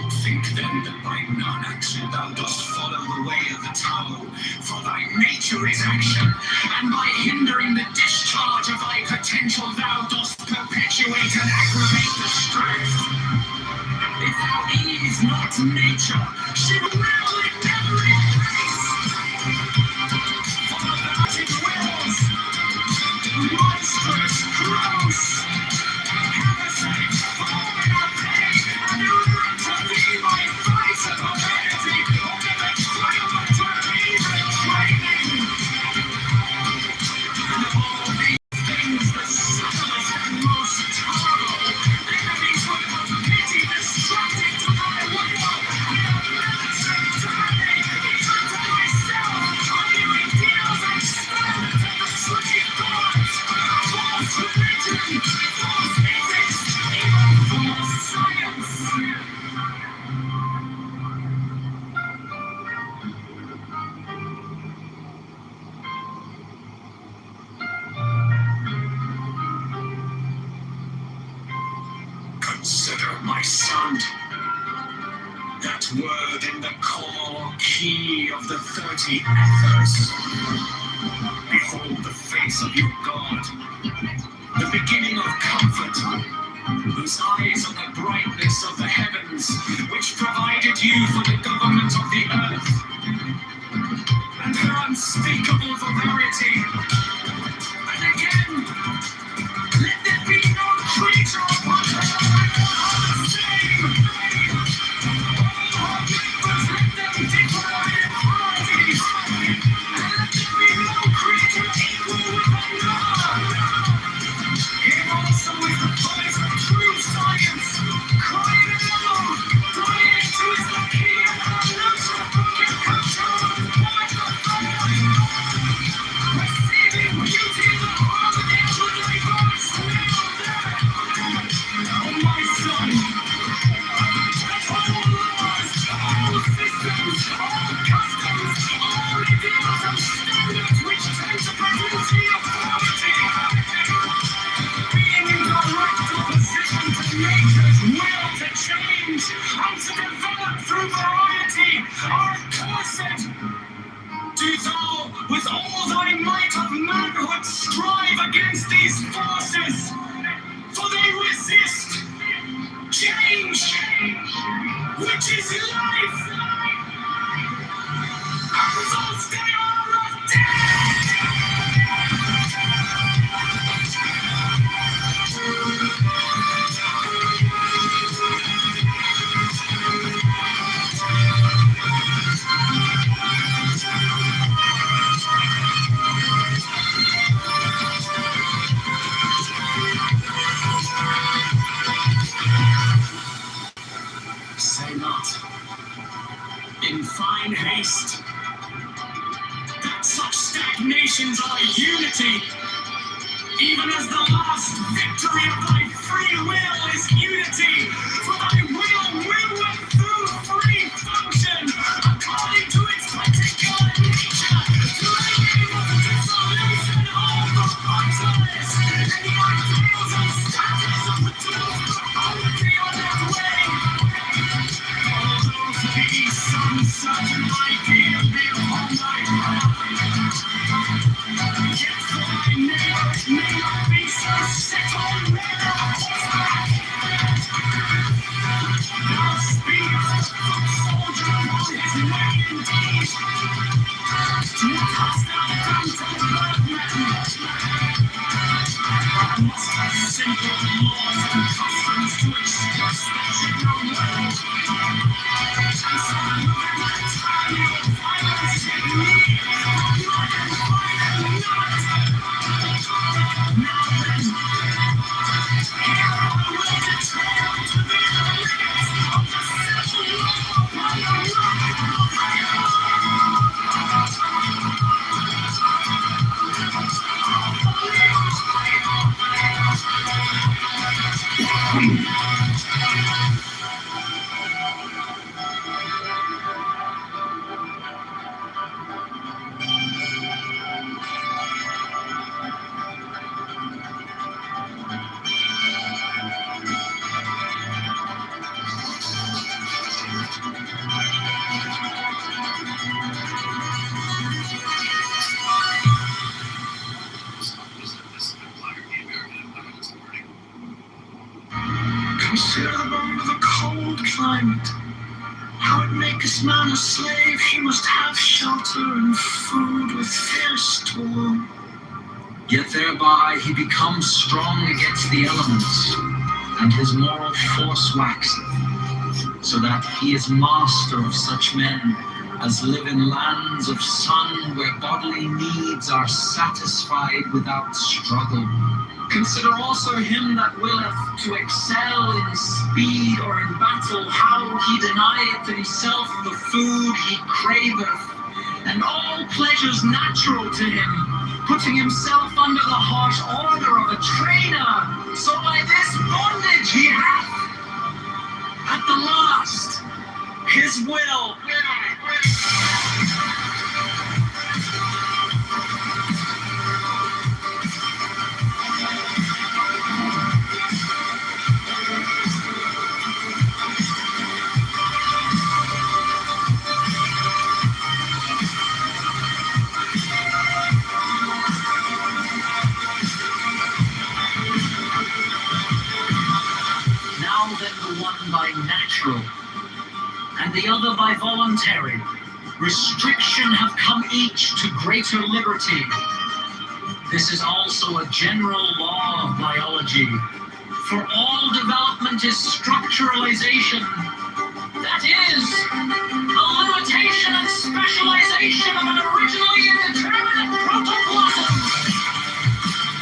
Think then that by none action thou dost follow the way of the towel, for thy nature is action, and by hindering the discharge of thy potential thou dost perpetuate and aggravate the strife. If thou ease not nature, she will in every place. For that it wills, monstrous, gross, parasite, fall in our pain, and ruin to thee my vice of humanity, over the triumph of evil training. And of all these things, the subtlest and most terrible, enemies would have pity destructive to thy will, and a menacing tyranny, even to myself, only reveals and stands of the slave gods, false religion, false ethics, even false science. Consider, my son, that word in the core key of the 30 ethers. Behold the face of your God, the beginning of comfort, whose eyes are the brightness of the heavens, which provided you for the government of the earth, and her unspeakable variety. And again, let there be no creature upon her like her same. All her members, let them differ in qualities, and let there be no creature equal with another. Here also is the voice of true science, crying aloud, dying to is the key and unutterable control of light of fire. Receiving beauty in the harmony of the diverse will there. Oh, my son, that all laws, all systems, all customs, all ideals and standards which tend to produce uniformity, being in direct opposition to nature's will to change and to develop through variety, are accursed. Do thou, with all thy might of manhood, strive against these forces, for they resist change, which is life, and thus they are of death. Say not, in fine haste, that such stagnations are unity, even as the last victory of thy free will is unity, for thy will and through free function, according to its particular nature, to enable the dissolution of the vitals, and the ideals and standards of the tools of quality on their way. Although for thee some certain idea be upon thy path, yet for thy neighbor it may not be so set on their horseback. Thou speedest the foot soldier upon his way indeed. What hast thou done to the workman? Thou must have simple laws and customs to express the general will. And so look at that time your violence in me, of blood and fire and night. Now then, here I will declare unto thee the limits of the civil law upon the rock of climate. How it maketh man a slave, he must have shelter and food with fierce toil. Yet thereby he becomes strong against the elements, and his moral force waxeth, so that he is master of such men as live in lands of sun, where bodily needs are satisfied without struggle. Consider also him that willeth to excel in speed or in battle, how he denieth himself the food he craveth, and all pleasures natural to him, putting himself under the harsh order of a trainer, so by this bondage he hath, at the last, his will. Now then the one by natural, and the other by voluntary restriction have come each to greater liberty. This is also a general law of biology. For all development is structuralization. That is, a limitation and specialization of an originally indeterminate protoplasm,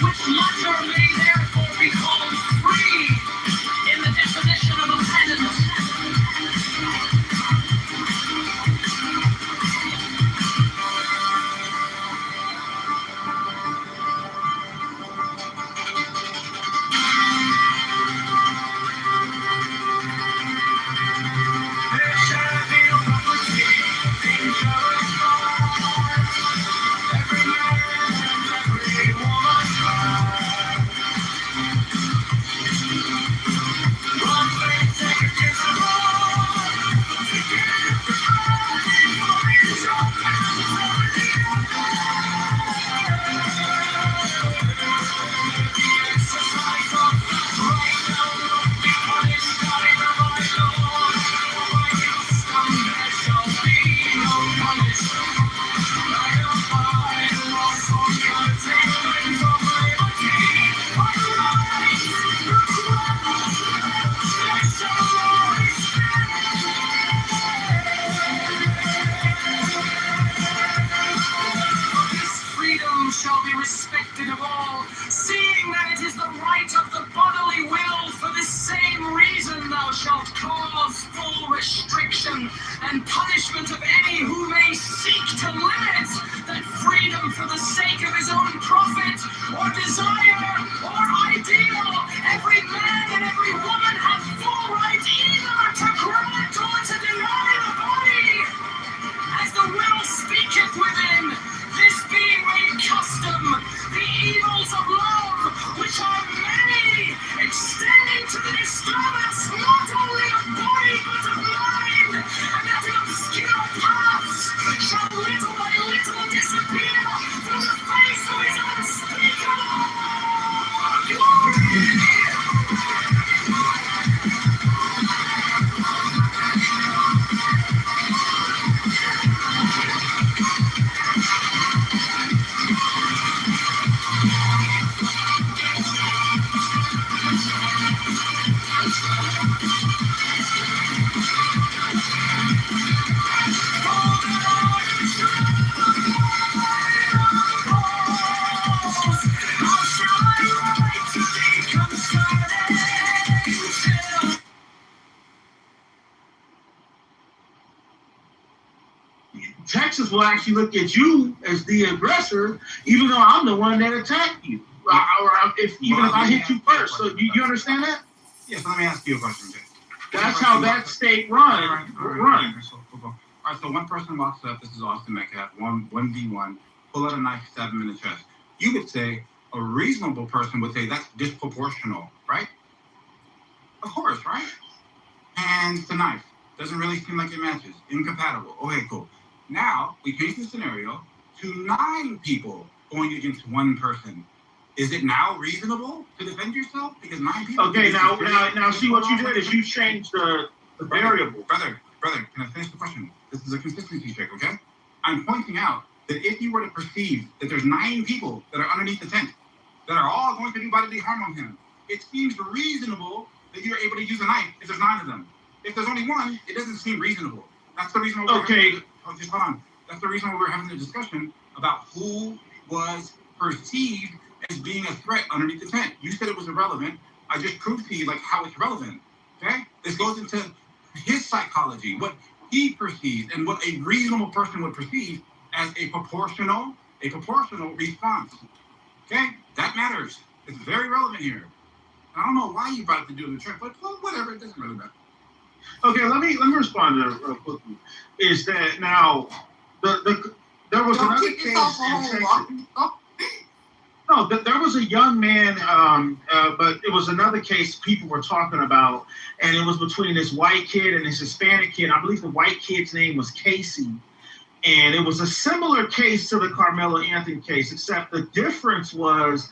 which matter may therefore be called free in the definition of a pedant. Shall be respected of all, seeing that it is the right of the bodily will. For this same reason thou shalt cause full restriction and punishment of any who may seek to limit that freedom for the sake of his own profit or desire or ideal. Every man and every woman have full right either to grant or to deny the body, as the will speaketh within. This being made custom, the evils of love, which are many, extending to the disturbance not only of body but of mind, and that in obscure paths shall little by little disappear from the face of his unspeakable glory. Texas will actually look at you as the aggressor, even though I'm the one that attacked you. Even if I hit you first. So you understand that? Yes, let me ask you a question, Jay. That's how that state runs. All right, so one person walks up, this is Austin Metcalf, 1v1, pull out a knife, stab him in the chest. You would say, a reasonable person would say that's disproportional, right? Of course, right? Hands to knife. Doesn't really seem like it matches. Incompatible. Okay, cool. Now, we change the scenario to 9 people going against one person. Is it now reasonable to defend yourself? Because 9 people... Okay, now see what you did is you changed the the variable. Brother, can I finish the question? This is a consistency check, okay? I'm pointing out that if you were to perceive that there's 9 people that are underneath the tent that are all going to do bodily harm on him, it seems reasonable that you're able to use a knife if there's 9 of them. If there's only 1, it doesn't seem reasonable. That's the reason why just hold on. That's the reason why we're having the discussion about who was perceived as being a threat underneath the tent. You said it was irrelevant. I just proved to you like how it's relevant. Okay? This goes into his psychology, what he perceives and what a reasonable person would perceive as a proportional response. Okay? That matters. It's very relevant here. I don't know why you brought it to do the trick, but whatever, it doesn't really matter. Okay, let me respond to that real quickly. Is that now there was another case in Texas. No, there was a young man, but it was another case people were talking about, and it was between this white kid and this Hispanic kid. I believe the white kid's name was Casey, and it was a similar case to the Carmelo Anthony case, except the difference was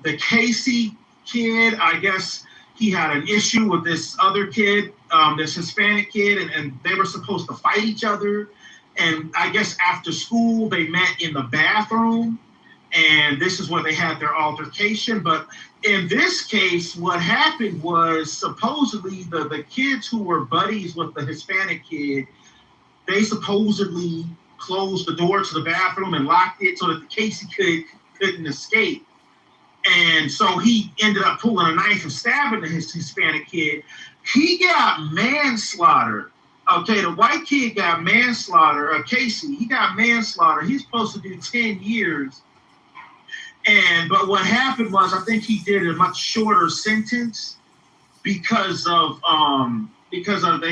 the Casey kid, I guess he had an issue with this other kid, this Hispanic kid, and they were supposed to fight each other. And I guess after school, they met in the bathroom, and this is where they had their altercation. But in this case, what happened was supposedly the kids who were buddies with the Hispanic kid, they supposedly closed the door to the bathroom and locked it so that the Casey couldn't escape. And so he ended up pulling a knife and stabbing his Hispanic kid. He got manslaughter. Okay, the white kid got manslaughter. Casey, he got manslaughter. He's supposed to do 10 years. But what happened was, I think he did a much shorter sentence because of they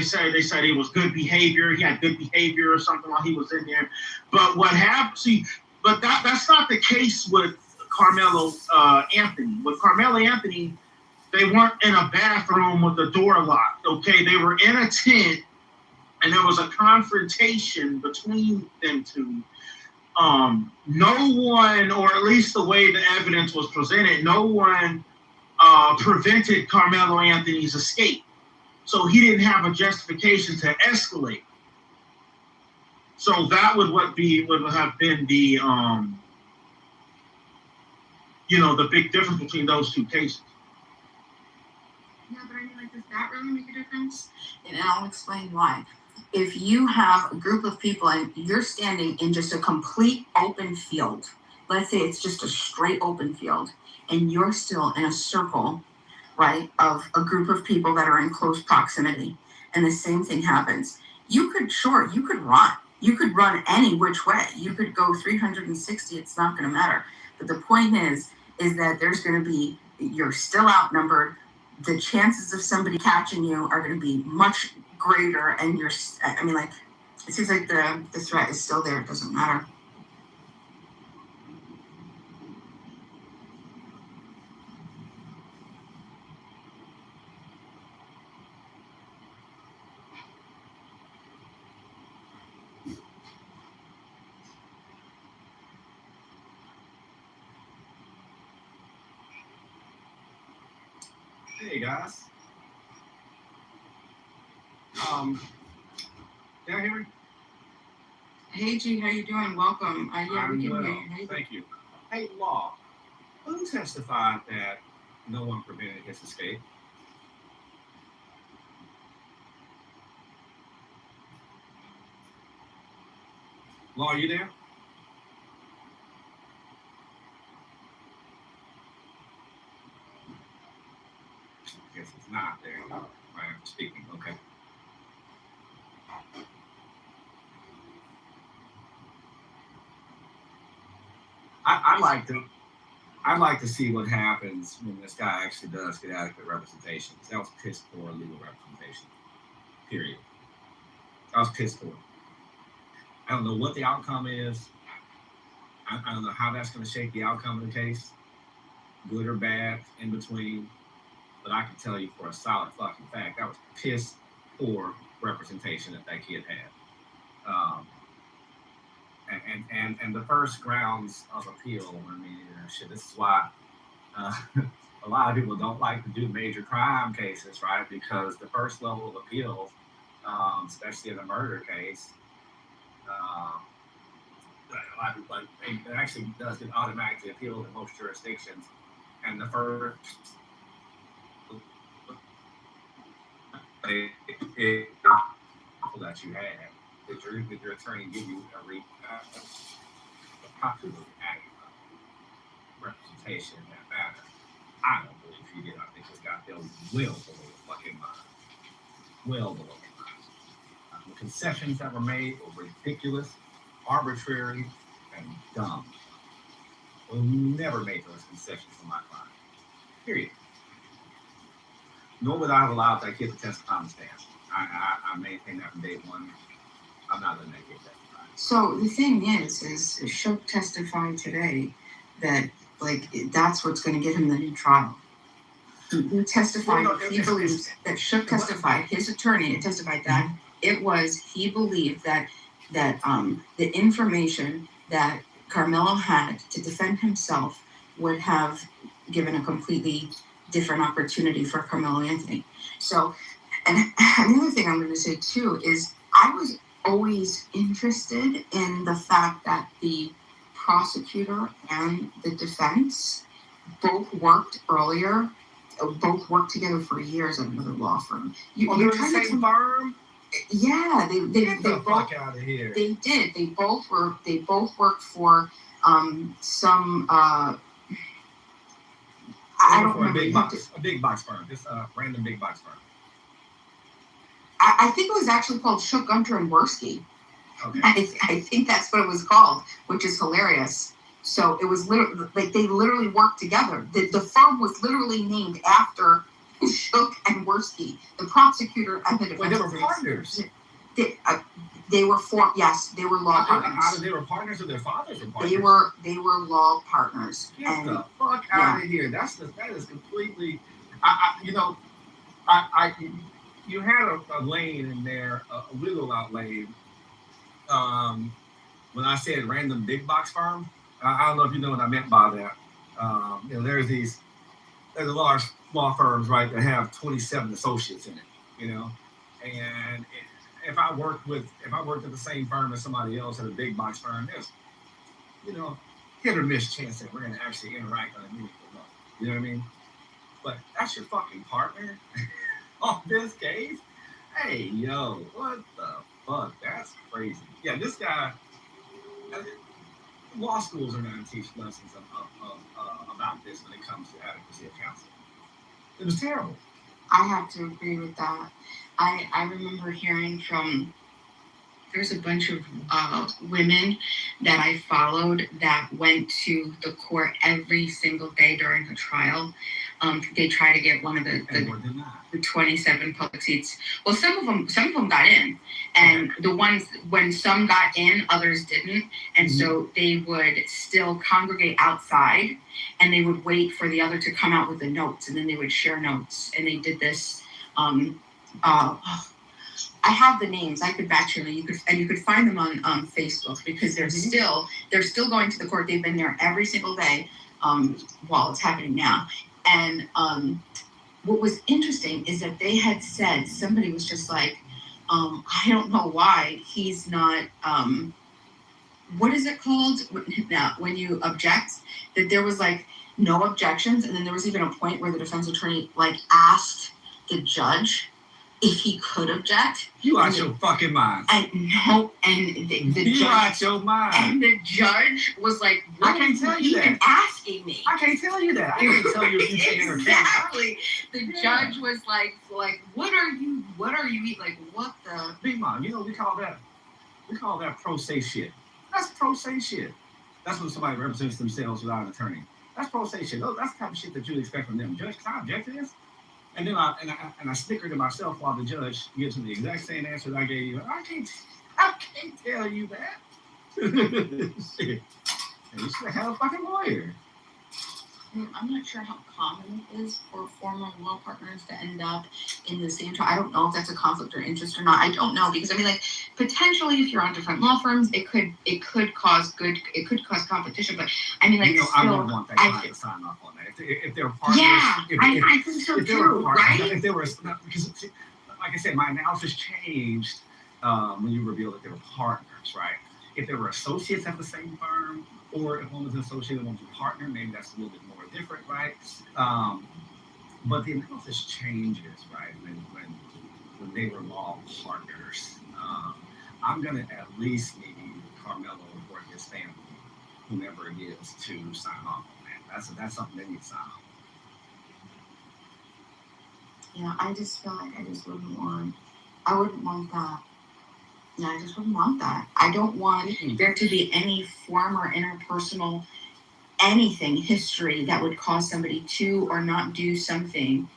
said it was good behavior. He had good behavior or something while he was in there. But what happened? See, but that's not the case with Carmelo Anthony. With Carmelo Anthony, they weren't in a bathroom with the door locked. Okay, they were in a tent, and there was a confrontation between them two. No one, or at least the way the evidence was presented, no one prevented Carmelo Anthony's escape. So he didn't have a justification to escalate. So that would have been the the big difference between those two cases. Yeah, but I mean, like, does that really make a difference? And I'll explain why. If you have a group of people and you're standing in just a complete open field, let's say it's just a straight open field, and you're still in a circle, right, of a group of people that are in close proximity, and the same thing happens, you could run. You could run any which way. You could go 360, it's not going to matter. But the point is that you're still outnumbered. The chances of somebody catching you are going to be much greater, and it seems like the threat is still there. It doesn't matter. Hey guys. Can you hear me? Hey G, how you doing? Welcome. Yeah, I'm we can well. hear you. Thank you. Hey, Law, who testified that no one prevented his escape? Law, are you there? I guess it's not there. Right, I'm speaking. Okay. I'd like to see what happens when this guy actually does get adequate representation. That was piss poor legal representation. Period. That was piss poor. I don't know what the outcome is. I don't know how that's going to shape the outcome of the case, good or bad, in between. But I can tell you for a solid fucking fact, that was piss poor representation that kid had. And the first grounds of appeal, I mean, this is why a lot of people don't like to do major crime cases, right? Because the first level of appeal especially in a murder case. A lot of people, it actually does get automatically appealed in most jurisdictions. And the first that you have, did your attorney give you a popular representation in that matter? I don't believe he did. I think this guy fell well below the fucking line. Well below the line. The concessions that were made were ridiculous, arbitrary, and dumb. We'll never make those concessions for my client. Period. Nor would I have allowed that kid to testify on the stand. I maintain that from day one. I'm not letting that kid testify. So the thing is Shook testified today that that's what's going to give him the new trial. He testified. He believes that Shook testified. His attorney testified that he believed that the information that Carmelo had to defend himself would have given a completely different opportunity for Carmelo Anthony. So, and another thing I'm going to say too is I was always interested in the fact that the prosecutor and the defense both worked together for years at another law firm. You're the same firm? Yeah, they Get the fuck out of here. They did. They both worked for some I don't remember. A big box firm. Just a random big box firm. I think it was actually called Shook, Gunter, and Worski. Okay. I think that's what it was called, which is hilarious. So it was literally they literally worked together. The firm was literally named after Shook and Worski, the prosecutor and the defense. Well, they were partners. They were they were law partners. They were partners or their fathers were partners? They were law partners. Get the fuck out of here. That is completely. You had a lane in there, a wiggle out lane. When I said random big box firm, I don't know if you know what I meant by that. There's a large law firms, right, that have 27 associates in it, and if I worked at the same firm as somebody else at a big box firm, there's, hit or miss chance that we're going to actually interact on a meaningful level. You know what I mean? But that's your fucking partner on this case? Hey, yo, what the fuck? That's crazy. Yeah, this guy, law schools are going to teach lessons about this when it comes to adequacy of counsel. It was terrible. I have to agree with that. I remember hearing from, there's a bunch of women that I followed that went to the court every single day during the trial. They try to get one of the 27 public seats. Well, some of them got in, and the ones when some got in, others didn't, and so they would still congregate outside, and they would wait for the other to come out with the notes, and then they would share notes, and they did this. I have the names. I could batch them, and you could find them on Facebook because they're still going to the court. They've been there every single day while it's happening now. And what was interesting is that they had said, somebody was just like, I don't know why he's not. What is it called now when you object? That there was no objections, and then there was even a point where the defense attorney asked the judge if he could object. You out your fucking mind. And the you judge out your mind. And the judge was like, I can't tell you that. Asking me. I can't tell you that. I can't tell you if you can or can't. Exactly. The judge was like, what are you eating? What the Big Mom, we call that pro se shit. That's pro se shit. That's when somebody represents themselves without an attorney. That's pro se shit. That's the type of shit that you expect from them. Judge, can I object to this? And then I snicker to myself while the judge gives me the exact same answer that I gave you. I can't tell you that. Shit. You should have a fucking lawyer. I'm not sure how common it is for former law partners to end up in the same trial. I don't know if that's a conflict or interest or not. I don't know because potentially if you're on different law firms, it could cause competition. But I would want that client to sign off on that if they're partners. Yeah, I think so too. Right? If they were because like I said, my analysis changed when you revealed that they were partners, right? If they were associates at the same firm, or if one was an associate and one was a partner, maybe that's a little bit more different, right? But the analysis changes, right? When they were law partners. I'm gonna at least need Carmelo or his family, whomever it is, to sign off on that. That's something they need to sign off on. Yeah, I just feel like I wouldn't want that. Yeah, I just wouldn't want that. I don't want there to be any form or interpersonal anything history that would cause somebody to or not do something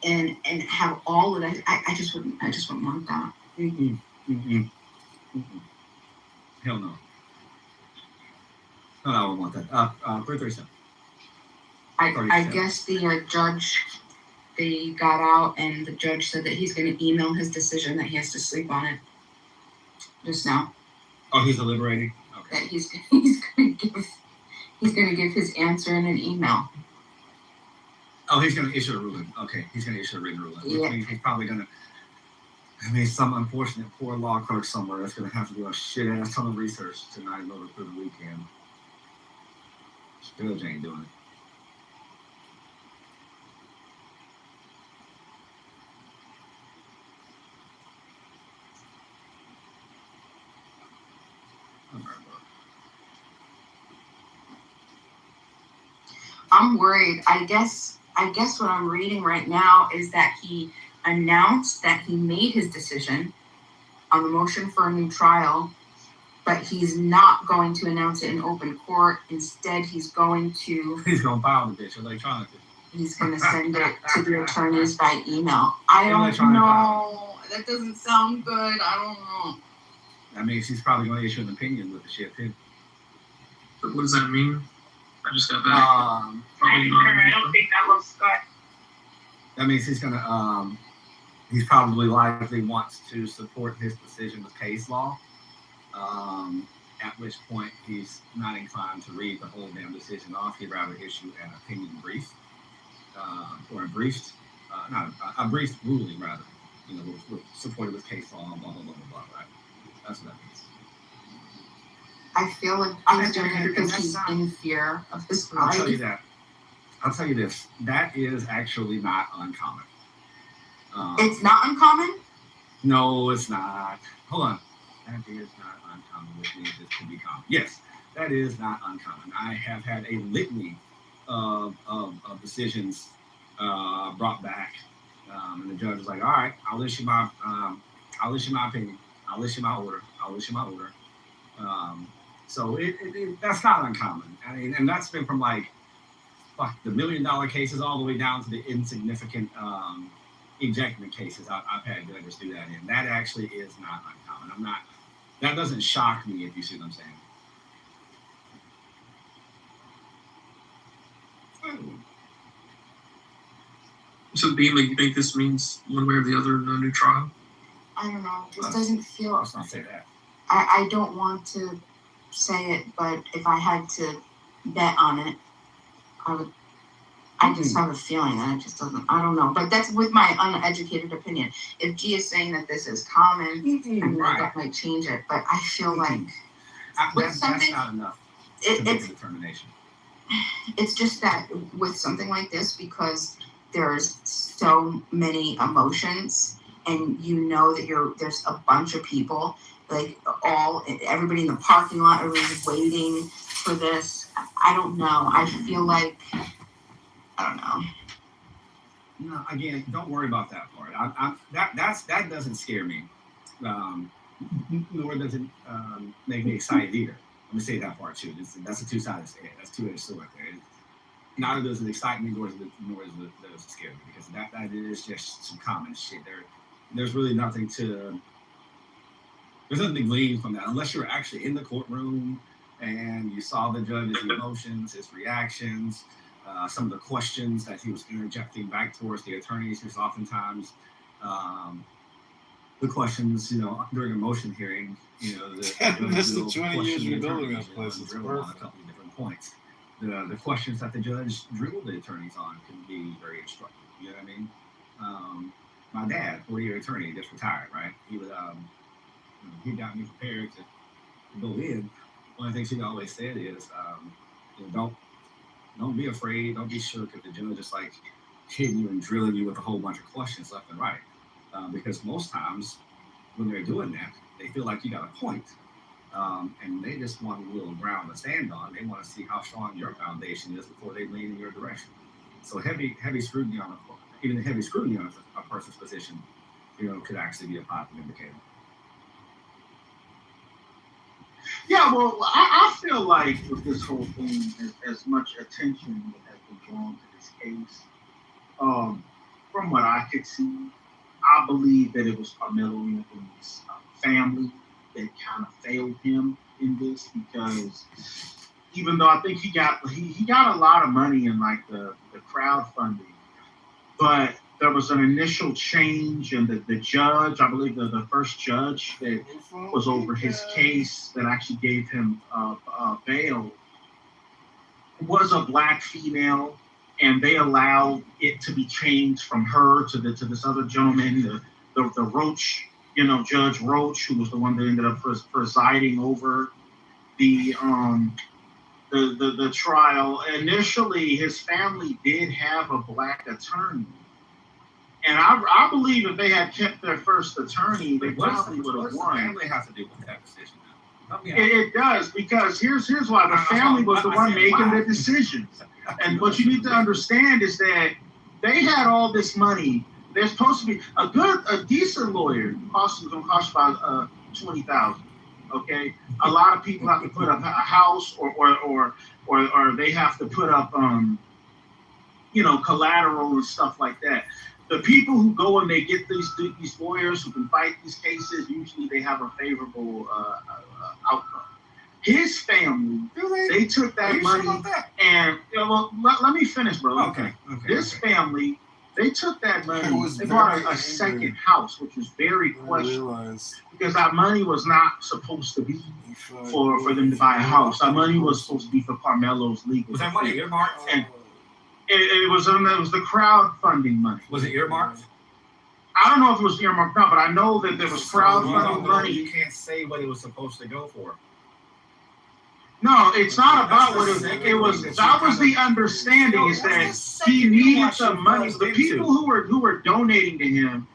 and have all of that. I just wouldn't want that. Hell no. No, I wouldn't want that. 337. I guess the judge, they got out and the judge said that he's going to email his decision, that he has to sleep on it just now. Oh, he's deliberating? Okay. That he's going to give his answer in an email. Oh, he's going to issue a ruling. Okay, he's going to issue a written ruling. Yeah. Which means he's probably going to, some unfortunate poor law clerk somewhere that's going to have to do a shit-ass ton of research tonight and over through the weekend. Judge ain't doing it. I'm worried. I guess what I'm reading right now is that he announced that he made his decision on the motion for a new trial, but he's not going to announce it in open court. Instead, he's going to file the bitch electronically. He's going to send it to the attorneys by email. I don't know. That doesn't sound good. I don't know. That means he's probably going to issue an opinion with the shit too. What does that mean? I just got back. I don't think that looks good. That means he's going to, he's probably likely wants to support his decision with case law. At which point he's not inclined to read the whole damn decision off. He'd rather issue an opinion brief, or a brief ruling rather. You know, with supported with case law, blah blah blah blah blah. Right? That's what that means. I feel like he's doing it because he's in fear of his life. I'll tell you that. I'll tell you this. That is actually not uncommon. It's not uncommon? No, it's not. Hold on. That is not uncommon, which means it could be common. Yes, that is not uncommon. I have had a litany of decisions brought back, and the judge was like, "All right, I'll issue my opinion. I'll issue my order. So that's not uncommon. I mean, and that's been from like the $1 million cases all the way down to the insignificant ejectment cases. I've had judges do that in. That actually is not uncommon. That doesn't shock me, if you see what I'm saying. So, Beamer, you think this means one way or the other no new trial? I don't know. This doesn't feel. Let's not say that. I don't want to say it, but if I had to bet on it, I would. I just have a feeling that it just doesn't. I don't know, but that's with my uneducated opinion. If G is saying that this is common, I mean, that might change it. But I feel like with something, that's not enough. It's determination. It's just that with something like this, because there's so many emotions, and you know that there's a bunch of people, like everybody in the parking lot, everybody's waiting for this. I don't know. I feel like. I don't know. No, again, don't worry about that part. That doesn't scare me, nor does it make me excited either. Let me say that part too. That's a two-sided scale. That's two-edged sword there. Neither does it excite me, nor does it scare me, because that is just some common shit. There's really nothing to glean from that, unless you're actually in the courtroom and you saw the judge's emotions, his reactions. Some of the questions that he was interjecting back towards the attorneys, because oftentimes the questions, during a motion hearing, that's the 20 years you're building this place. It's drill on a couple of different points. The questions that the judge drilled the attorneys on can be very instructive. You know what I mean? my dad, 40-year attorney, just retired, right? He would, he got me prepared to go in. One of the things he always said is, don't be afraid, don't be shook if the judge is like hitting you and drilling you with a whole bunch of questions left and right. Because most times when they're doing that, they feel like you got a point. And they just want a little ground to stand on. They want to see how strong your foundation is before they lean in your direction. So heavy scrutiny on a person's position, could actually be a positive indicator. Yeah, well, I feel like with this whole thing, as much attention has been drawn to this case, from what I could see, I believe that it was Carmelo Anthony's family that kind of failed him in this, because even though I think he got a lot of money in like the crowdfunding, but there was an initial change, and the judge, I believe the first judge that was over his case that actually gave him bail, was a black female, and they allowed it to be changed from her to this other gentleman, the Roach, Judge Roach, who was the one that ended up presiding over the trial. Initially, his family did have a black attorney. And I believe if they had kept their first attorney, they probably would have won. What does the family have to do with that decision? It does, because here's why. The family was the one making the decisions. And what you need to understand is that they had all this money. There's supposed to be a decent lawyer costs about $20,000. Okay, a lot of people have to put up a house, or they have to put up collateral and stuff like that. The people who go and they get these lawyers who can fight these cases, usually they have a favorable outcome. His family, they took that money, and let me finish, bro. Okay. This family, they took that money. They bought a second house, which was very questionable, because that money was not supposed to be for them to buy a house. That money was supposed to be for Carmelo's legal. Was that money earmarked? And it was the crowdfunding money. Was it earmarked? I don't know if it was earmarked or not, but I know that there was crowdfunding money. You can't say what it was supposed to go for. No, it's not about what it was. That was the understanding, is that he needed the money. The people who were donating to him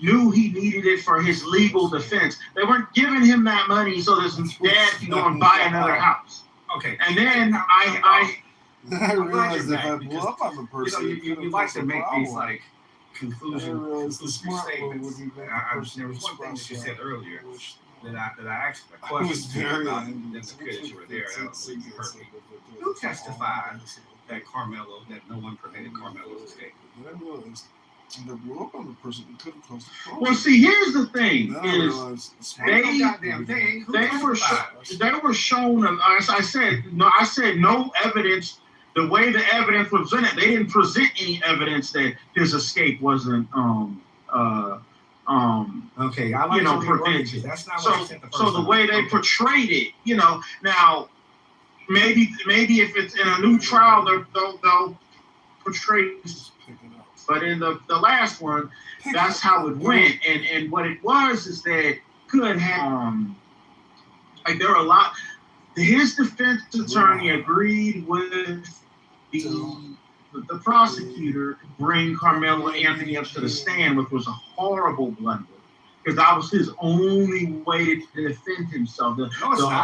knew he needed it for his legal defense. They weren't giving him that money so his dad can go and buy another house. Okay. And then I realized if I blew up on the person, you like to make these like conclusion smart statements. There was one thing that you said earlier that I asked a question. I was very angry. That's good that you were there. I don't believe you heard me. Who testified that no one prevented Carmelo's escape? I realized if I blew up on the person, it could have caused a problem. Well, see, here's the thing: they were shown. As I said no evidence. The way the evidence was presented, they didn't present any evidence that his escape wasn't okay, I like prevented. That's not what you said the first time. So the way they portrayed it, now maybe if it's in a new trial, they'll portray. But in the last one, that's how it went, and what it was is that could have like there are a lot. His defense attorney agreed with the prosecutor to bring Carmelo Anthony up to the stand, which was a horrible blunder, because that was his only way to defend himself. The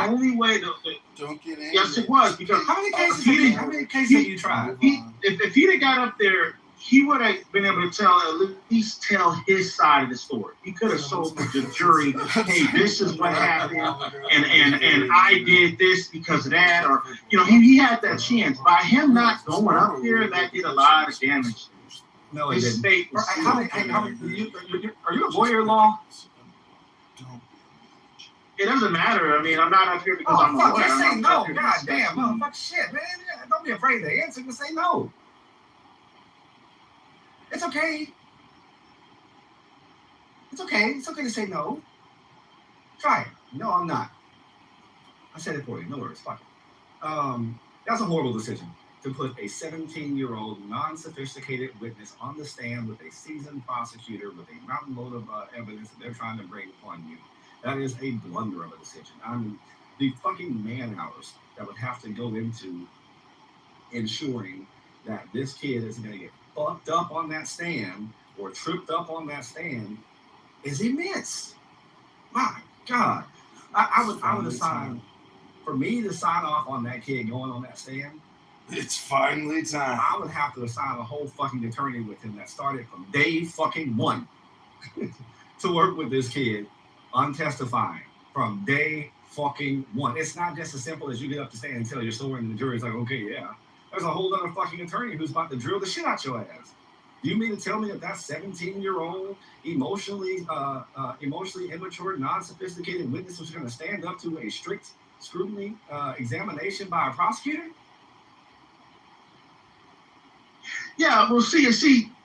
only way to don't get angry. Yes, it was, because how many cases have you tried? If he'd have got up there, he would have been able to at least tell his side of the story. He could have told the jury, hey, this is what happened, and I did this because of that, or he had that chance. By him not going up there, that did a lot of damage. No, it didn't. State was are you a lawyer law? It doesn't matter. I mean, I'm not up here because I'm a lawyer. Just say no. God damn, motherfucker, shit, man. Don't be afraid to answer. Just say no. It's okay. It's okay. It's okay to say no. Try it. No, I'm not. I said it for you. No worries. Fuck it. That's a horrible decision. to put a 17-year-old non-sophisticated witness on the stand with a seasoned prosecutor with a mountain load of evidence that they're trying to bring upon you. That is a blunder of a decision. I mean, the fucking man hours that would have to go into ensuring that this kid isn't going to get fucked up on that stand or tripped up on that stand is immense. My God. I would assign, for me to sign off on that kid going on that stand, It's finally time. I would have to assign a whole fucking attorney with him that started from day fucking one to work with this kid on testifying from day fucking one. It's not just as simple as you get up to stand and tell your story and the jury's like, okay, yeah. There's a whole other fucking attorney who's about to drill the shit out your ass. Do you mean to tell me that 17-year-old, emotionally immature, non-sophisticated witness was going to stand up to a strict scrutiny examination by a prosecutor? Yeah, well, see,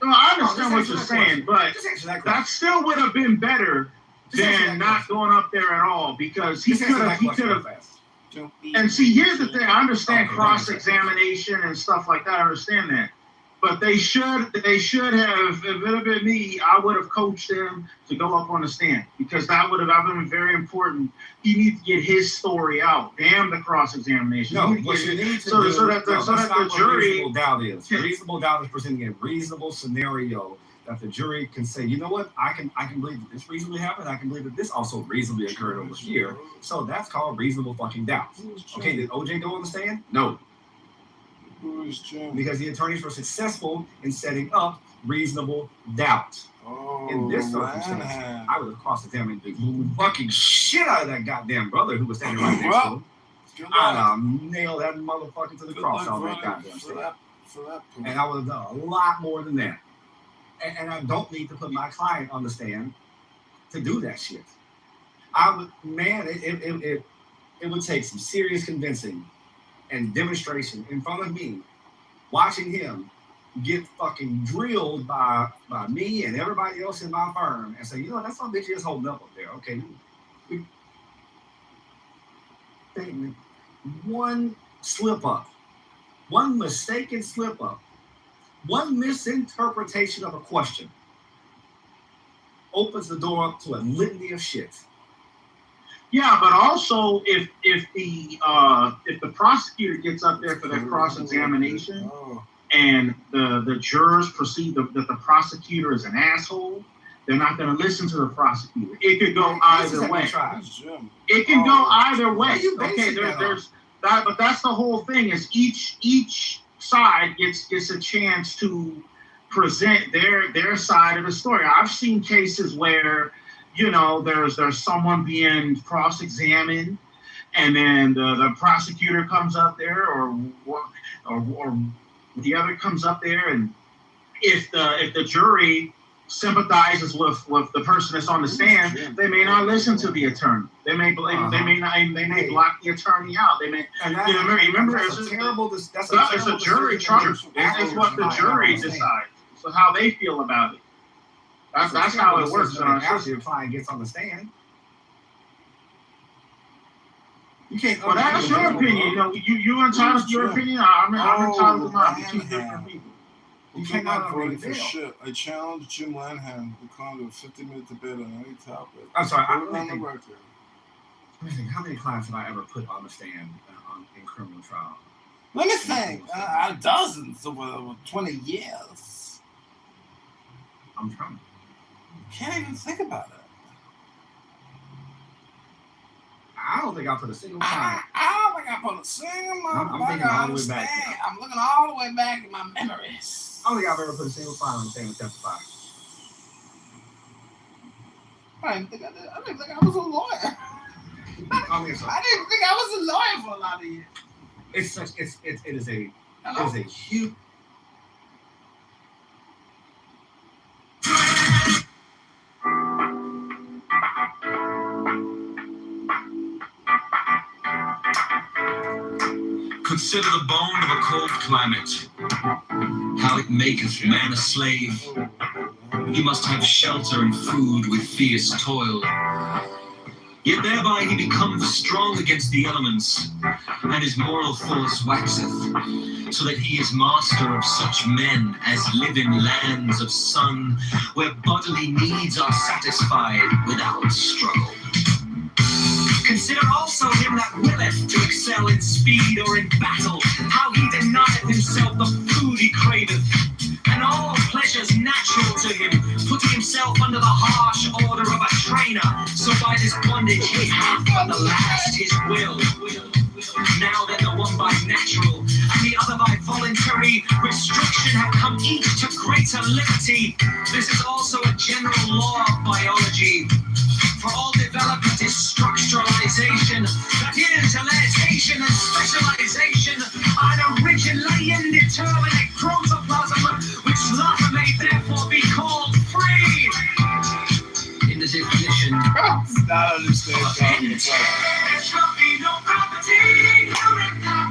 I understand what you're saying, but that still would have been better than not going up there at all, because he could have. And see, here's the thing: I understand cross-examination and stuff like that. I understand that, but they should have. If it had been me, I would have coached him to go up on the stand, because that would have been very important. He needs to get his story out. Damn the cross-examination. No, what you need to do, so that the jury. Reasonable doubt is presenting a reasonable scenario that the jury can say, you know what, I can believe that this reasonably happened. I can believe that this also reasonably occurred over here. So that's called reasonable fucking doubt. Okay, did OJ go on the stand? No. Because the attorneys were successful in setting up reasonable doubt. In this circumstance, I would have cross-examined the fucking shit out of that goddamn brother who was standing right next to him. I'd have nailed that motherfucker to the cross on that goddamn stand. And I would have done a lot more than that. And I don't need to put my client on the stand to do that shit. It would take some serious convincing and demonstration in front of me, watching him get fucking drilled by me and everybody else in my firm, and say, you know, that's some bitch is holding up there. Okay, one slip up, one mistaken slip up, one misinterpretation of a question opens the door up to a litany of shit. Yeah, but also if the prosecutor gets up there for that cross-examination and the jurors perceive that the prosecutor is an asshole, they're not going to listen to the prosecutor. It could go either way. It can go either way. Okay, there's that, but that's the whole thing. Is each side gets a chance to present their side of the story. I've seen cases where, you know, there's someone being cross-examined, and then the prosecutor comes up there, or the other comes up there, and if the jury sympathizes with the person that's on the stand, they may not listen to the attorney. They may block the attorney out. They may. Remember, it's a jury trial. It's what the jury decides. So how they feel about it. That's how it works. After your client gets on the stand, you can't. Well, that's your opinion. You know, you entitled to your opinion. I'm entitled to mine. We're two different people. You cannot vote for shit. I challenge Jim Lanham to come to a 50-minute debate on any topic. I'm sorry. Let me think. How many clients have I ever put on the stand in criminal trial? Let me think. Dozens over 20 years. I'm trying. Can't even think about it. I don't think I put a single client. I don't think I put a single motherfucker on the stand. I'm looking all the way back in my memories. I don't think I've ever put a single client on the stand and testify. I didn't think I did. I didn't think I was a lawyer. I didn't think I was a lawyer for a lot of years. It is a huge. Consider the bone of a cold climate, how it maketh man a slave. He must have shelter and food with fierce toil. Yet thereby he becometh strong against the elements, and his moral force waxeth. so that he is master of such men as live in lands of sun, where bodily needs are satisfied without struggle. Consider also him that willeth to excel in speed or in battle, how he denieth himself the food he craveth, and all pleasures natural to him, putting himself under the harsh order of a trainer, so by this bondage he hath at the last his will. Now then, the one by natural and the other by voluntary restriction have come each to greater liberty. This is also a general law of biology. For all development is structuralization, that is, elicitation and specialization, an originating determinate protoplasm, which latter may therefore be called free. In the definition Not understand talking there shall be no property human that.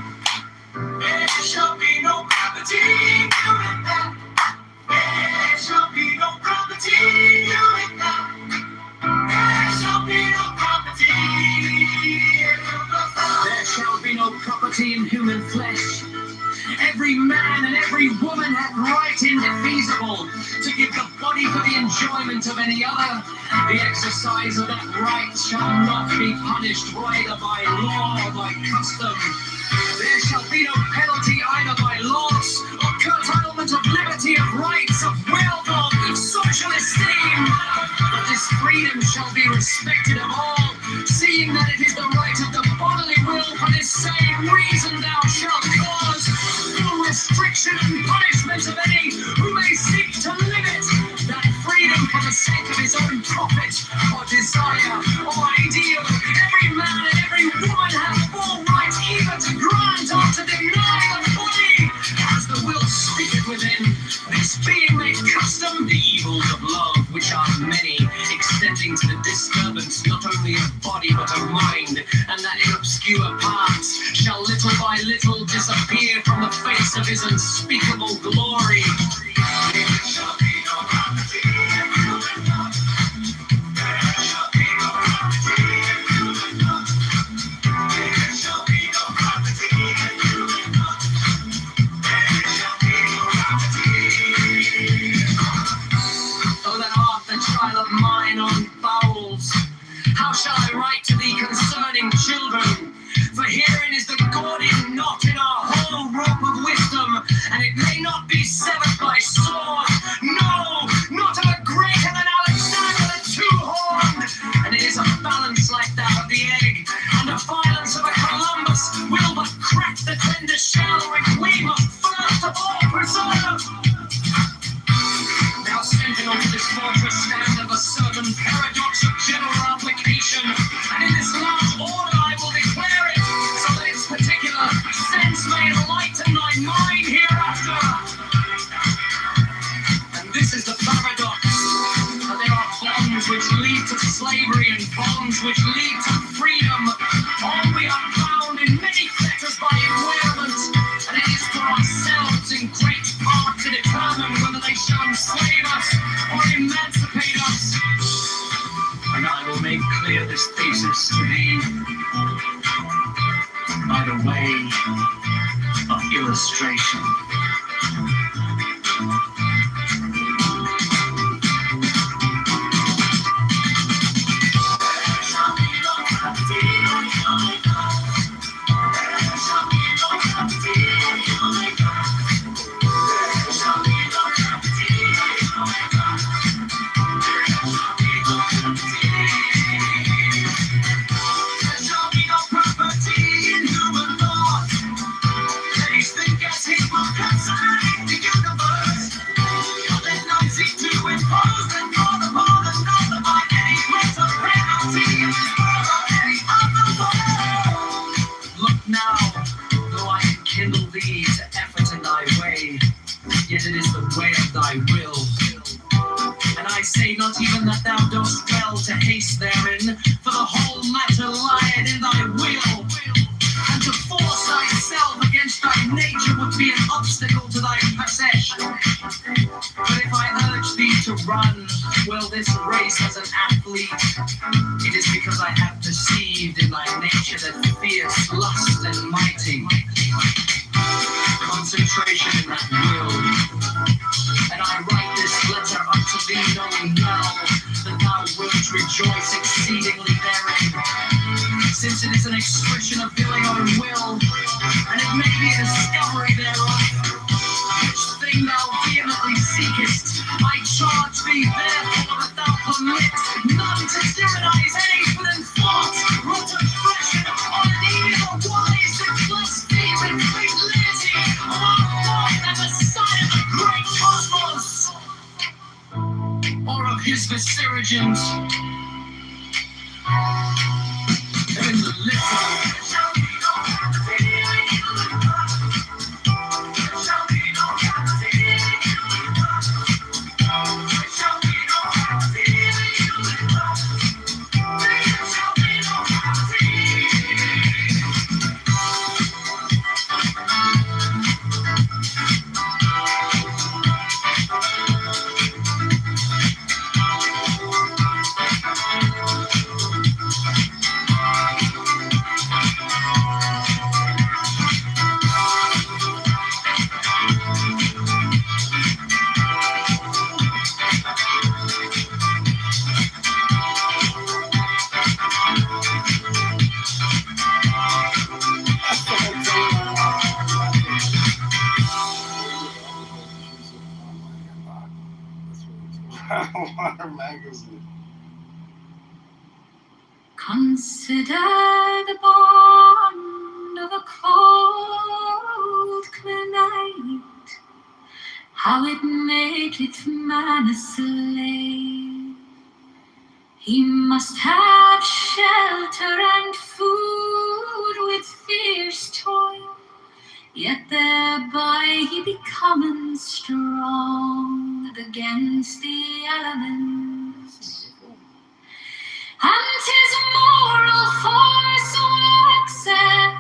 There shall be no property human that. There shall be no property human that. There shall be no property. There shall be no property in human flesh. Every man and every woman hath right indefeasible to give the body for the enjoyment of any other. The exercise of that right shall not be punished either by law or by custom. There shall be no penalty either by loss or curtailment of liberty, of rights, of wealth, of social esteem. But this freedom shall be respected of all, seeing that it is the right of the bodily will. For this same reason thou shalt cause full restriction and punishment of any who may seek to limit that freedom for the sake of his own profit or desire or ideal. Every man and every woman has full right either to grant or to deny the body, as the will speaketh within. This being made custom, the evils of love, which are many, extending to the disturbance not only of body but of mind, and that in obscure parts shall little by little disappear from the face of his unspeakable glory. There shall be no property in human love. There shall be no property in human love. There shall be no property in human love. There shall be no property. Oh, that art the child of mine on bowels, how shall I write to thee concerning children? For herein is the Gordian knot in our whole rope of wisdom, and it may not be severed by sword. No, not of a greater than Alexander the Two-Horned. And it is a balance like that of the egg, and the violence of a Columbus will but crack the tender shell, which we must first of all preserve. Now sentinel to this fortress stand of a certain paradox of general application, and in this large order I will declare it, so that its particular sense may enlighten thy mind hereafter. And this is the paradox, that there are bonds which lead to slavery and bonds which lead to freedom. All we are bound in many fetters by enwirement, and it is for ourselves in great part to determine whether they shall enslave us or emancipate us. And I will make clear this thesis to thee by the way of illustration. There shall be no property in human love. There shall be no property in human love. There shall be no property in human love. There shall be no property. There shall be no property in human law. These think as he will concern the universe. But let none seek to impose and draw them all and know them by any greater penalty in this world or any other world. Look now, though I enkindle thee to effort in thy way, yet it is the way of thy will. And I say not even that thou dost well to haste therein, for the whole matter lieth in thy will. And to force thyself against thy nature would be an obstacle to thy passage. But if I urge thee to run, well, this race as an athlete, it is because I have perceived in thy nature that fierce lust and mighty. Consequently, Since it is an expression of feeling or will, and it may be a discovery thereof, which thing thou vehemently seekest, I charge thee therefore that thou permit none to tyrannize any within thought, rooted fresh and unneeded or wise, to blaspheme and great liberty of our Lord and Messiah, the great cosmos, or of his vicegerents in the little. Magazine. Consider the bond of a cold, clear night, how it maketh man a slave. He must have shelter and food with fierce toil, yet thereby he becometh strong against the elements. And his moral force waxeth,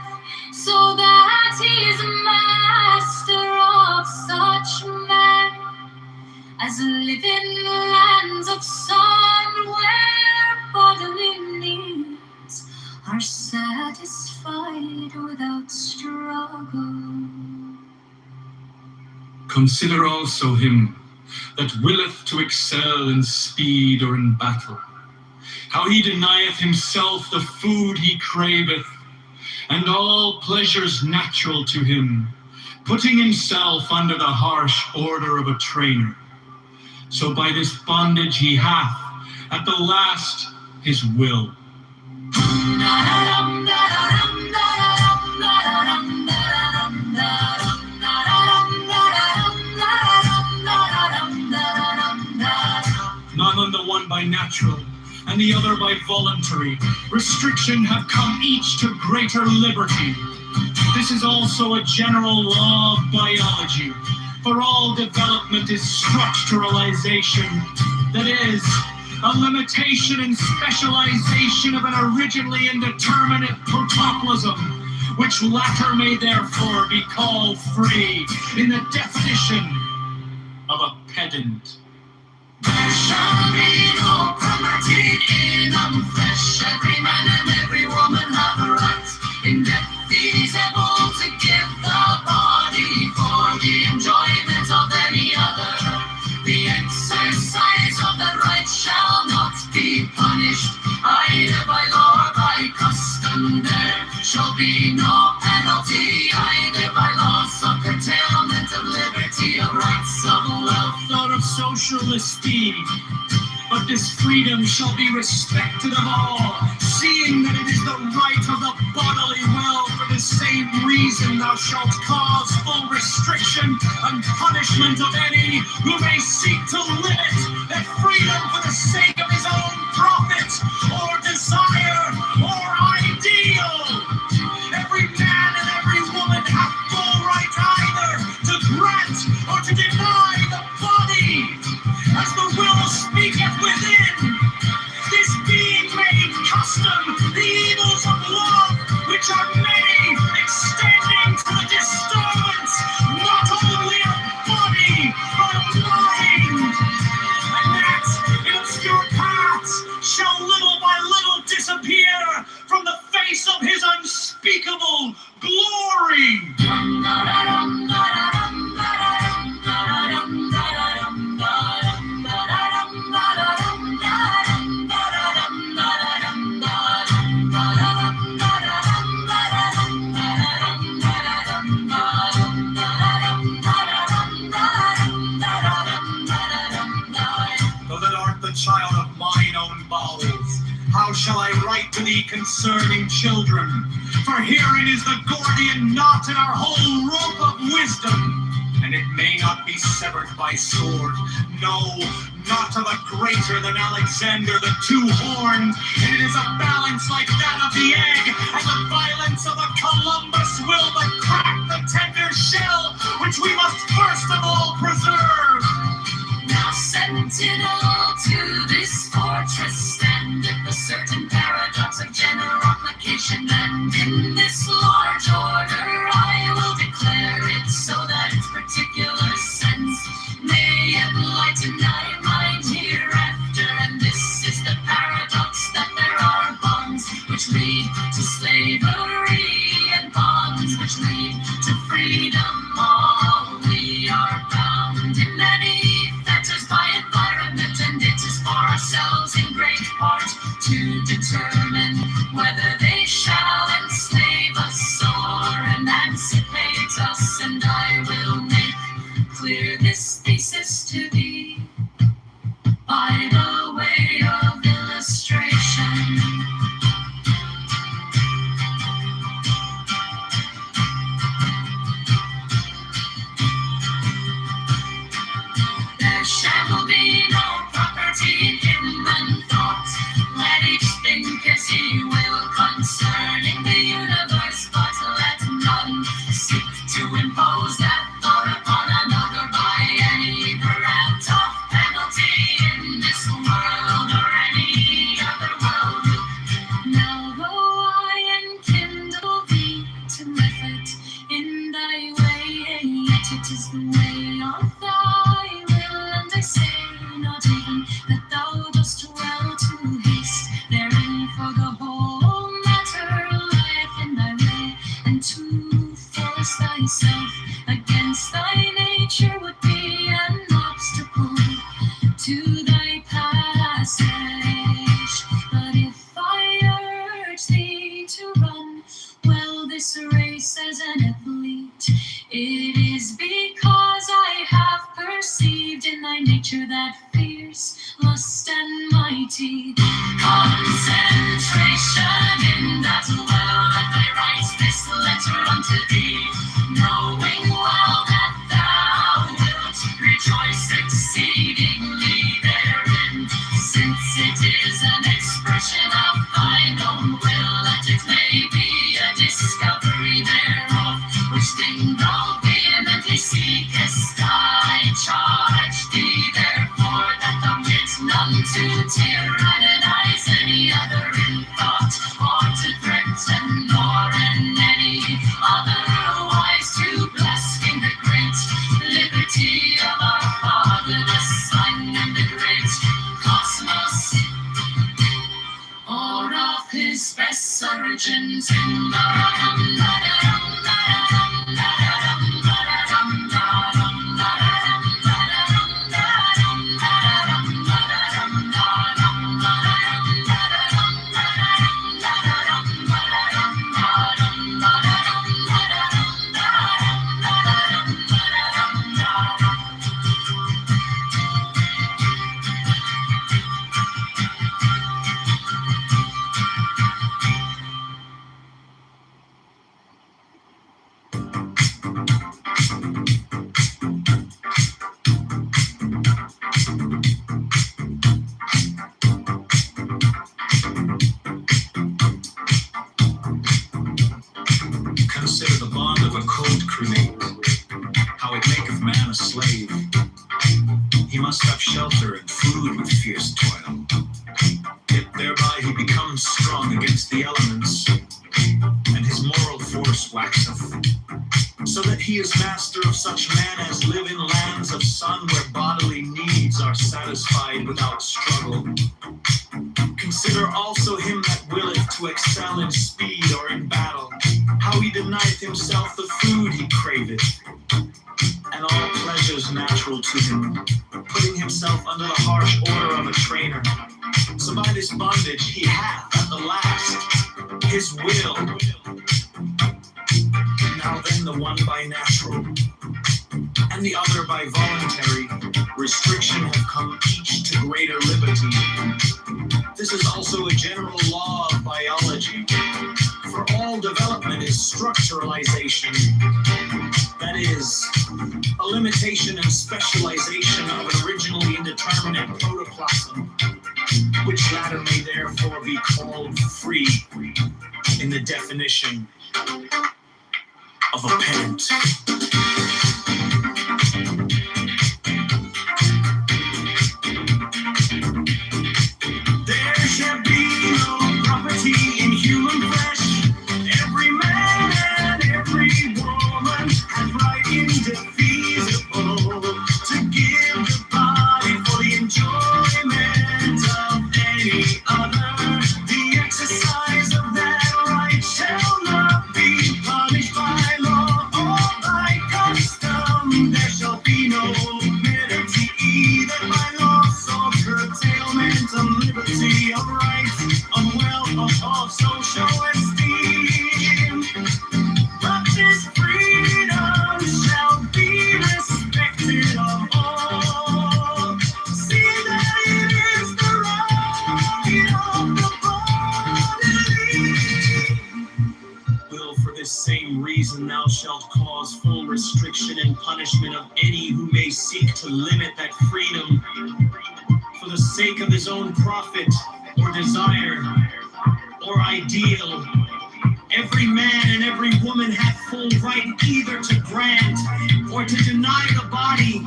so that he is master of such men as live in lands of sun, where bodily needs are satisfied without struggle. Consider also him that willeth to excel in speed or in battle, how he denieth himself the food he craveth, and all pleasures natural to him, putting himself under the harsh order of a trainer. So by this bondage he hath, at the last, his will. None on the one by natural, and the other by voluntary. Restriction have come each to greater liberty. This is also a general law of biology, for all development is structuralization, that is, a limitation and specialization of an originally indeterminate protoplasm, which latter may therefore be called free in the definition of a pedant. There shall be no property in flesh. Every man and every woman have a right in death feasible to give the body for the enjoyment of any other. The exercise of that right shall not be punished either by law or by custom. There shall be no penalty either by loss of curtailment of liberty, of rights, of wealth, Or of social esteem. But this freedom shall be respected of all, seeing that it is the right of the bodily will. For the same reason thou shalt cause full restriction and punishment of any who may seek to limit that freedom for the sake of his own profit, or desire, or ideal. Every man and every woman have full right either to grant or to deny the body, as the will speaketh within. This being made custom, the evils of love, which are many, extending to the disturbance not only of body, but of mind. And that in obscure paths shall little by little disappear from the face of his unspeakable glory. study concerning children. For herein is the Gordian knot in our whole rope of wisdom. And it may not be severed by sword. No, not to the greater than Alexander the Two-Horned. And it is a balance like that of the egg, and the violence of the Columbus will but crack the tender shell, which we must first of all preserve. Now sentinel to this fortress standeth the certain paradox of general application, and in this large order I will declare it, so that its particular sense may enlighten thy mind hereafter. And this is the paradox, that there are bonds which lead to slavery, and bonds which lead to freedom. All we are bound in many fetters by environment, and it is for ourselves in great part to determine whether they shall enslave us or emancipate us. And I will make clear this thesis to thee by the way of illustration. There shall be no property in human thought. Let each think as he will concerning the universe, but let none seek to impose that thought upon another by any grant of penalty in this world or any other world. Now though I enkindle thee to method in thy way, yet it is the way of thy will, and I say not even that thou dost well to haste therein, for the whole matter lieth in thy way, and to force thyself against thy nature would be an obstacle to thy passage. But if I urge thee to run well this race as an athlete, it is because I have perceived in thy nature that fierce lust and mighty concentration, in that well that I write this letter unto thee, knowing well that thou wilt rejoice exceedingly therein, since it is an expression of thine own will, that it may be a discovery thereof, which thing thou vehemently seekest. I charge thee therefore that thou get none to tyrannize any other in thought, or to threaten, nor in any otherwise to blaspheme the great liberty of our Father, the Son, and the great cosmos, or of his best surgeons in Consider the bond of a cold cremate, how it maketh man a slave. He must have shelter and food with fierce toil, yet thereby he becomes strong against the elements, and his moral force waxeth, so that he is master of such men as live in lands of sun, where bodily needs are satisfied without struggle. Consider also him that willeth to excel in speed or in battle, how he denieth himself the food he craveth, and all pleasures natural to him, putting himself under the harsh order of a trainer. So by this bondage he hath at the last his will. Now then, the one by natural, and the other by voluntary restriction have come each to greater liberty. This is also a general law of biology. For all development is structuralization. That is, a limitation and specialization of an originally indeterminate protoplasm, which latter may therefore be called free in the definition of a pedant. There shall be no property in human flesh. Every man and every woman have right indefeasible to give the body for the enjoyment of any other. The exercise of that right shall not be punished by law or by custom. There shall be no liberty either by loss or curtailment of liberty, of rights, of wealth, of social esteem. But this freedom shall be respected of all. See that it is the right of the bodily will. For this same reason thou shalt cause full restriction and punishment of any who may seek to limit that freedom for the sake of his own profit or desire or ideal. Every man and every woman hath full right either to grant or to deny the body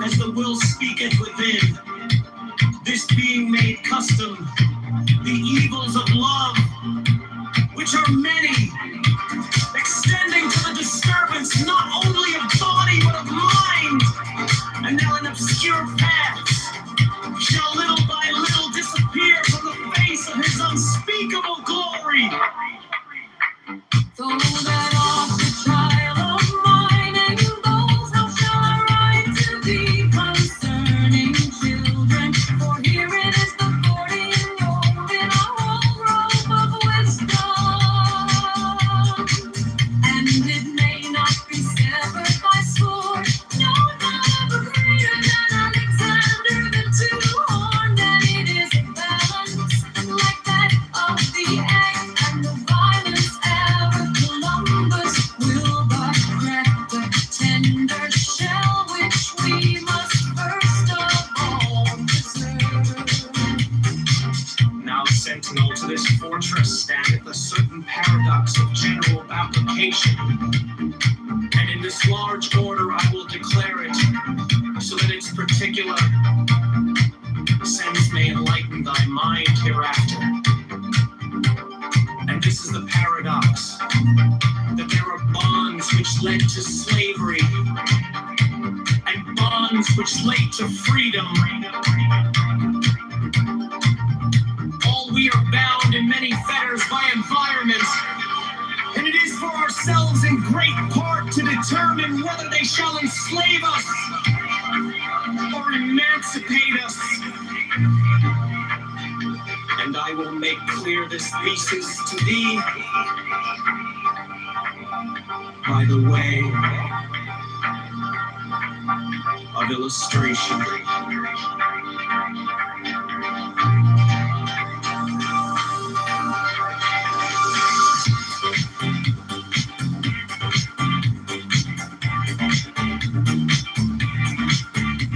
as the will speaketh within. This being made custom, the evils of love, which are many, extending to the disturbance not only of body but of mind, and now in obscure paths, shall little by little disappear from the face of his unspeakable glory. Throw that off the child of mine, and those how shall I write to thee concerning children? For here it is the 40-year-old in a whole robe of wisdom, and it may not be severed by sword. No, not ever greater than Alexander the Two-Horned, and it is a balance like that of the egg and the violence ever. Columbus will but crack the tender shell which we must first of all preserve. Now sentinel to this fortress standeth a certain paradox of general application, and in this large order I will declare it, so that its particular sense may enlighten thy mind hereafter. And this is the paradox, that there are bonds which led to slavery, and bonds which led to freedom. All we are bound in many fetters by environments, and it is for ourselves in great part to determine whether they shall enslave us or emancipate us. And I will make clear this thesis to thee by the way of illustration.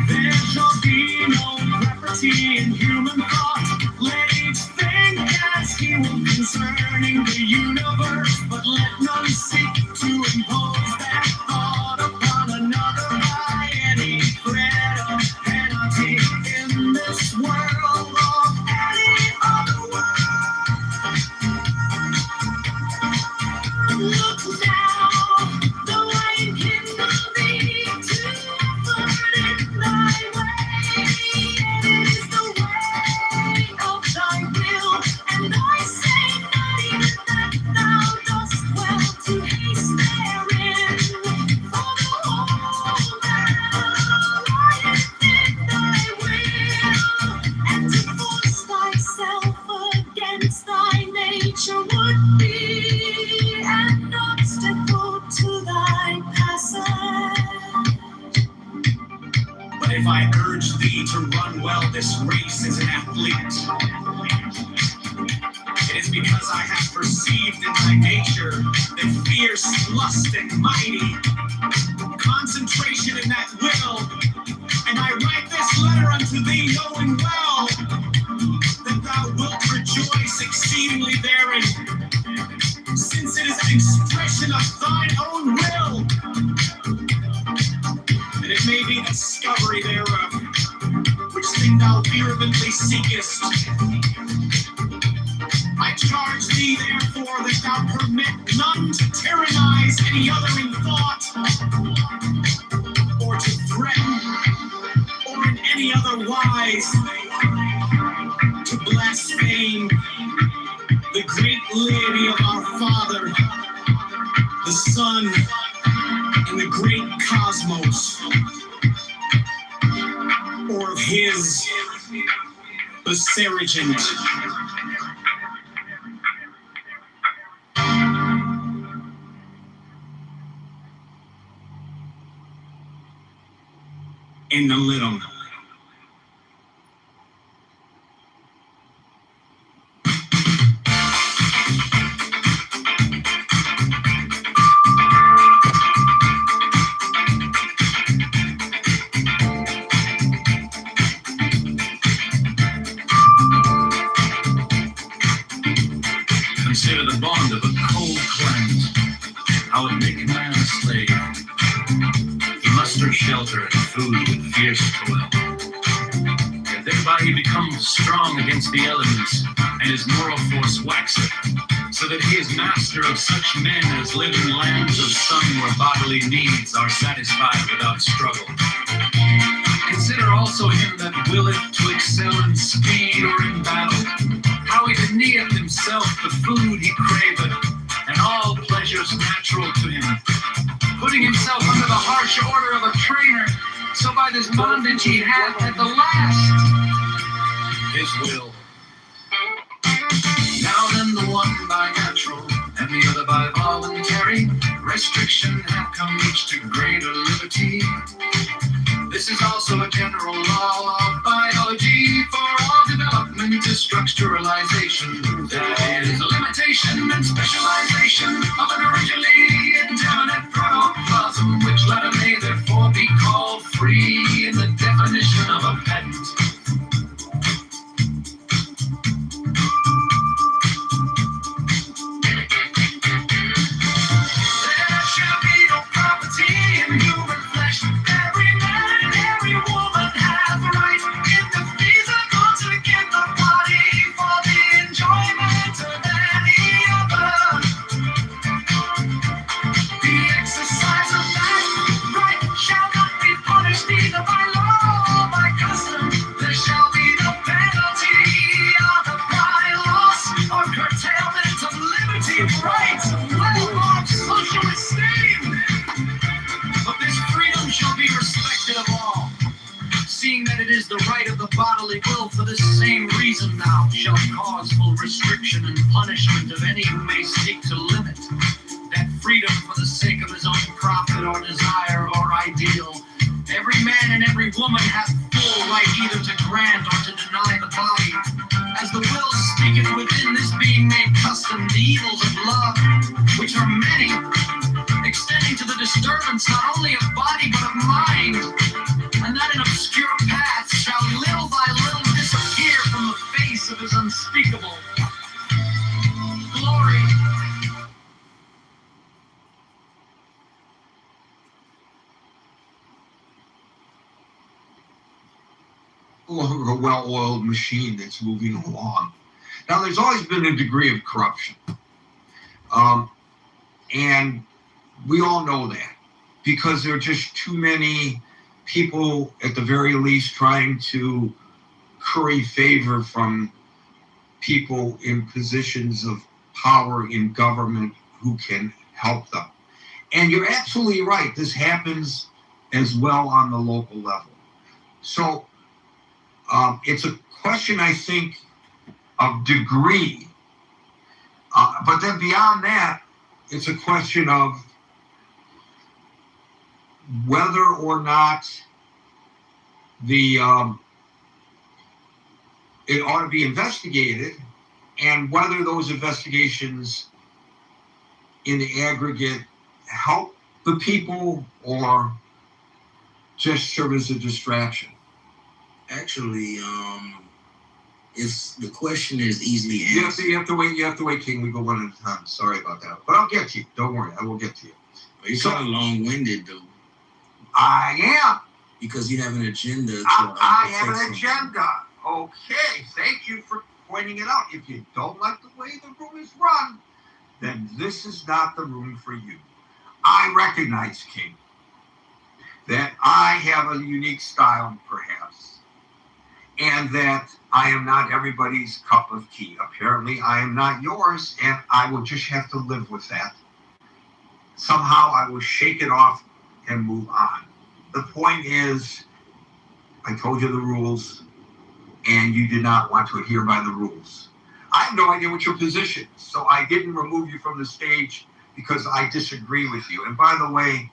There shall be no property in human thought. Let each think as he will concerning the universe, but let none seek to impose that thought upon another by any threat of penalty in this world or any other world. Look now, the light kindle thee to afford in thy way. It is the way of thy will, and I say not even that thou dost well to haste therein. For the whole man lieth in thy will, and to force thyself against thy nature would be an obstacle to thy passage. But if I urge thee to run well this race as an athlete, it I have perceived in thy nature, that fierce, lust, and mighty, concentration in that will. And I write this letter unto thee, knowing well that thou wilt rejoice exceedingly therein, since it is an expression of thine own will, and it may be discovery thereof, which thing thou vehemently seekest. I charge thee, therefore, that thou permit none to tyrannize any other in thought, or to threaten, or in any other wise to blaspheme the great deity of our Father, the Son, and the great cosmos, or of his Viceregent. In the little. Consider the bond of a cold cleanse, how it make man a slave. He musters shelter and food with fierce toil, yet thereby he becomes strong against the elements, and his moral force waxeth, so that he is master of such men as live in lands of sun where bodily needs are satisfied without struggle. Consider also him that willeth to excel in speed or in battle, how he denieth himself the food he craveth, and all pleasures natural to him, putting himself under the harsh order of a trainer, so by this bondage he hath at the last his will. Now then, the one by natural, and the other by voluntary restriction have come each to greater liberty. This is also a general law of biology, for all development is structuralization. That is a limitation and specialization of an originally indefinite protoplasm, which letter may therefore be called free in the definition of a patent. There shall be no property in human flesh. Every man and every woman have a right in the physical to give the body for the enjoyment of any other. The exercise of that right shall not be punished either by law or by custom. There shall be no penalty either by loss or curtailment of liberty, rights, well-marked social esteem. But this freedom shall be respected of all, seeing that it is the right of the bodily will. For this same reason thou shalt cause full restriction and punishment of any who may seek to limit that freedom for the sake of his own profit or desire or ideal. Every man and every woman hath full right either to grant or to deny the body, as the will speaketh within this being made custom, the evils of love, which are many, extending to the disturbance not only of body but of mind, and that in obscure paths shall little by little disappear from the face of his unspeakable glory. Longer a well-oiled machine that's moving along. Now, there's always been a degree of corruption. And we all know that, because there are just too many people, at the very least, trying to curry favor from people in positions of power in government who can help them. And you're absolutely right. This happens as well on the local level. So it's a question, I think, of degree. But then beyond that, it's a question of whether or not it ought to be investigated and whether those investigations in the aggregate help the people or just serve as a distraction. Actually, it's the question is easily You answered. have to wait, King. We go one at a time. Sorry about that. But I'll get to you. Don't worry. I will get to you. You're kind of long-winded, though. I am. Because you have an agenda. I have an agenda. Okay. Thank you for pointing it out. If you don't like the way the room is run, then this is not the room for you. I recognize, King, that I have a unique style, perhaps, and that I am not everybody's cup of tea. Apparently, I am not yours, and I will just have to live with that. Somehow, I will shake it off and move on. The point is, I told you the rules, and you did not want to adhere by the rules. I have no idea what your position is, so I didn't remove you from the stage because I disagree with you. And by the way,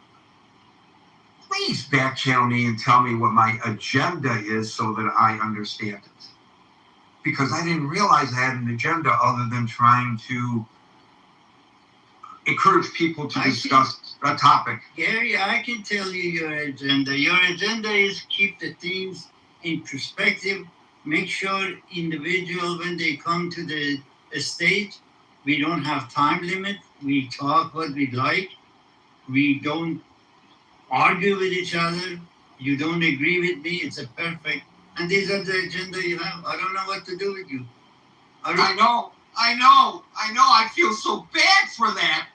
please back channel me and tell me what my agenda is so that I understand it. Because I didn't realize I had an agenda other than trying to encourage people to discuss a topic. Gary, I can tell you your agenda. Your agenda is keep the themes in perspective, make sure individual, when they come to the stage, we don't have time limit. We talk what we like. We don't argue with each other. You don't agree with me. It's a perfect. And these are the agenda you have. I don't know what to do with you. I know. I feel so bad for that.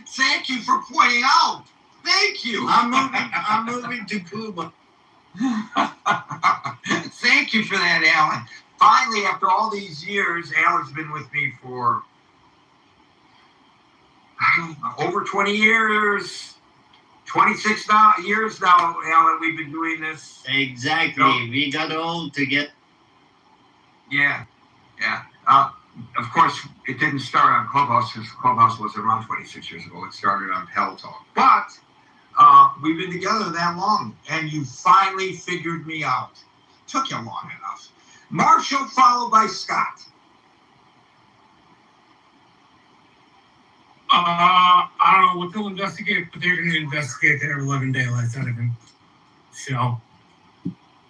Thank you for pointing out. Thank you. I'm moving to Cuba. Thank you for that, Alan. Finally, after all these years, Alan's been with me for over 20 years. 26 years now, Alan, we've been doing this. Exactly. No. We got old to get. Yeah. Of course, it didn't start on Clubhouse because Clubhouse was around 26 years ago. It started on Pal Talk. But we've been together that long, and you finally figured me out. Took you long enough. Marshall, followed by Scott. I don't know what they'll investigate, but they're going to investigate their 11 daylights out of him. So,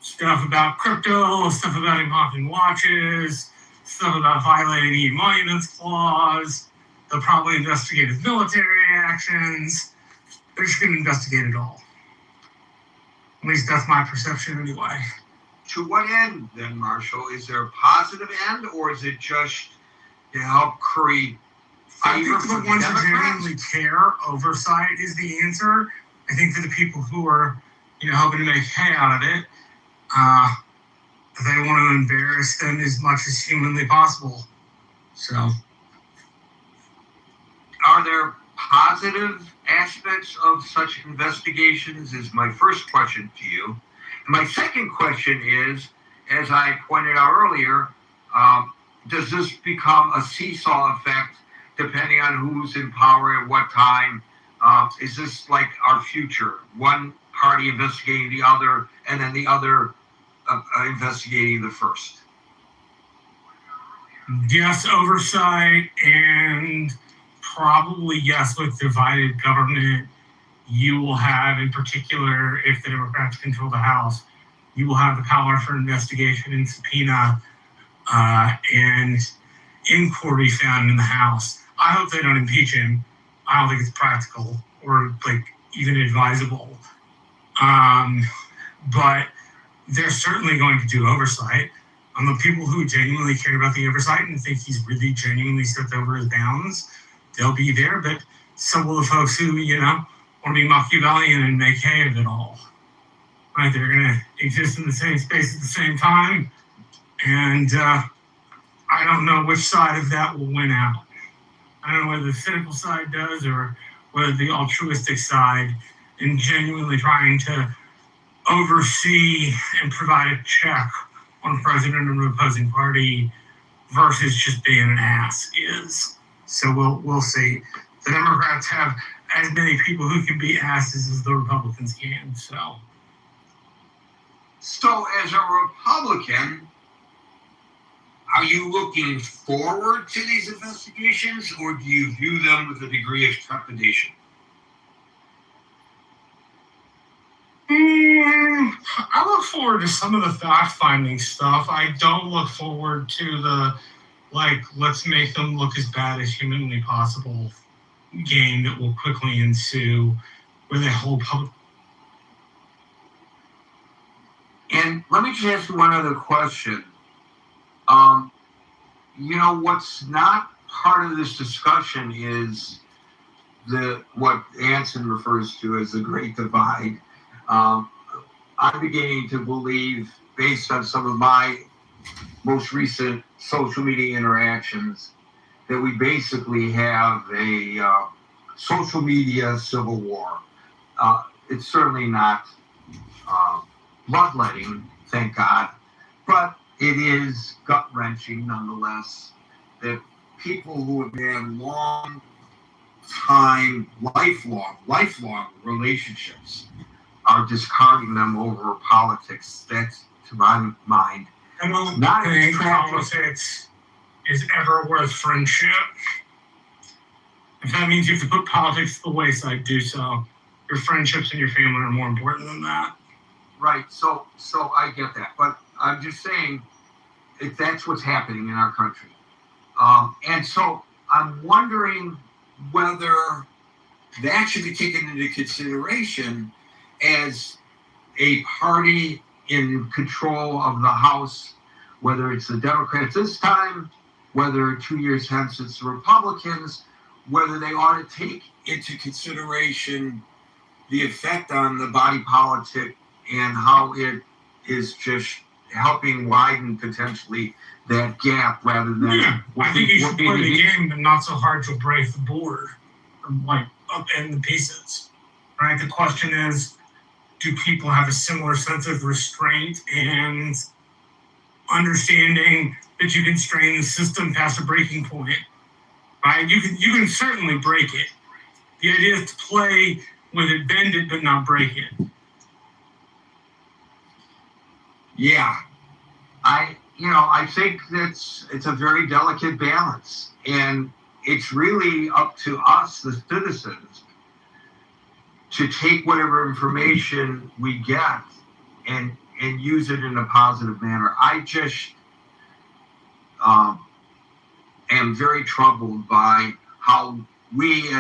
stuff about crypto, stuff about him hawking watches, stuff about violating the Emoluments Clause. They'll probably investigate his military actions. They're just going to investigate it all. At least that's my perception anyway. To what end, then, Marshall? Is there a positive end, or is it just to help create I think for the ones who genuinely care, oversight is the answer. I think for the people who are, hoping to make hay out of it, they want to embarrass them as much as humanly possible. So, are there positive aspects of such investigations? Is my first question to you. And my second question is, as I pointed out earlier, does this become a seesaw effect depending on who's in power at what time? Is this like our future? One party investigating the other, and then the other investigating the first? Yes, oversight, and probably yes, with divided government, you will have, in particular, if the Democrats control the House, you will have the power for investigation and subpoena and inquiry found in the House. I hope they don't impeach him. I don't think it's practical or even advisable. But they're certainly going to do oversight. The people who genuinely care about the oversight and think he's really genuinely stepped over his bounds, they'll be there. But so will the folks who, want to be Machiavellian and make hay of it all. Right? They're going to exist in the same space at the same time. And I don't know which side of that will win out. I don't know whether the cynical side does or whether the altruistic side in genuinely trying to oversee and provide a check on the president of an opposing party versus just being an ass is. So we'll see. The Democrats have as many people who can be asses as the Republicans can. So as a Republican, are you looking forward to these investigations, or do you view them with a degree of trepidation? I look forward to some of the fact-finding stuff. I don't look forward to the, let's make them look as bad as humanly possible game that will quickly ensue where they hold public. And let me just ask you one other question. What's not part of this discussion is what Anson refers to as the Great Divide. I'm beginning to believe, based on some of my most recent social media interactions, that we basically have a social media civil war. It's certainly not bloodletting, thank God, but it is gut-wrenching nonetheless that people who have had lifelong relationships are discarding them over politics. That's, to my mind, I don't not think politics is ever worth friendship. If that means you have to put politics to the wayside, do so. Your friendships and your family are more important than that. Right. So I get that, but I'm just saying if that's what's happening in our country. And so I'm wondering whether that should be taken into consideration as a party in control of the House, whether it's the Democrats this time, whether 2 years hence it's the Republicans, whether they ought to take into consideration the effect on the body politic and how it is just helping widen potentially that gap rather than. Yeah, I think you should play the game, but not so hard to break the board, or upend the pieces. Right? The question is, do people have a similar sense of restraint and understanding that you can strain the system past a breaking point? Right? You can certainly break it. The idea is to play with it, bend it, but not break it. Yeah, I think it's a very delicate balance, and it's really up to us, the citizens, to take whatever information we get and use it in a positive manner. I just am very troubled by how we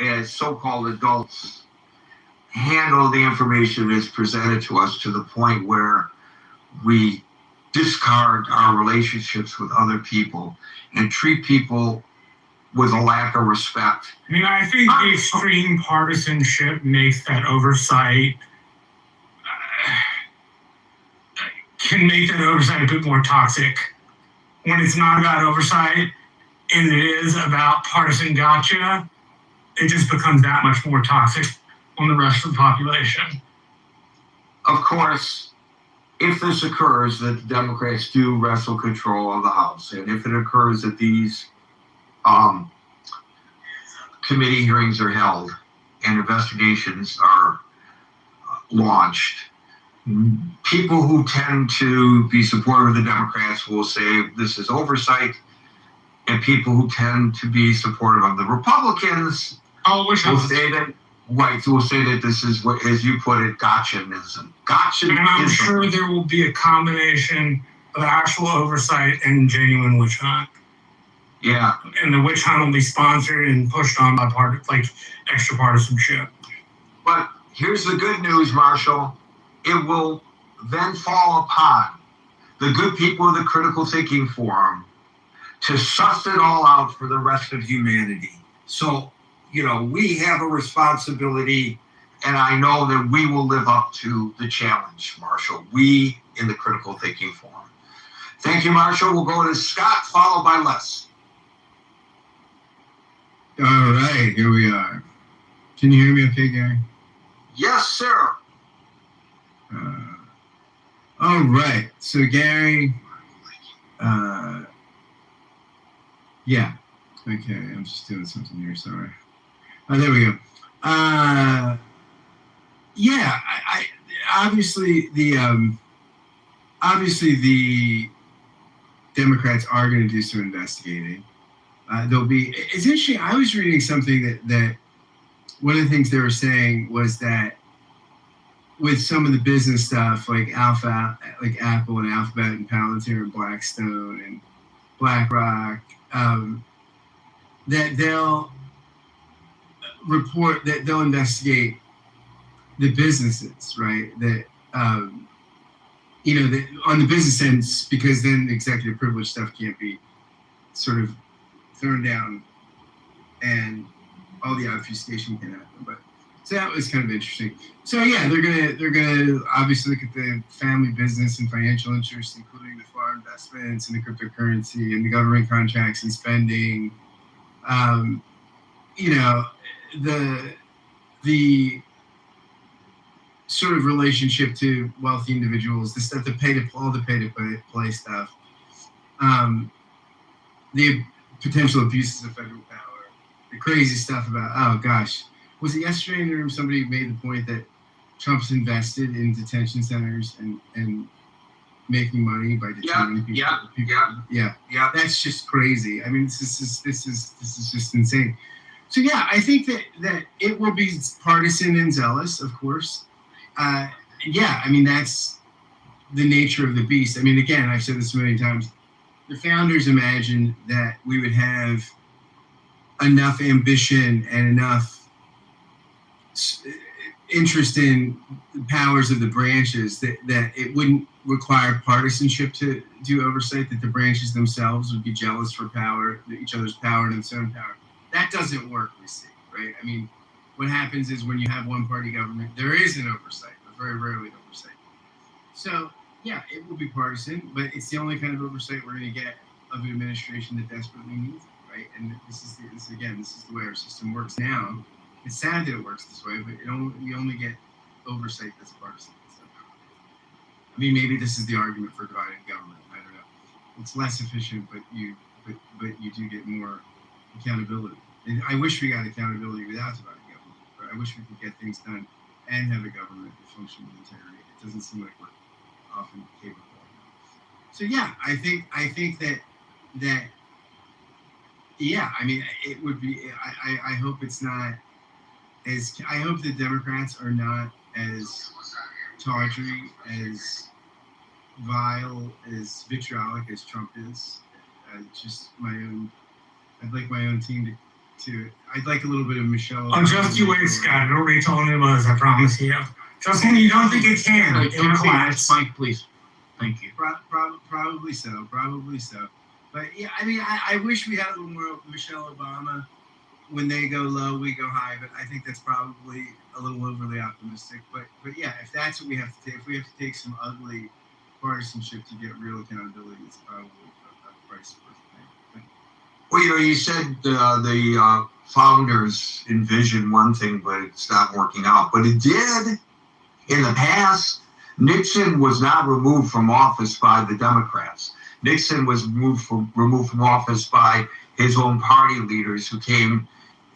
as so-called adults handle the information that's presented to us, to the point where we discard our relationships with other people and treat people with a lack of respect. I mean, I think the extreme partisanship makes that oversight, can make that oversight a bit more toxic. When it's not about oversight and it is about partisan gotcha, it just becomes that much more toxic on the rest of the population. Of course, if this occurs, that the Democrats do wrestle control of the House, and if it occurs that these committee hearings are held and investigations are launched, people who tend to be supportive of the Democrats will say this is oversight, and people who tend to be supportive of the Republicans will say that this is, what, as you put it, gotchaism. And I'm sure there will be a combination of actual oversight and genuine witch hunt. Yeah. And the witch hunt will be sponsored and pushed on by extra partisanship. But here's the good news, Marshall. It will then fall upon the good people of the Critical Thinking Forum to suss it all out for the rest of humanity. So, we have a responsibility, and I know that we will live up to the challenge, Marshall. We in the Critical Thinking Forum. Thank you, Marshall. We'll go to Scott, followed by Les. All right, here we are. Can you hear me okay, Gary? Yes, sir. All right. So, Gary, yeah. Okay, I'm just doing something here. Sorry. Oh, there we go. Yeah, I obviously the Democrats are going to do some investigating. There'll be. It's interesting. I was reading something that one of the things they were saying was that with some of the business stuff like Apple and Alphabet and Palantir and Blackstone and BlackRock, that they'll report that they'll investigate the businesses, right? That that on the business ends, because then the executive privilege stuff can't be sort of thrown down, and all the obfuscation can happen. But so that was kind of interesting. So yeah, they're gonna obviously look at the family business and financial interests, including the foreign investments and the cryptocurrency and the government contracts and spending. The sort of relationship to wealthy individuals, the stuff, all the pay to play stuff, the potential abuses of federal power, the crazy stuff about, oh gosh, was it yesterday in the room somebody made the point that Trump's invested in detention centers and making money by detaining people. Yeah. That's just crazy. I mean, this is just insane. So yeah, I think that it will be partisan and zealous, of course. I mean, that's the nature of the beast. I mean, again, I've said this many times. The founders imagined that we would have enough ambition and enough interest in the powers of the branches that it wouldn't require partisanship to do oversight, that the branches themselves would be jealous for power, each other's power and its own power. That doesn't work, we see, right? I mean, what happens is when you have one-party government, there is an oversight, but very rarely oversight. So, yeah, it will be partisan, but it's the only kind of oversight we're going to get of an administration that desperately needs it, right? And this is the way our system works now. It's sad that it works this way, but you only get oversight that's partisan. So, I mean, maybe this is the argument for divided government. I don't know. It's less efficient, but you do get more accountability. And I wish we got accountability without divided government. But I wish we could get things done and have a government that functions with integrity. It doesn't seem like we're often capable of that. So yeah, I think that yeah, I mean, it would be. I hope it's not as. I hope the Democrats are not as tawdry, as vile, as vitriolic as Trump is. Just my own. I'd like my own team to. I'd like a little bit of Michelle. Oh, just you wait, Scott. Nobody told him it was. I promise you. Just when you don't think it can, it will collapse. Mike, please. Thank you. Probably so. But yeah, I mean, I wish we had a little more Michelle Obama. When they go low, we go high. But I think that's probably a little overly optimistic. But yeah, if that's what we have to take, if we have to take some ugly partisanship to get real accountability, it's probably a price worth paying. Well, you said the founders envisioned one thing, but it's not working out. But it did in the past. Nixon was not removed from office by the Democrats. Nixon was removed from office by his own party leaders who came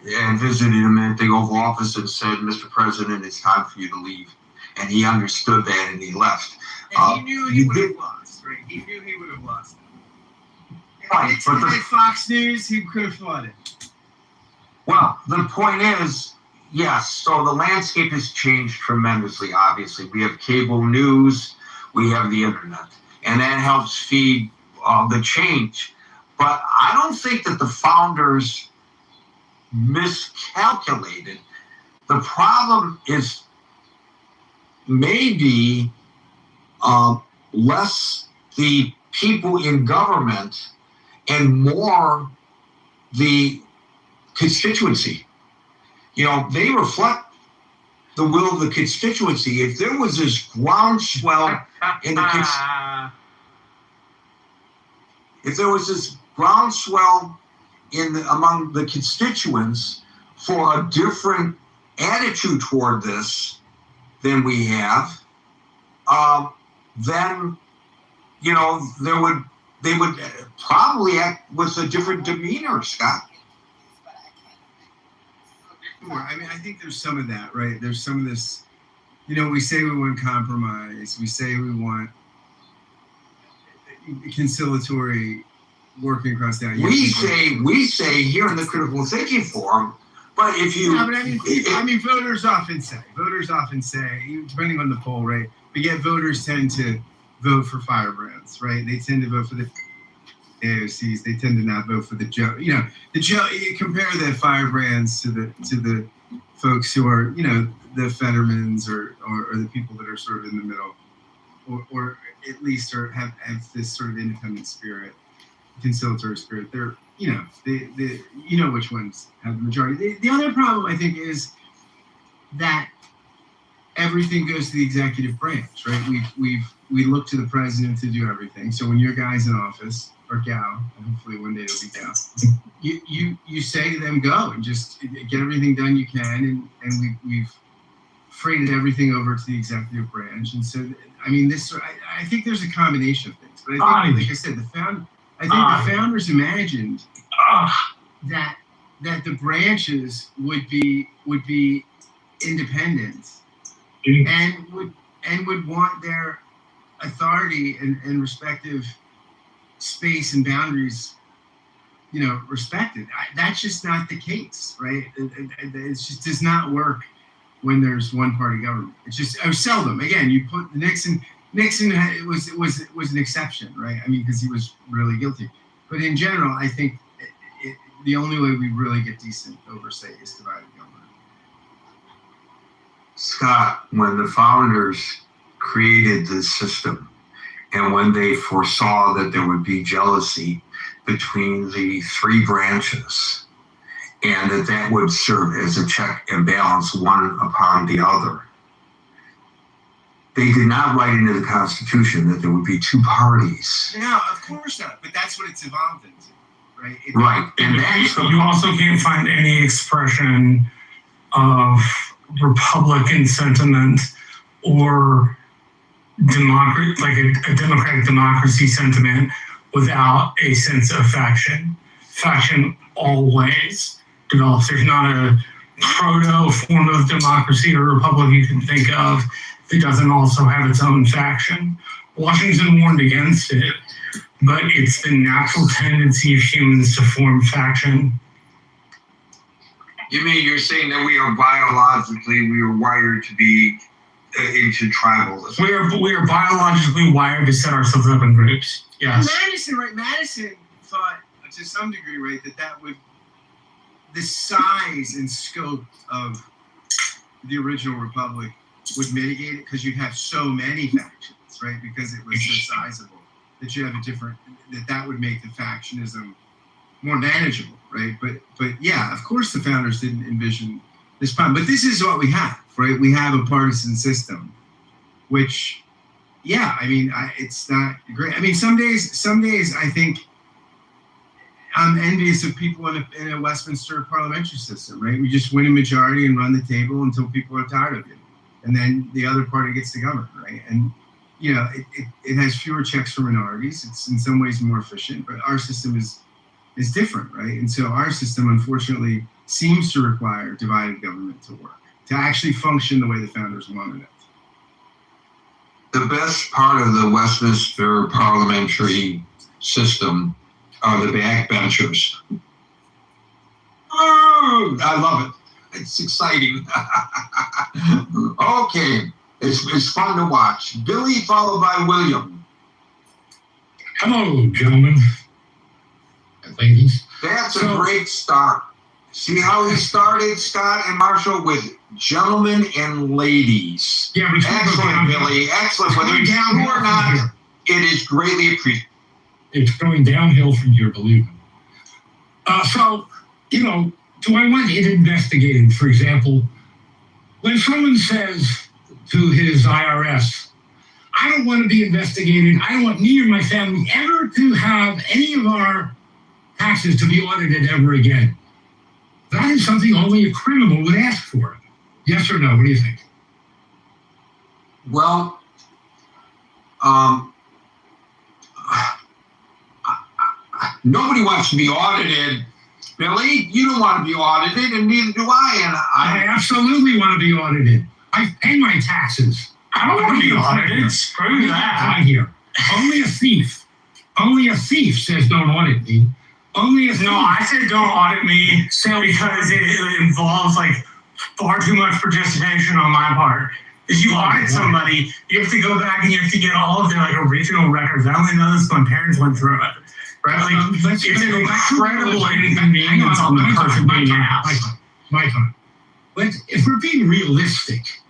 and visited him at the Oval Office and said, "Mr. President, it's time for you to leave." And he understood that and he left. And he knew he would have lost, right? He knew he would have lost. Right, Nixon had Fox News, he could have fought it. Well, the point is, yes, so the landscape has changed tremendously, obviously. We have cable news, we have the internet, and that helps feed the change. But I don't think that the founders miscalculated. The problem is maybe less the people in government and more the constituency. They reflect the will of the constituency. If there was this groundswell in the among the constituents for a different attitude toward this than we have, then they would probably act with a different demeanor, Scott. I mean, I think there's some of that, right? There's some of this, we say we want compromise. We say we want, conciliatory working across that. We say here in the Critical Thinking Forum, but if you, no, but I mean, voters often say, depending on the poll, right? But yet voters tend to vote for firebrands, right? They tend to vote for the AOCs. They tend to not vote for the Joe. You know, you compare the firebrands to the folks who are, you know, the Fettermans or the people that are sort of in the middle, or at least have this sort of independent spirit, conciliatory spirit. They're, you know, you know which ones have the majority. The other problem, I think, is that everything goes to the executive branch, right? We look to the president to do everything. So when your guy's in office, or gal, and hopefully one day it'll be gal, you say to them, go and just get everything done you can, and we've freighted everything over to the executive branch. And so, I mean, I think there's a combination of things, but I think, like I said, the founders imagined that the branches would be independent and would want their authority and respective space and boundaries, you know, respected. That's just not the case, right? It just does not work when there's one party government. It's just seldom. Again, you put Nixon was an exception, right? I mean, because he was really guilty. But in general, I think the only way we really get decent oversight is divided government. Scott, when the founders created this system, and when they foresaw that there would be jealousy between the three branches, and that would serve as a check and balance one upon the other, they did not write into the Constitution that there would be two parties. No, of course not. But that's what it's evolved into, right? Right, and that's you also can't find any expression of Republican sentiment or a democratic democracy sentiment without a sense of faction. Faction always develops. There's not a proto form of democracy or republic you can think of that doesn't also have its own faction. Washington warned against it, but it's the natural tendency of humans to form faction. You mean you're saying that we are biologically, we are wired to be into tribalism? We are biologically wired to set ourselves up in groups. Yes. Madison thought to some degree, right, that would the size and scope of the original republic would mitigate it because you'd have so many factions, right? Because it was so sizable that you have that would make the factionism more manageable, right? But yeah, of course the founders didn't envision this problem. But this is what we have, right? We have a partisan system, which, yeah, I mean, it's not great. I mean, some days I think I'm envious of people in a Westminster parliamentary system, right? We just win a majority and run the table until people are tired of you. And then the other party gets to govern, right? And, you know, it has fewer checks for minorities. It's in some ways more efficient, but our system is different, right? And so our system, unfortunately, seems to require divided government to work, to actually function the way the founders wanted it. The best part of the Westminster parliamentary system are the backbenchers. Oh, I love it. It's exciting. Okay, it's fun to watch. Billy followed by William. Hello, gentlemen and ladies. That's a great start. See how he started, Scott and Marshall, with gentlemen and ladies. Yeah, excellent, Billy. Excellent. Whether you do or not, it is greatly appreciated. It's going downhill from here, believe me. So, you know, do I want it investigated? For example, when someone says to his IRS, I don't want to be investigated. I don't want me or my family ever to have any of our taxes to be audited ever again. That is something only a criminal would ask for. Yes or no? What do you think? Well, nobody wants to be audited. Billy, you don't want to be audited, and neither do I. And I absolutely want to be audited. I pay my taxes. I don't want to be audited. Screw that. Out here. Only a thief Only a thief says don't audit me. Only a thief. No, I said don't audit me because it involves like far too much participation on my part. If you audit somebody, you have to go back and you have to get all of their like original records. I only know this when my parents went through it. Right? Like it's an incredible inconvenience on the person being asked. Michael, if we're being realistic,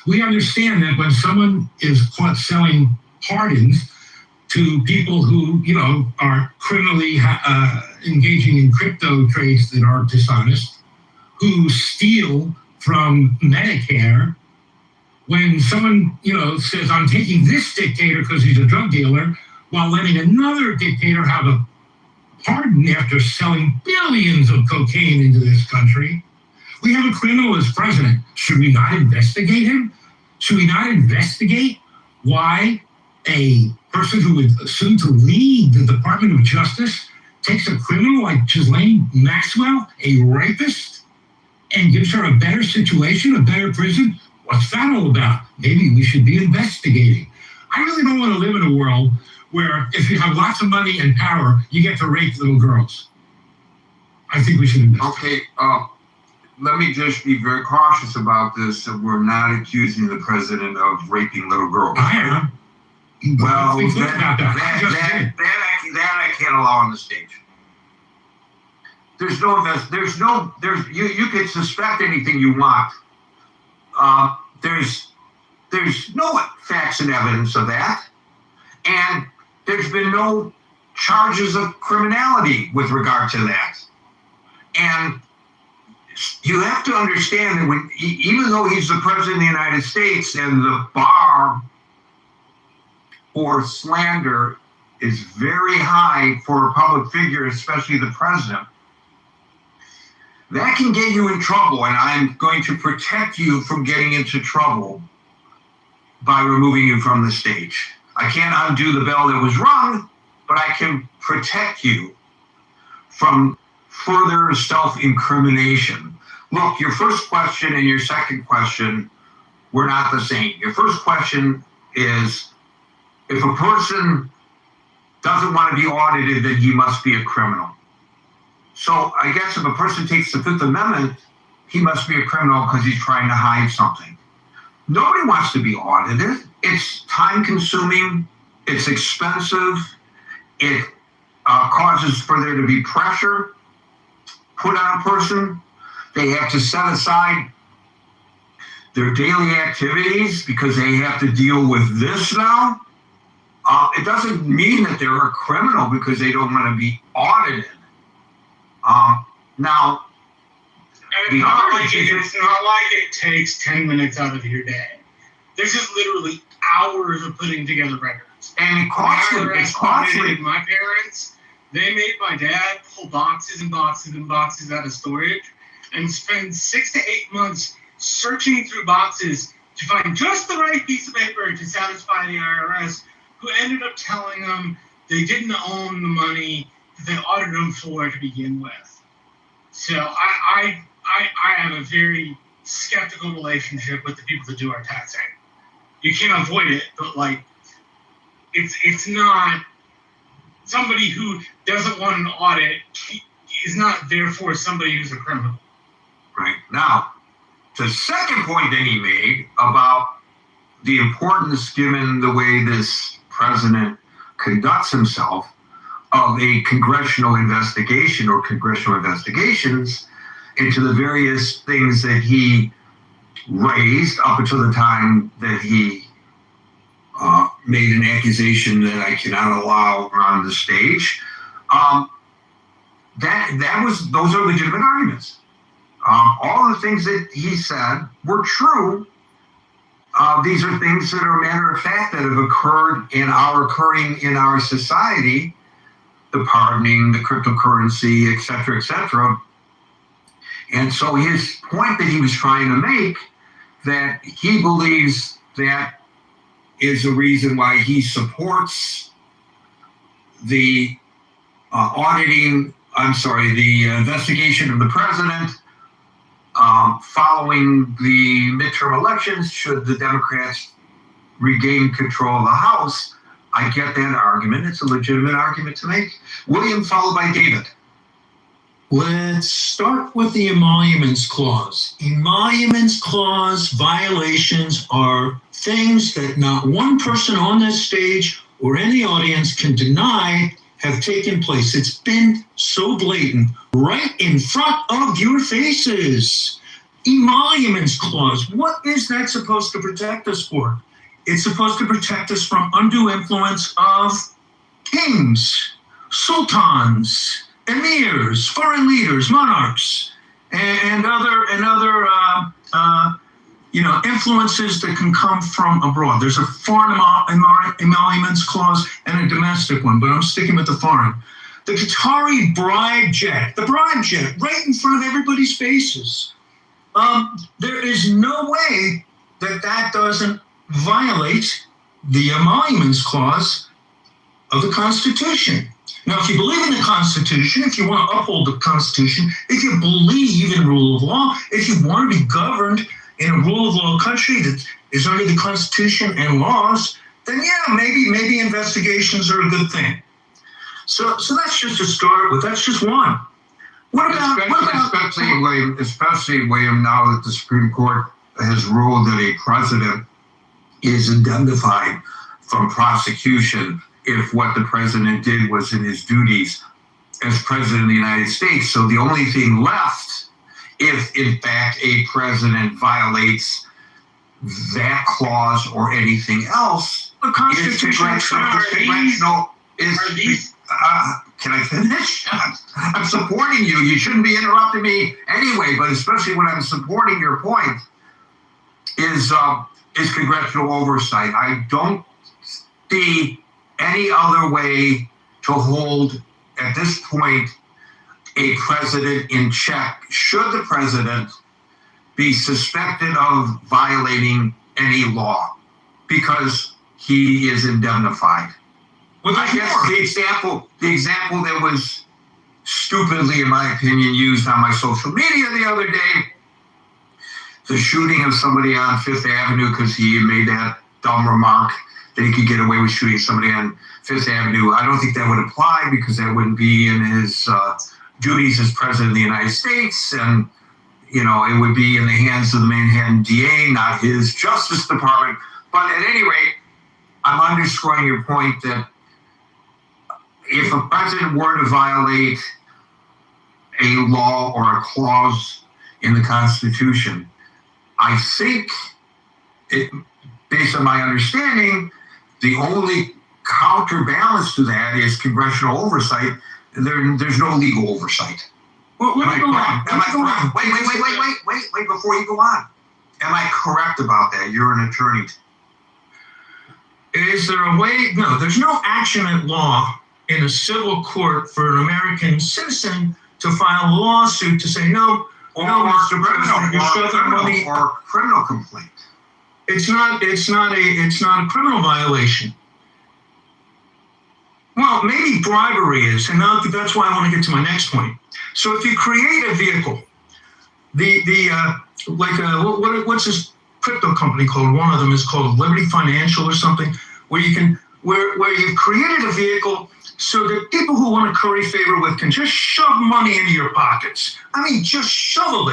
we understand that when someone is caught selling pardons to people who, are criminally engaging in crypto trades that are dishonest, who steal from Medicare, when someone, says, I'm taking this dictator because he's a drug dealer, while letting another dictator have a pardon after selling billions of cocaine into this country, we have a criminal as president. Should we not investigate him? Should we not investigate why a person who would assume to lead the Department of Justice takes a criminal like Ghislaine Maxwell, a rapist, and gives her a better situation, a better prison? What's that all about? Maybe we should be investigating. I really don't want to live in a world where if you have lots of money and power, you get to rape little girls. I think we should investigate. Okay, let me just be very cautious about this. That we're not accusing the president of raping little girls. I am. Well, that I can't allow on the stage. You can suspect anything you want. There's no facts and evidence of that, and there's been no charges of criminality with regard to that. And you have to understand that even though he's the president of the United States and the bar for slander is very high for a public figure, especially the president, that can get you in trouble, and I'm going to protect you from getting into trouble by removing you from the stage. I can't undo the bell that was rung, but I can protect you from further self-incrimination. Look, your first question and your second question were not the same. Your first question is, if a person doesn't want to be audited, then he must be a criminal. So I guess if a person takes the Fifth Amendment, he must be a criminal because he's trying to hide something. Nobody wants to be audited. It's time-consuming. It's expensive. It causes for there to be pressure put on a person. They have to set aside their daily activities because they have to deal with this now. It doesn't mean that they're a criminal because they don't want to be audited. Now, it's not like it takes 10 minutes out of your day. There's just literally hours of putting together records. And it's costly. My parents, they made my dad pull boxes and boxes and boxes out of storage and spend 6 to 8 months searching through boxes to find just the right piece of paper to satisfy the IRS, who ended up telling them they didn't own the money that they audited them for to begin with. So I have a very skeptical relationship with the people that do our taxing. You can't avoid it, but it's not somebody who doesn't want an audit is not therefore somebody who's a criminal. Right. Now, the second point that he made about the importance, given the way this president conducts himself, of a congressional investigation or congressional investigations into the various things that he raised up until the time that he made an accusation that I cannot allow on the stage. Those are legitimate arguments. All the things that he said were true. These are things that are a matter of fact that have occurred and are occurring in our society. The pardoning, the cryptocurrency, et cetera, and so his point that he was trying to make, that he believes that is a reason why he supports the the investigation of the president following the midterm elections, should the Democrats regain control of the House, I get that argument. It's a legitimate argument to make. William, followed by David. Let's start with the emoluments clause. Emoluments clause violations are things that not one person on this stage or in the audience can deny have taken place. It's been so blatant, right in front of your faces. Emoluments clause, what is that supposed to protect us for? It's supposed to protect us from undue influence of kings, sultans, emirs, foreign leaders, monarchs, and other influences that can come from abroad. There's a foreign emoluments clause and a domestic one, but I'm sticking with the foreign. The Qatari bribe jet, right in front of everybody's faces. There is no way that doesn't violate the emoluments clause of the Constitution. Now, if you believe in the Constitution, if you want to uphold the Constitution, if you believe in rule of law, if you want to be governed in a rule of law country that is under the Constitution and laws, then yeah, maybe investigations are a good thing. So that's just to start with. That's just one. Especially William, now that the Supreme Court has ruled that a president is indemnified from prosecution if what the president did was in his duties as president of the United States. So the only thing left, if in fact a president violates that clause or anything else, the Constitution can I finish? I'm supporting you. You shouldn't be interrupting me anyway, but especially when I'm supporting your point, is congressional oversight. I don't see any other way to hold, at this point, a president in check should the president be suspected of violating any law because he is indemnified. Well, I guess the example that was stupidly, in my opinion, used on my social media the other day, the shooting of somebody on Fifth Avenue because he made that dumb remark that he could get away with shooting somebody on Fifth Avenue. I don't think that would apply because that wouldn't be in his duties as president of the United States, and it would be in the hands of the Manhattan DA, not his Justice Department. But at any rate, I'm underscoring your point that if a president were to violate a law or a clause in the Constitution, I think, based on my understanding, the only counterbalance to that is congressional oversight. There's no legal oversight. Well, Wait, before you go on. Am I correct about that? You're an attorney. Is there a way? No, there's no action at law in a civil court for an American citizen to file a lawsuit to say no, or criminal complaint. It's not a criminal violation. Well, maybe bribery is, and that's why I want to get to my next point. So if you create a vehicle, what's this crypto company called? One of them is called Liberty Financial or something, where you've created a vehicle so that people who want to curry favor with can just shove money into your pockets. I mean, just shovel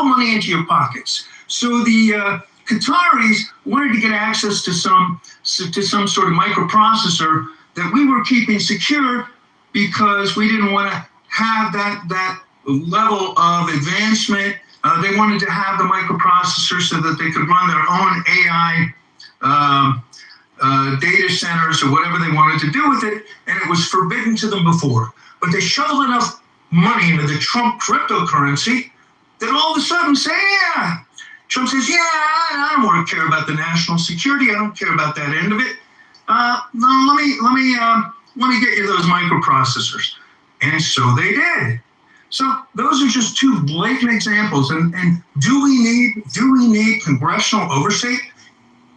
money into your pockets. So the Qataris wanted to get access to some sort of microprocessor that we were keeping secure because we didn't want to have that level of advancement. They wanted to have the microprocessor so that they could run their own AI data centers or whatever they wanted to do with it, and it was forbidden to them before. But they shoveled enough money into the Trump cryptocurrency that all of a sudden Trump says, I don't want to care about the national security. I don't care about that end of it. Let me get you those microprocessors. And so they did. So those are just two blatant examples. And do we need congressional oversight,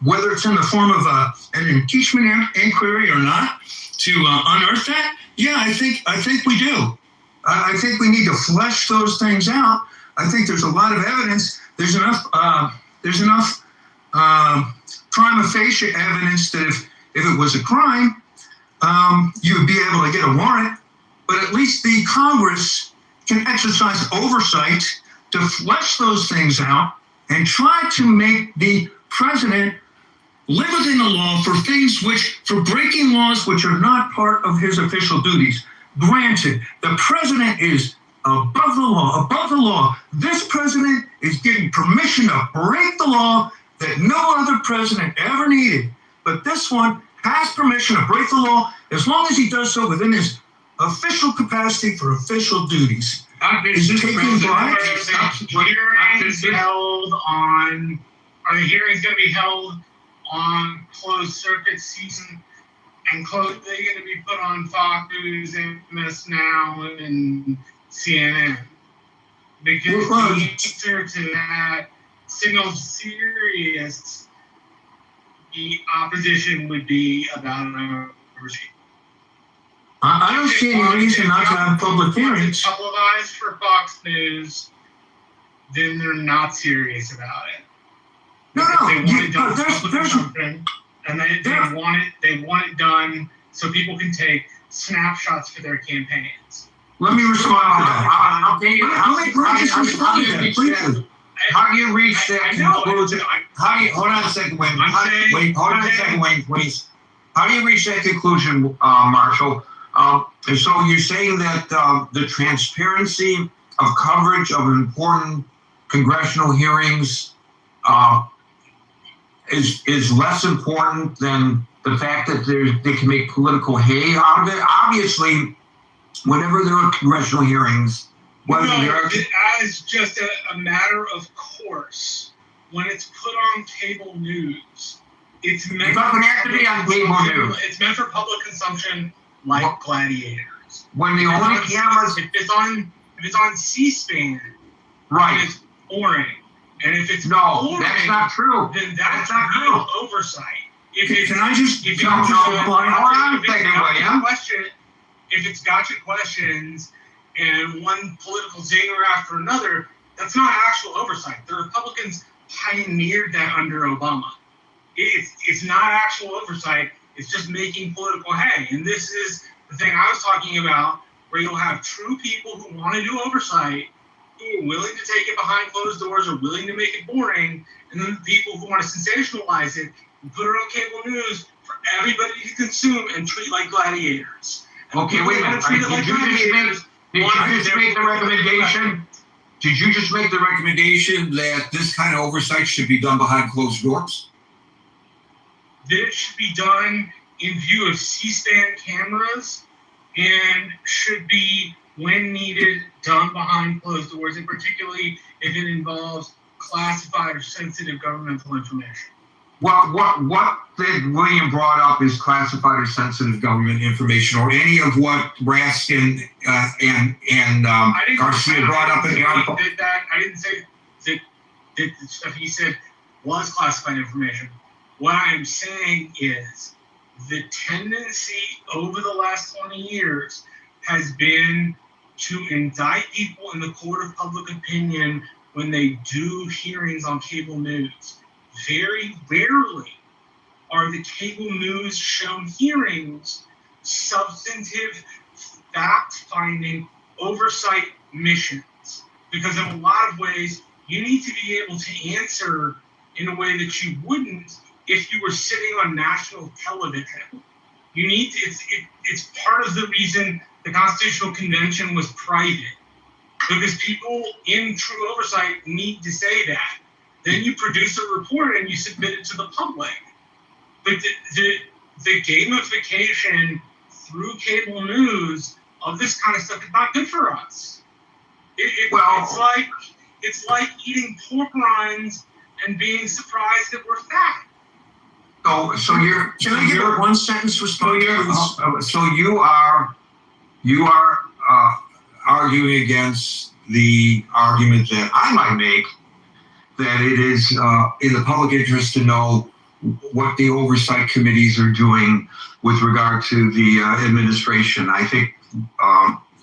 whether it's in the form of an impeachment inquiry or not, to unearth that? Yeah, I think we do. I think we need to flesh those things out. I think there's a lot of evidence. There's enough prima facie evidence that if it was a crime, you would be able to get a warrant, but at least the Congress can exercise oversight to flesh those things out and try to make the president live within the law for things for breaking laws which are not part of his official duties. Granted, the president is above the law. This president is getting permission to break the law that no other president ever needed. But this one has permission to break the law as long as he does so within his official capacity for official duties. Is this taking bribes? Are the hearings going to be held on closed circuit season? And they're going to be put on Fox News, MS Now, and CNN? Because the answer to that signals serious. The opposition would be about an oversight. I don't see any reason not to have public hearings. Televised for Fox News, then they're not serious about it. No, they want it done and they want it done so people can take snapshots for their campaigns. Let me respond to that. How do you reach that conclusion? Hold on a second, Wayne, please. How do you reach that conclusion, Marshall? So you're saying that the transparency of coverage of important congressional hearings is less important than the fact that they can make political hay out of it? Obviously, whenever there are congressional hearings, as just a matter of course, when it's put on cable news, it's meant to be on cable news. It's meant for public consumption, like Gladiators. When the only cameras, if it's on C-SPAN, right, it's boring. And if it's boring, that's not true. Then that's not real oversight. If it's gotcha questions and one political zinger after another, that's not actual oversight. The Republicans pioneered that under Obama. It's not actual oversight. It's just making political hay. And this is the thing I was talking about, where you'll have true people who want to do oversight, who are willing to take it behind closed doors or willing to make it boring, and then the people who want to sensationalize it and put it on cable news for everybody to consume and treat like gladiators. And okay, wait a minute. Did you just make the recommendation? Did you just make the recommendation that this kind of oversight should be done behind closed doors? That it should be done in view of C-SPAN cameras and should be, when needed, done behind closed doors, and particularly if it involves classified or sensitive governmental information. Well, what that William brought up is classified or sensitive government information, or any of what Raskin and Garcia brought up in the article. I didn't say that the stuff he said was classified information. What I am saying is the tendency over the last 20 years has been to indict people in the court of public opinion when they do hearings on cable news. Very rarely are the cable news shown hearings substantive, fact-finding, oversight missions. Because in a lot of ways, you need to be able to answer in a way that you wouldn't if you were sitting on national television. You need to, it's part of the reason the Constitutional Convention was private. Because people in true oversight need to say that. Then you produce a report and you submit it to the public. But the gamification through cable news of this kind of stuff is not good for us. It's like eating pork rinds and being surprised that we're fat. So you're. Can I give a one sentence response? So you are arguing against the argument that I might make, that it is in the public interest to know what the oversight committees are doing with regard to the administration. I think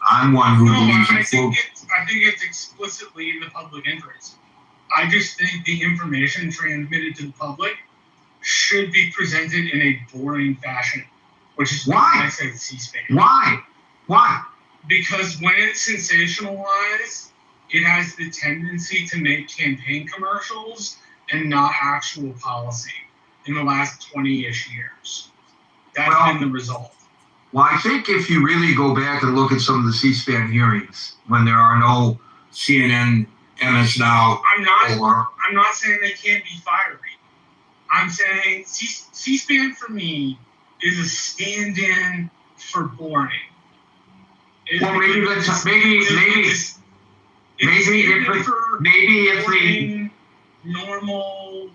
I'm one who believes in full. I think it's explicitly in the public interest. I just think the information transmitted to the public should be presented in a boring fashion, which is Why? I said C-SPAN. Why? Because when it's sensationalized, it has the tendency to make campaign commercials and not actual policy in the last 20-ish years. That's been the result. Well, I think if you really go back and look at some of the C-SPAN hearings, when there are no CNN, MS Now, I'm not saying they can't be fiery. I'm saying C-SPAN for me is a stand-in for boring. well, maybe if they normal,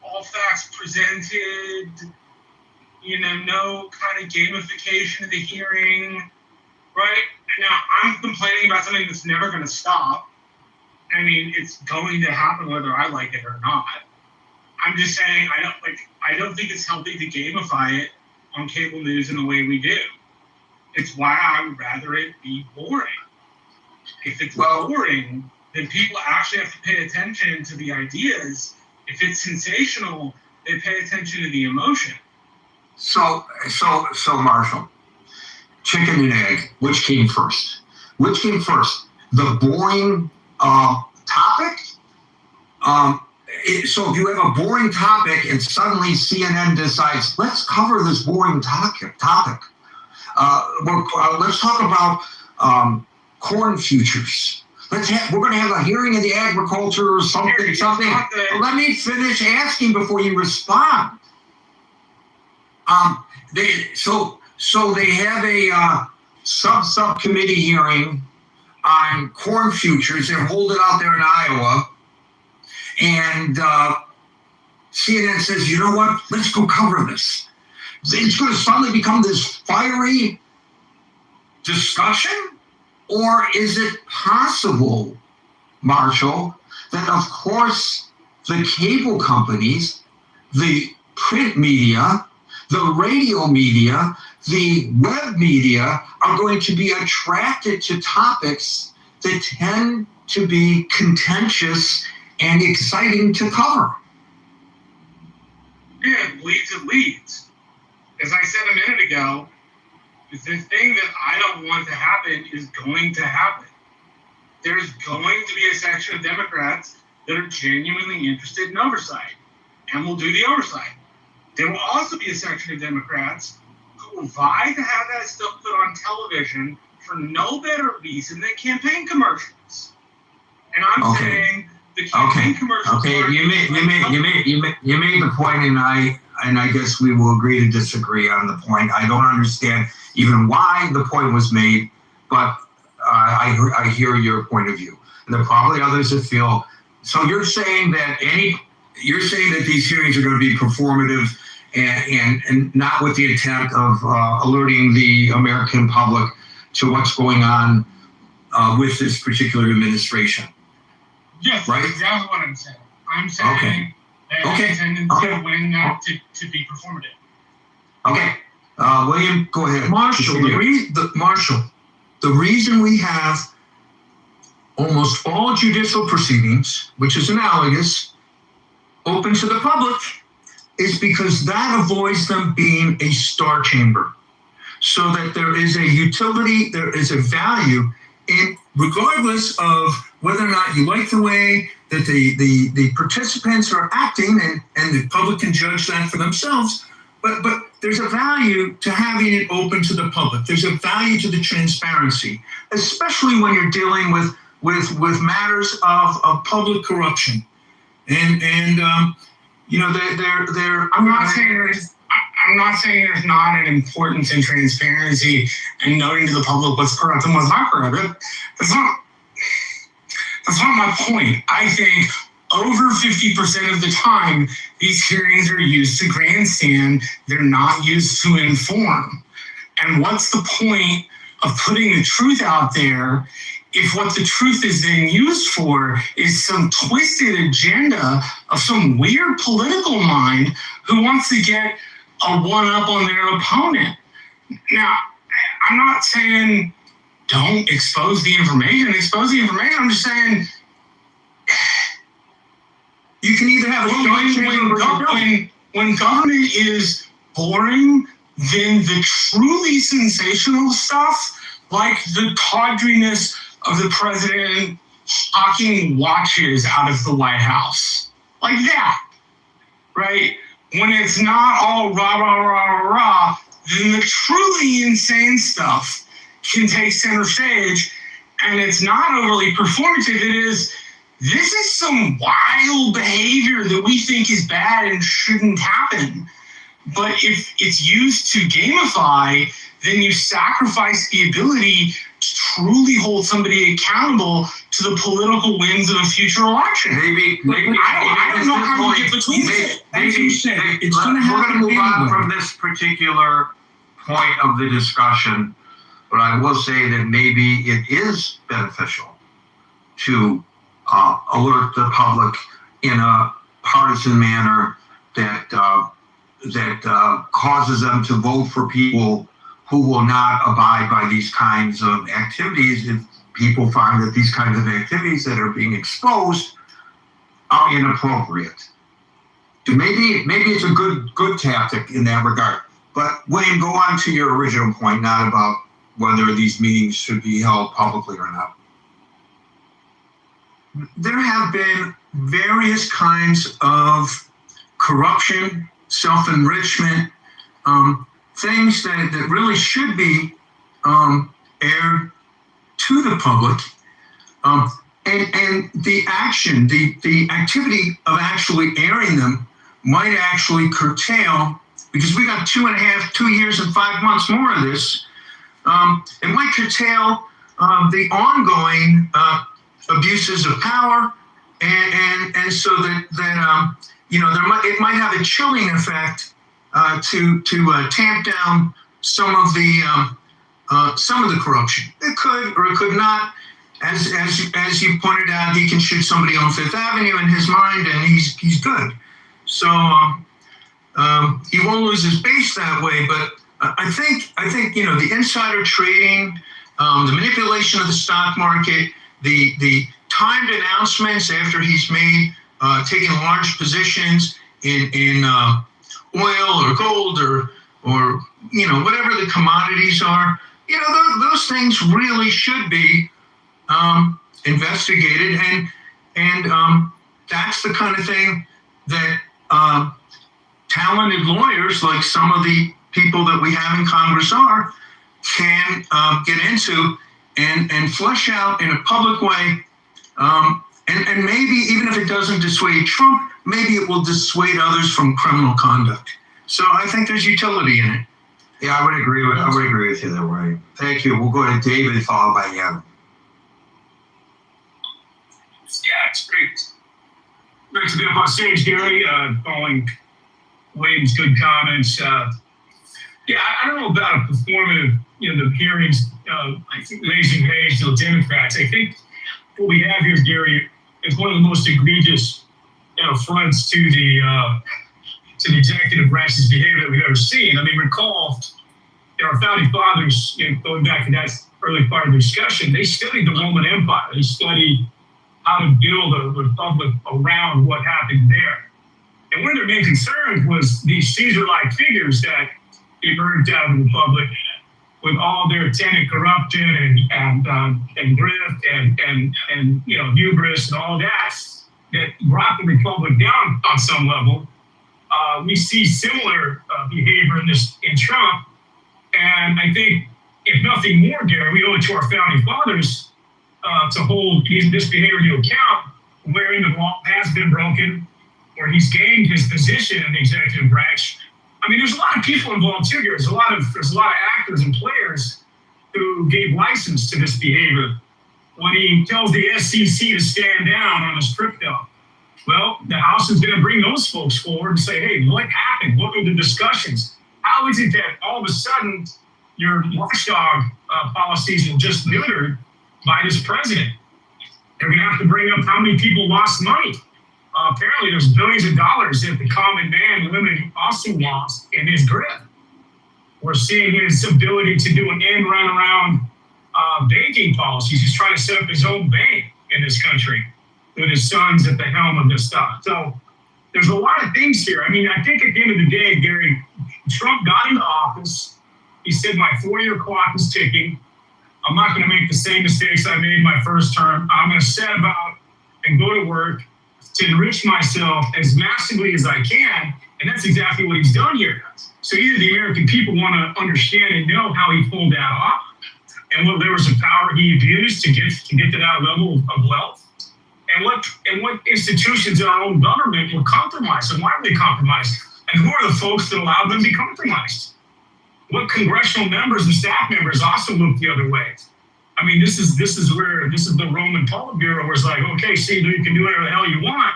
all facts presented, no kind of gamification of the hearing, right? Now, I'm complaining about something that's never going to stop. I mean, it's going to happen whether I like it or not. I'm just saying I don't think it's healthy to gamify it on cable news in the way we do. It's why I would rather it be boring. If it's boring, then people actually have to pay attention to the ideas. If it's sensational, they pay attention to the emotion. So Marshall, chicken and egg, which came first? The boring topic? So if you have a boring topic and suddenly CNN decides, let's cover this boring topic. Let's talk about corn futures. We're going to have a hearing of the agriculture or something. Let me finish asking before you respond. They have a subcommittee hearing on corn futures. They're holding out there in Iowa. And CNN says, you know what? Let's go cover this. It's going to suddenly become this fiery discussion? Or is it possible, Marshall, that of course the cable companies, the print media, the radio media, the web media are going to be attracted to topics that tend to be contentious and exciting to cover? Yeah, it leads. As I said a minute ago, the thing that I don't want to happen is going to happen. There's going to be a section of Democrats that are genuinely interested in oversight, and will do the oversight. There will also be a section of Democrats who will vie to have that stuff put on television for no better reason than campaign commercials. And I'm saying the campaign commercials. Okay, you made the point, and I guess we will agree to disagree on the point. I don't understand even why the point was made, but I hear your point of view. And there are probably others that feel. So you're saying that these hearings are going to be performative and not with the intent of alerting the American public to what's going on with this particular administration. Yes, right? That's exactly what I'm saying. I'm saying that it's intended to win, not to be performative. Okay. William, go ahead. Marshall, the reason we have almost all judicial proceedings, which is analogous, open to the public, is because that avoids them being a star chamber. So that there is a utility, there is a value in, regardless of whether or not you like the way that the participants are acting, and the public can judge that for themselves. But there's a value to having it open to the public. There's a value to the transparency, especially when you're dealing with matters of public corruption. And you know, they're. I'm not saying there's not an importance in transparency and knowing to the public what's corrupt and what's not corrupt. That's not my point. I think over 50% of the time, these hearings are used to grandstand. They're not used to inform. And what's the point of putting the truth out there if what the truth is then used for is some twisted agenda of some weird political mind who wants to get a one-up on their opponent? Now, I'm not saying don't expose the information. Expose the information. I'm just saying you can either have a when government is boring, then the truly sensational stuff, like the tawdriness of the president hawking watches out of the White House, like that, right? When it's not all rah, rah, rah, rah, rah, then the truly insane stuff can take center stage, and it's not overly performative. It is, this is some wild behavior that we think is bad and shouldn't happen. But if it's used to gamify, then you sacrifice the ability to truly hold somebody accountable to the political wins of a future election. Maybe I don't know how you get between it. As you said, it's going to we're happen going to move on anyway. from this particular point of the discussion, but I will say that maybe it is beneficial to alert the public in a partisan manner that causes them to vote for people who will not abide by these kinds of activities if people find that these kinds of activities that are being exposed are inappropriate. Maybe it's a good tactic in that regard. But William, go on to your original point, not about whether these meetings should be held publicly or not. There have been various kinds of corruption, self-enrichment, things that really should be aired to the public. And the action, the activity of actually airing them might actually curtail, because we got 2 years and 5 months more of this. It might curtail the ongoing abuses of power, and so that it might have a chilling effect to tamp down some of the corruption. It could or it could not. As you pointed out, he can shoot somebody on Fifth Avenue in his mind, and he's good. So he won't lose his base that way. But I think the insider trading, the manipulation of the stock market, the timed announcements after he's made taking large positions in oil or gold or whatever the commodities are. Those things really should be investigated, and that's the kind of thing that talented lawyers like some of the people that we have in Congress can get into and flesh out in a public way, and maybe even if it doesn't dissuade Trump, maybe it will dissuade others from criminal conduct. So I think there's utility in it. Yeah, I would agree with you there, Ray. Thank you. We'll go to David, followed by Adam. Yeah, it's great to be up on stage, Gary, following William's good comments. I don't know about a performative, the hearings, I think raising Hayes to the Democrats. I think what we have here, Gary, is one of the most egregious affronts to the executive branch's behavior that we've ever seen. I mean, recall our founding fathers, going back to that early part of the discussion, they studied the Roman Empire. They studied how to build a republic around what happened there. And one of their main concerns was these Caesar-like figures that emerged out of the republic with all their attendant corruption and grift and hubris and all that brought the republic down on some level. We see similar behavior in Trump, and I think if nothing more, Gary, we owe it to our founding fathers to hold this behavior to account, wherein the law has been broken, or he's gained his position in the executive branch. I mean, there's a lot of people involved too here. There's a lot of actors and players who gave license to this behavior. When he tells the SEC to stand down on his crypto, well, the House is going to bring those folks forward and say, hey, what happened? What were the discussions? How is it that all of a sudden your watchdog policies were just neutered by this president? They're going to have to bring up how many people lost money. Apparently, there's billions of dollars that the common man limited also lost in his grip. We're seeing his ability to do an end run around banking policies. He's trying to set up his own bank in this country with his sons at the helm of this stuff. So there's a lot of things here. I mean, I think at the end of the day, Gary, Trump got into office. He said, my 4-year clock is ticking. I'm not going to make the same mistakes I made my first term. I'm going to set about and go to work to enrich myself as massively as I can. And that's exactly what he's done here. So either the American people want to understand and know how he pulled that off and what levers of power he abused to get to that level of wealth, and what institutions in our own government were compromised, and why were they compromised, and who are the folks that allowed them to be compromised? What congressional members and staff members also looked the other way? I mean, this is the Roman Politburo where it's like, okay, see, you can do whatever the hell you want.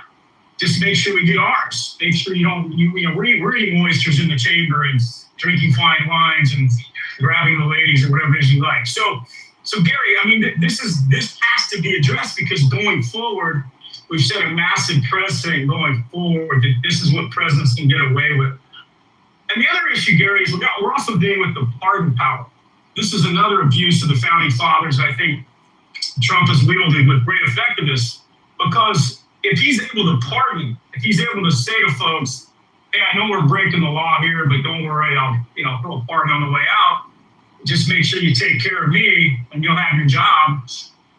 Just make sure we get ours. Make sure we're eating oysters in the chamber and drinking fine wines and grabbing the ladies or whatever it is you like. So Gary, I mean, this has to be addressed because going forward, we've set a massive precedent going forward that this is what presidents can get away with. And the other issue, Gary, is we're also dealing with the pardon power. This is another abuse of the founding fathers I think Trump has wielded with great effectiveness, because if he's able to pardon, if he's able to say to folks, hey, I know we're breaking the law here, but don't worry, I'll throw a pardon on the way out. Just make sure you take care of me and you'll have your job.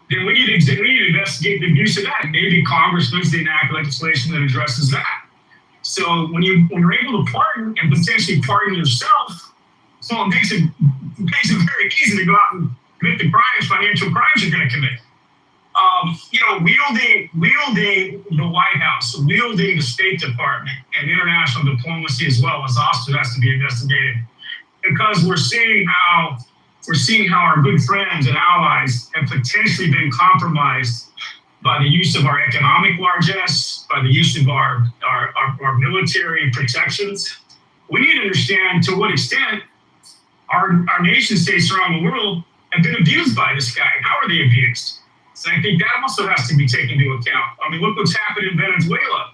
Then we need to investigate the abuse of that. Maybe Congress needs to enact legislation that addresses that. So when you're able to pardon and potentially pardon yourself, so it makes it very easy to go out and commit the crimes, financial crimes you're going to commit. Wielding the White House, wielding the State Department and international diplomacy as well as also has to be investigated, because we're seeing how our good friends and allies have potentially been compromised by the use of our economic largesse, by the use of our military protections. We need to understand to what extent our nation states around the world have been abused by this guy. How are they abused? So I think that also has to be taken into account. I mean, look what's happened in Venezuela.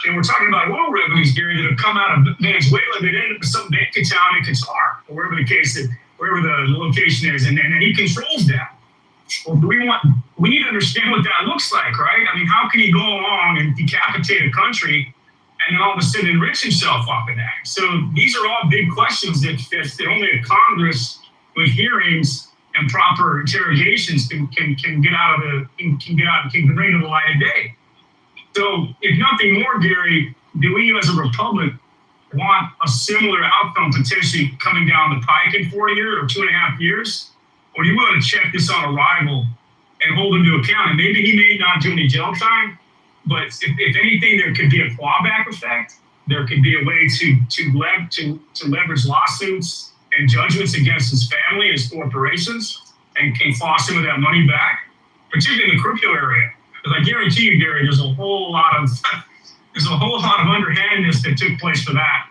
And we're talking about oil revenues, Gary, that have come out of Venezuela that ended up in some bank account in Qatar, or wherever the location is, and he controls that. Well, we need to understand what that looks like, right? I mean, how can he go along and decapitate a country and then all of a sudden enrich himself off of that? So these are all big questions that only a Congress with hearings and proper interrogations can bring to the light of day. So if nothing more, Gary, do we as a republic want a similar outcome potentially coming down the pike in 4 years or 2.5 years? Or do you want to check this on arrival and hold him to account? And maybe he may not do any jail time, but if anything, there could be a clawback effect. There could be a way to leverage lawsuits and judgments against his family, his corporations, and can claw some of that money back, particularly in the crypto area. Because I guarantee you, Gary, there's a whole lot of underhandedness that took place for that,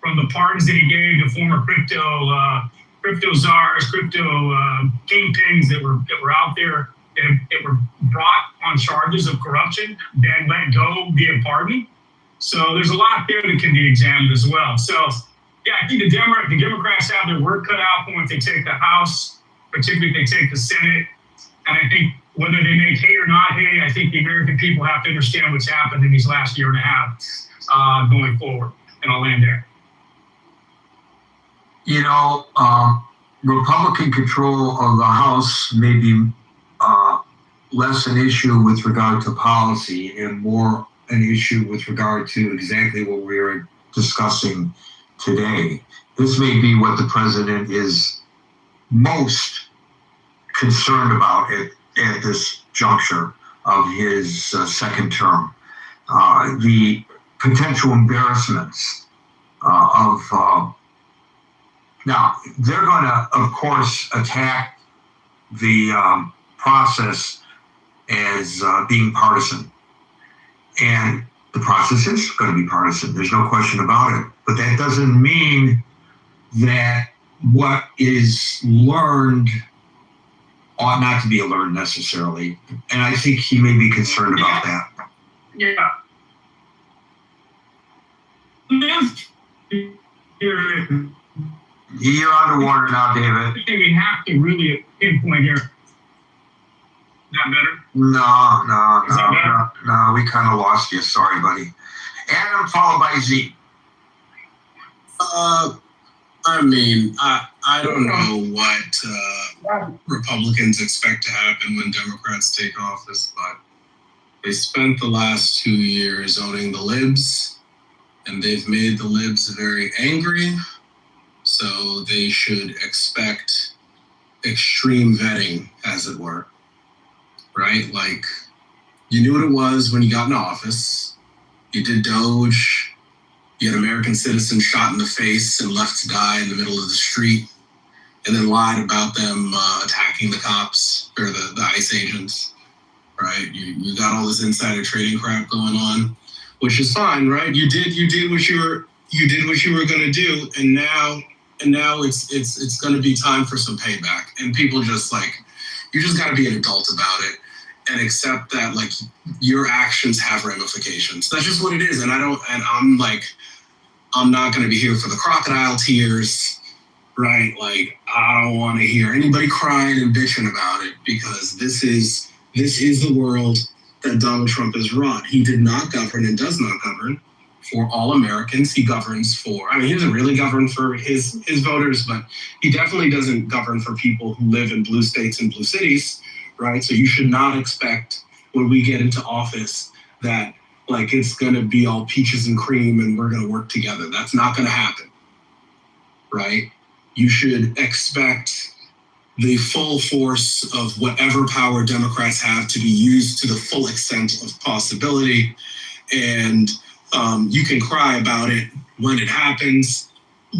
from the pardons that he gave to former crypto czars, crypto kingpins that were out there that were brought on charges of corruption, then let go via pardon. So there's a lot there that can be examined as well. So yeah, I think the Democrats have their work cut out for them if they take the House, particularly if they take the Senate. And I think whether they make hay or not hay, I think the American people have to understand what's happened in these last year and a half going forward. And I'll land there. Republican control of the House may be less an issue with regard to policy and more an issue with regard to exactly what we are discussing today. This may be what the president is most concerned about at this juncture of his second term. The potential embarrassments of now, they're going to, of course, attack the process as being partisan. And the process is going to be partisan. There's no question about it. But that doesn't mean that what is learned ought not to be learned necessarily. And I think he may be concerned about that. Yeah. You're underwater now, David. I think we have to really pinpoint here. Is that better? No, we kind of lost you. Sorry, buddy. Adam followed by Z. I mean, I don't know what Republicans expect to happen when Democrats take office, but they spent the last 2 years owning the libs, and they've made the libs very angry, so they should expect extreme vetting, as it were, right? Like, you knew what it was when you got in office. You did Doge. You had American citizens shot in the face and left to die in the middle of the street, and then lied about them attacking the cops or the ICE agents, right? You got all this insider trading crap going on, which is fine, right? You did what you were going to do, and now it's going to be time for some payback. And people just like, you just got to be an adult about it and accept that like your actions have ramifications. That's just what it is. And I'm not going to be here for the crocodile tears, right? Like, I don't want to hear anybody crying and bitching about it, because this is the world that Donald Trump has run. He did not govern and does not govern for all Americans. He governs for, he doesn't really govern for his voters, but he definitely doesn't govern for people who live in blue states and blue cities, right? So you should not expect when we get into office that like it's going to be all peaches and cream and we're going to work together. That's not going to happen, right? You should expect the full force of whatever power Democrats have to be used to the full extent of possibility. And you can cry about it when it happens,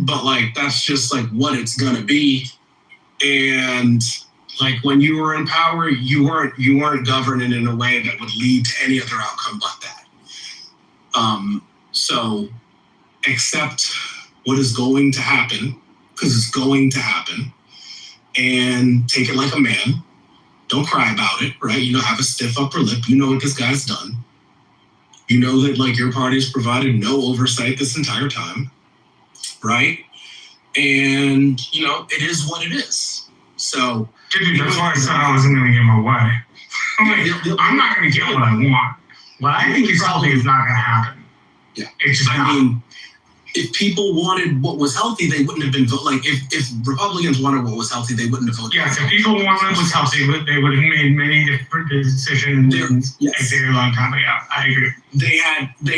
but like, that's just like what it's going to be. And like when you were in power, you weren't governing in a way that would lead to any other outcome but that. So accept what is going to happen, because it's going to happen, and take it like a man. Don't cry about it, right? Have a stiff upper lip. You know what this guy's done. You know that like your party's provided no oversight this entire time, right? And it is what it is. So That's why I said I wasn't going to get my way. I'm not going to get what I want. What I think is healthy is not going to happen. Yeah. It's just if people wanted what was healthy, they wouldn't have been like if Republicans wanted what was healthy, they wouldn't have voted. Yes, if people wanted what was healthy, they would have made many different decisions a very long time ago. I agree. They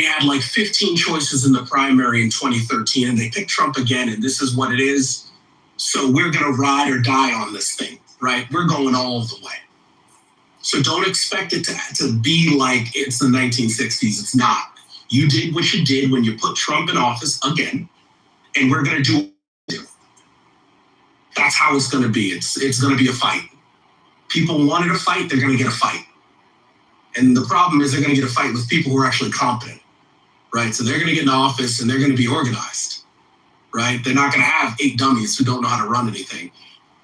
had like 15 choices in the primary in 2013, and they picked Trump again, and this is what it is. So we're gonna ride or die on this thing, right? We're going all the way. So don't expect it to be like it's the 1960s. It's not. You did what you did when you put Trump in office again, and we're going to do what we do. That's how it's going to be. It's going to be a fight. People wanted a fight, they're going to get a fight. And the problem is they're going to get a fight with people who are actually competent, right? So they're going to get in office and they're going to be organized, right? They're not going to have 8 dummies who don't know how to run anything.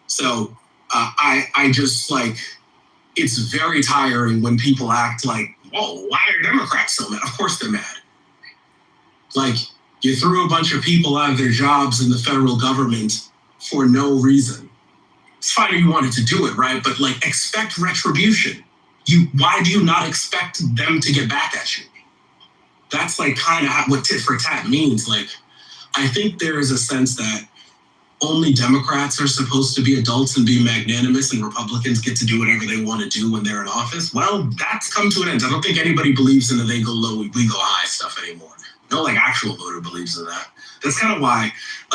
So I just like, it's very tiring when people act like, whoa, why are Democrats so mad? Of course they're mad. Like, you threw a bunch of people out of their jobs in the federal government for no reason. It's fine if you wanted to do it, right? But like, expect retribution. Why do you not expect them to get back at you? That's like kind of what tit for tat means. Like, I think there is a sense that only Democrats are supposed to be adults and be magnanimous, and Republicans get to do whatever they want to do when they're in office. Well, that's come to an end. I don't think anybody believes in the they go low, we go high stuff anymore. No, like actual voter believes in that. That's kind of why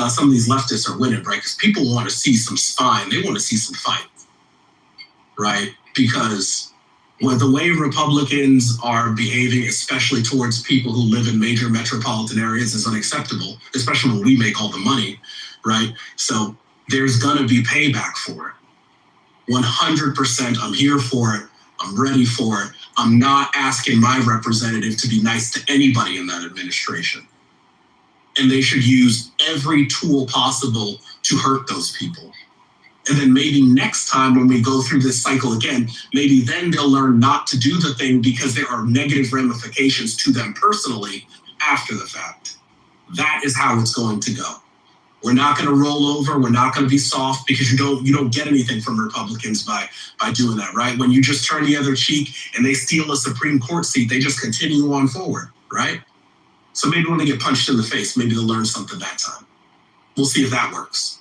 some of these leftists are winning, right? Because people want to see some spine. They want to see some fight, right? Because the way Republicans are behaving, especially towards people who live in major metropolitan areas, is unacceptable, especially when we make all the money, right? So there's going to be payback for it. 100%. I'm here for it. I'm ready for it. I'm not asking my representative to be nice to anybody in that administration. And they should use every tool possible to hurt those people. And then maybe next time when we go through this cycle again, maybe then they'll learn not to do the thing because there are negative ramifications to them personally after the fact. That is how it's going to go. We're not going to roll over. We're not going to be soft, because you don't get anything from Republicans by doing that, right? When you just turn the other cheek and they steal a Supreme Court seat, they just continue on forward, right? So maybe when they get punched in the face, maybe they'll learn something that time. We'll see if that works.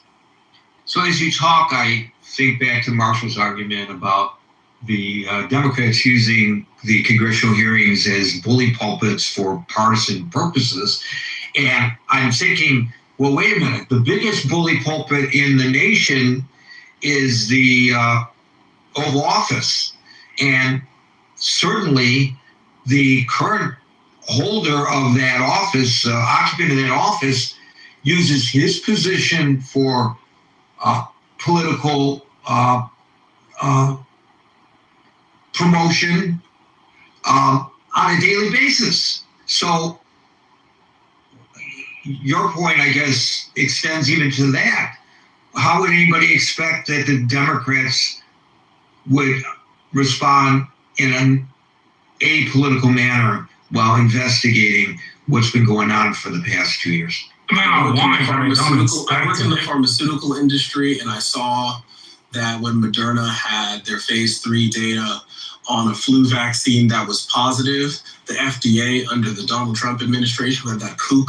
So as you talk, I think back to Marshall's argument about the Democrats using the congressional hearings as bully pulpits for partisan purposes. And I'm thinking, well, wait a minute. The biggest bully pulpit in the nation is the Oval Office. And certainly the current holder of that office, occupant of that office, uses his position for political promotion on a daily basis. So your point, I guess, extends even to that. How would anybody expect that the Democrats would respond in an apolitical manner while investigating what's been going on for the past 2 years? I work in the pharmaceutical industry, and I saw that when Moderna had their phase 3 data on a flu vaccine that was positive, the FDA under the Donald Trump administration, had that kook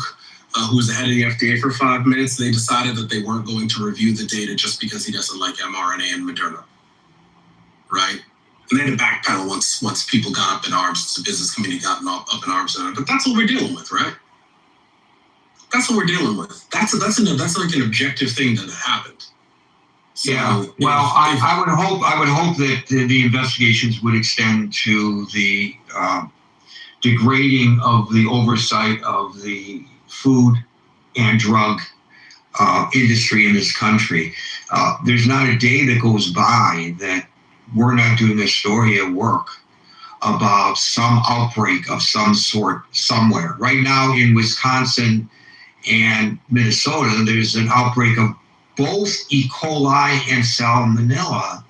who was the head of the FDA for 5 minutes, they decided that they weren't going to review the data just because he doesn't like mRNA and Moderna, right? And they had to backpedal once people got up in arms, the business community got up in arms on it. But that's what we're dealing with, right? That's what we're dealing with. That's like an objective thing that happened. So yeah. Well, I would hope that the investigations would extend to the degrading of the oversight of the food and drug industry in this country. There's not a day that goes by that we're not doing a story at work about some outbreak of some sort somewhere. Right now in Wisconsin and Minnesota, there's an outbreak of both E. coli and salmonella,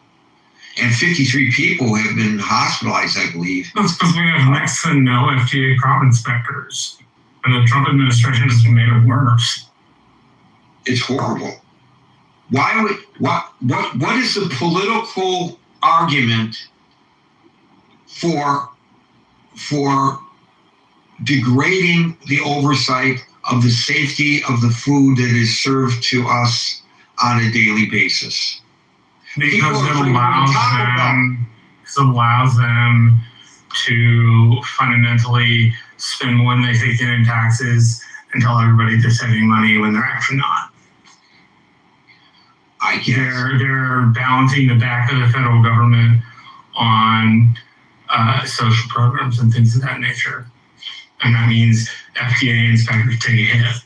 and 53 people have been hospitalized, I believe. That's because we have next to no FDA crop inspectors, and the Trump administration has made it worse. It's horrible. What is the political argument for degrading the oversight of the safety of the food that is served to us on a daily basis? Because it allows them to fundamentally spend more than they take in taxes and tell everybody they're saving money when they're actually not. I guess. They're balancing the back of the federal government on social programs and things of that nature. And that means FDA inspectors take a hit.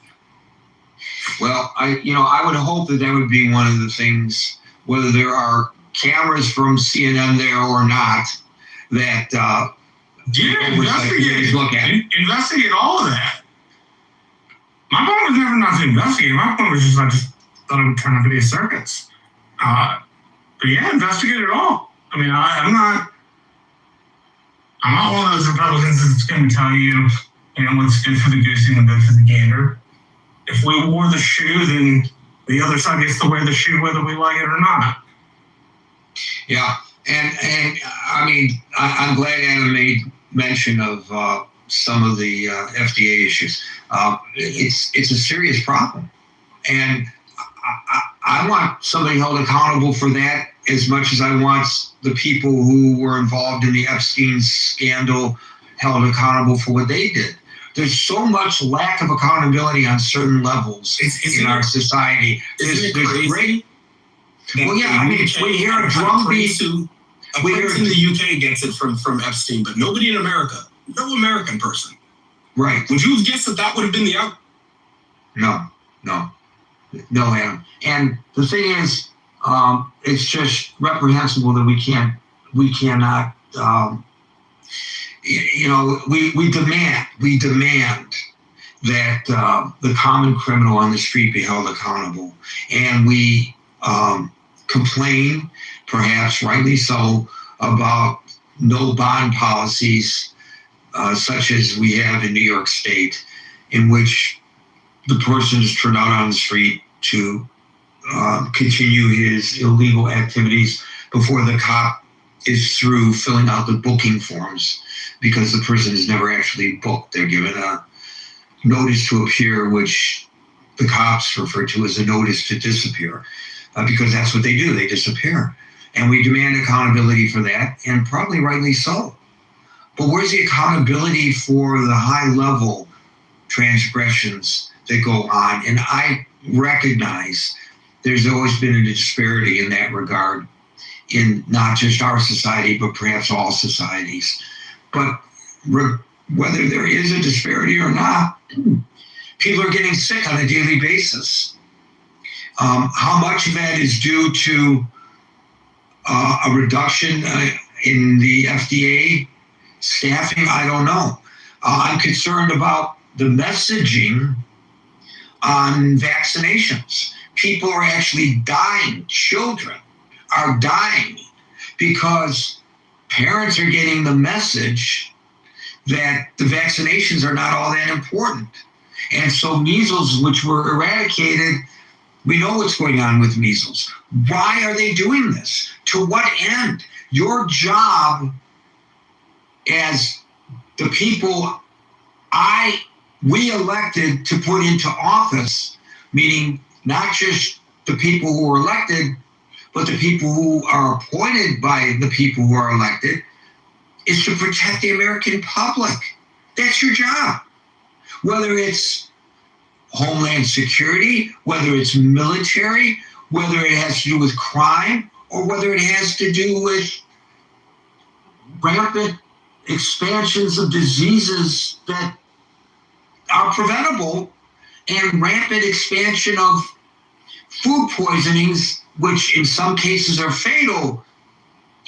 Well, I would hope that would be one of the things, whether there are cameras from CNN there or not, that investigate all of that. My point was never not to investigate. My point was just I just thought it would turn out to be a circus. But yeah, investigate it all. I mean, I'm not one of those Republicans that's going to tell you, what's good for the goose and good for the gander. If we wore the shoe, then the other side gets to wear the shoe whether we like it or not. Yeah, and I mean, I'm glad Adam made mention of some of the FDA issues. It's a serious problem, and I want somebody held accountable for that as much as I want the people who were involved in the Epstein scandal held accountable for what they did. There's so much lack of accountability on certain levels in our society. There's great. Well, yeah, I mean, we hear a drumbeat. A prince in the UK gets it from Epstein, but nobody in America, no American person. Right. Would you have guessed that would have been the outcome? No, Adam. And the thing is, it's just reprehensible that we cannot. We demand that the common criminal on the street be held accountable, and we complain, perhaps rightly so, about no bond policies such as we have in New York State, in which the person is turned out on the street to continue his illegal activities before the cop is through filling out the booking forms, because the person is never actually booked. They're given a notice to appear, which the cops refer to as a notice to disappear, because that's what they do. They disappear. And we demand accountability for that, and probably rightly so. But where's the accountability for the high-level transgressions that go on? And I recognize there's always been a disparity in that regard in not just our society, but perhaps all societies. But whether there is a disparity or not, people are getting sick on a daily basis. How much of that is due to a reduction in the FDA staffing? I don't know. I'm concerned about the messaging on vaccinations. People are actually dying. Children are dying because parents are getting the message that the vaccinations are not all that important. And so measles, which were eradicated, we know what's going on with measles. Why are they doing this? To what end? Your job as the people we elected to put into office, meaning not just the people who were elected, but the people who are appointed by the people who are elected, is to protect the American public. That's your job. Whether it's Homeland Security, whether it's military, whether it has to do with crime, or whether it has to do with rampant expansions of diseases that are preventable, and rampant expansion of food poisonings, which in some cases are fatal,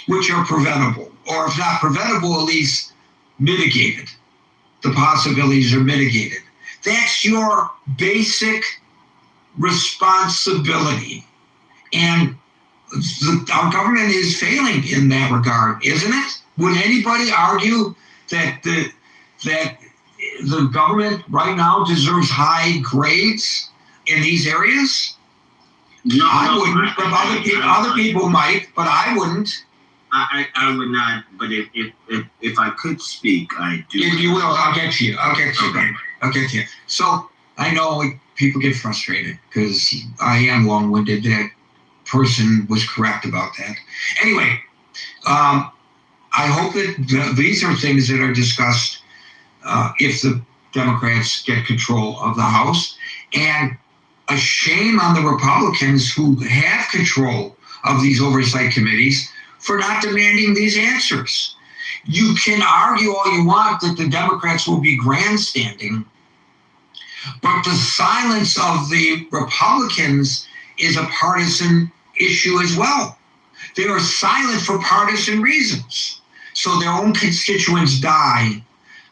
which are preventable, or if not preventable, at least mitigated. The possibilities are mitigated. That's your basic responsibility. And our government is failing in that regard, isn't it? Would anybody argue that the government right now deserves high grades in these areas? No, I wouldn't, but other people might, but I wouldn't. I would not, but if I could speak, I do. If you will, I'll get to you. Okay. I'll get to you. So I know people get frustrated because I am long-winded. That person was correct about that. Anyway, I hope that these are things that are discussed if the Democrats get control of the House. And a shame on the Republicans who have control of these oversight committees for not demanding these answers. You can argue all you want that the Democrats will be grandstanding, but the silence of the Republicans is a partisan issue as well. They are silent for partisan reasons. So their own constituents die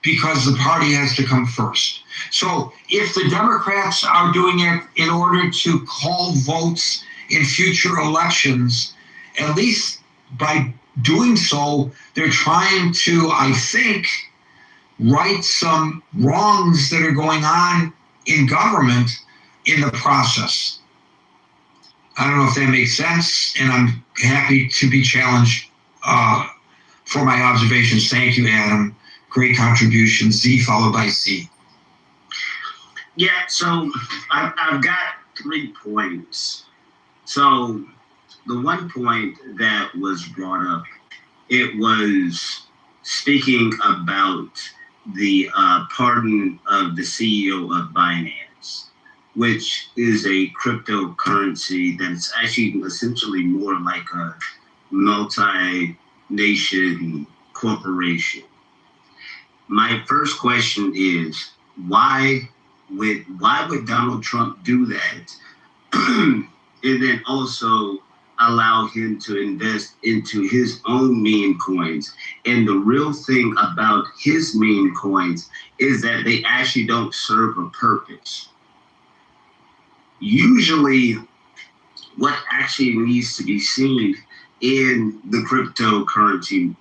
because the party has to come first. So if the Democrats are doing it in order to call votes in future elections, at least by doing so, they're trying to, I think, right some wrongs that are going on in government in the process. I don't know if that makes sense, and I'm happy to be challenged for my observations. Thank you, Adam. Great contribution. Z followed by C. Yeah, so I've got 3 points. So the one point that was brought up, it was speaking about the pardon of the CEO of Binance, which is a cryptocurrency that's actually essentially more like a multi-nation corporation. My first question is, why would Donald Trump do that? And then also allow him to invest into his own meme coins. And the real thing about his meme coins is that they actually don't serve a purpose. Usually, what actually needs to be seen in the cryptocurrency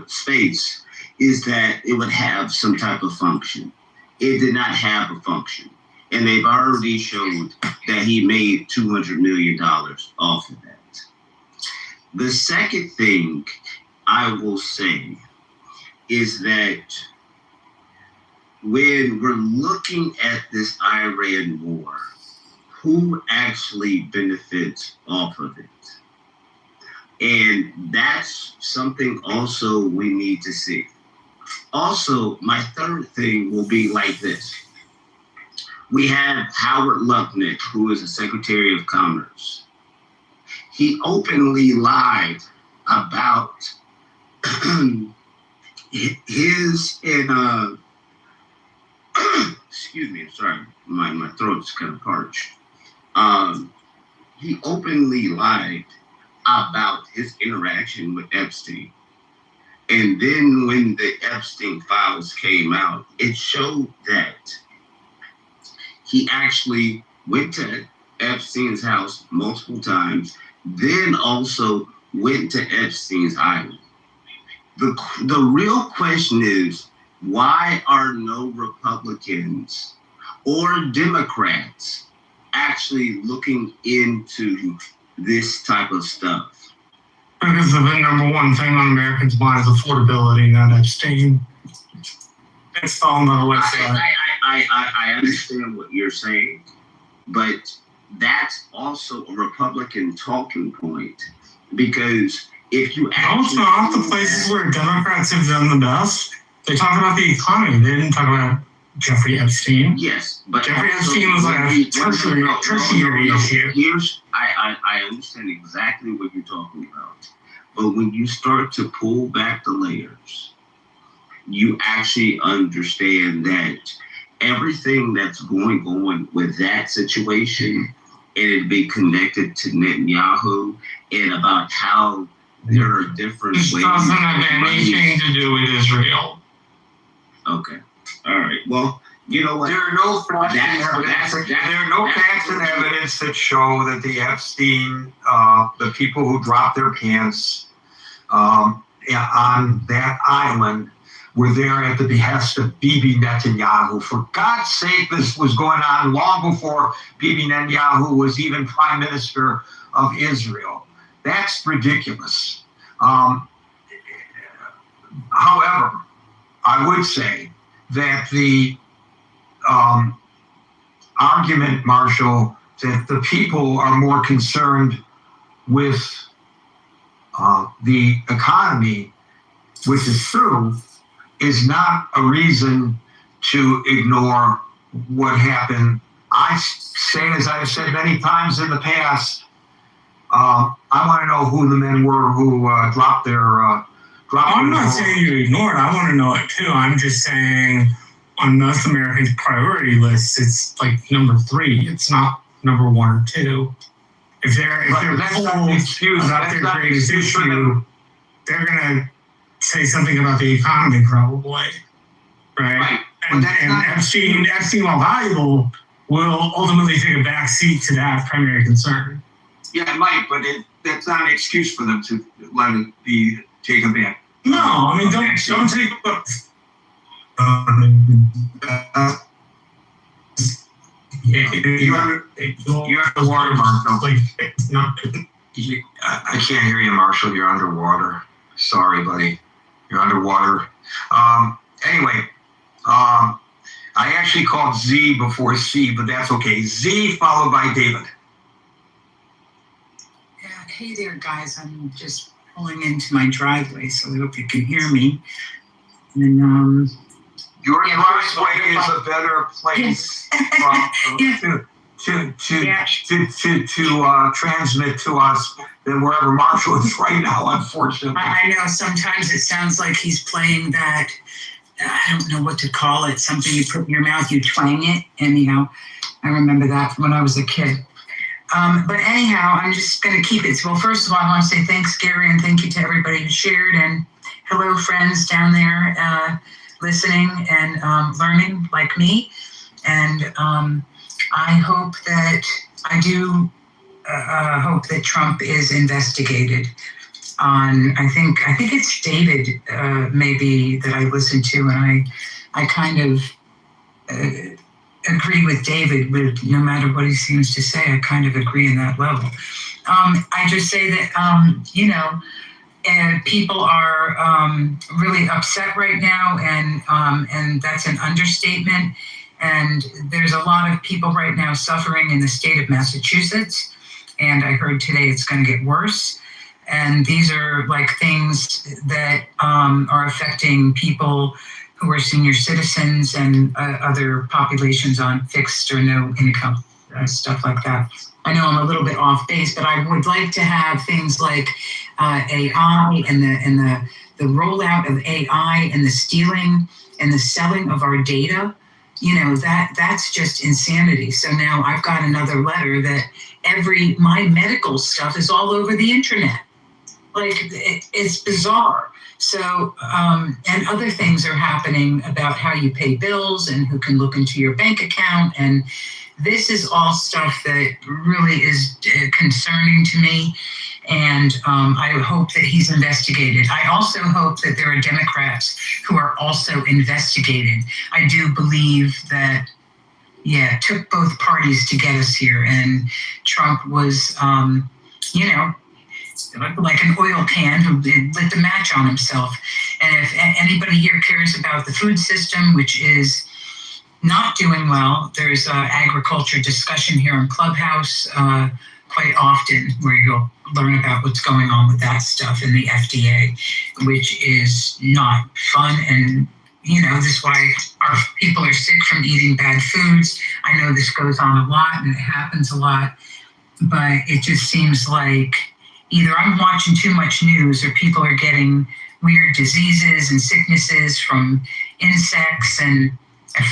space is that it would have some type of function. It did not have a function. And they've already showed that he made $200 million off of that. The second thing I will say is that when we're looking at this Iran war, who actually benefits off of it? And that's something also we need to see. Also, my third thing will be like this. We have Howard Lutnick, who is the Secretary of Commerce. He openly lied about his and excuse me, sorry, my throat's kind of parched. He openly lied about his interaction with Epstein. And then when the Epstein files came out, it showed that he actually went to Epstein's house multiple times, then also went to Epstein's island. The real question is, why are no Republicans or Democrats actually looking into this type of stuff? Because the number one thing on Americans' mind is affordability, not Epstein. It's falling on the website. I understand what you're saying, but that's also a Republican talking point, because if you also off the places where Democrats have done the best, they talk about the economy. They didn't talk about Jeffrey Epstein. Yes, but Jeffrey Epstein was like a tertiary issue. I understand exactly what you're talking about, but when you start to pull back the layers, you actually understand that everything that's going on with that situation, and it be connected to Netanyahu and about how there are different ways. This doesn't have anything to do with Israel. Okay. All right. Well, you know what? There are no facts and evidence that show that the Epstein, the people who dropped their pants on that island, were there at the behest of Bibi Netanyahu. For God's sake, this was going on long before Bibi Netanyahu was even prime minister of Israel. That's ridiculous. However, I would say that the argument, Marshall, that the people are more concerned with the economy, which is true, is not a reason to ignore what happened. I say, as I've said many times in the past, I want to know who the men were who dropped their. I'm not saying you ignore it. I want to know it too. I'm just saying on most Americans' priority lists, it's like number 3. It's not number 1 or 2. If they're polled about their greatest issue, they're gonna say something about the economy, probably, right? And Epstein, while valuable, will ultimately take a back seat to that primary concern. Yeah, it might, but that's not an excuse for them to let it be taken back. No, I mean, don't take up. You're underwater, Marshall. I can't hear you, Marshall. You're underwater. Sorry, buddy. You're underwater. Anyway, I actually called Z before C, but that's okay. Z followed by David. Yeah, hey there, guys. I'm just pulling into my driveway, so I hope you can hear me. And your driveway is a better place to transmit to us than wherever Marshall is right now, unfortunately. I know sometimes it sounds like he's playing that, I don't know what to call it, something you put in your mouth, you twang it. Anyhow, I remember that from when I was a kid. But anyhow, I'm just going to keep it. Well, first of all, I want to say thanks, Gary, and thank you to everybody who shared. And hello, friends down there listening and learning like me. And I hope that hope that Trump is investigated on, I think it's David maybe that I listened to, and I kind of agree with David, with no matter what he seems to say, I kind of agree in that level. I just say that, and people are really upset right now, and that's an understatement. And there's a lot of people right now suffering in the state of Massachusetts, and I heard today it's going to get worse. And these are like things that are affecting people who are senior citizens and other populations on fixed or no income, stuff like that. I know I'm a little bit off base, but I would like to have things like AI and the rollout of AI and the stealing and the selling of our data. You know, that's just insanity. So now I've got another letter that my medical stuff is all over the internet. Like, it's bizarre. So, and other things are happening about how you pay bills and who can look into your bank account. And this is all stuff that really is concerning to me. And I hope that he's investigated. I also hope that there are Democrats who are also investigated. I do believe that, yeah, it took both parties to get us here. And Trump was, like an oil can who lit the match on himself. And if anybody here cares about the food system, which is not doing well, there's agriculture discussion here in Clubhouse quite often where you'll learn about what's going on with that stuff in the FDA, which is not fun. And, this is why our people are sick from eating bad foods. I know this goes on a lot and it happens a lot, but it just seems like either I'm watching too much news or people are getting weird diseases and sicknesses from insects and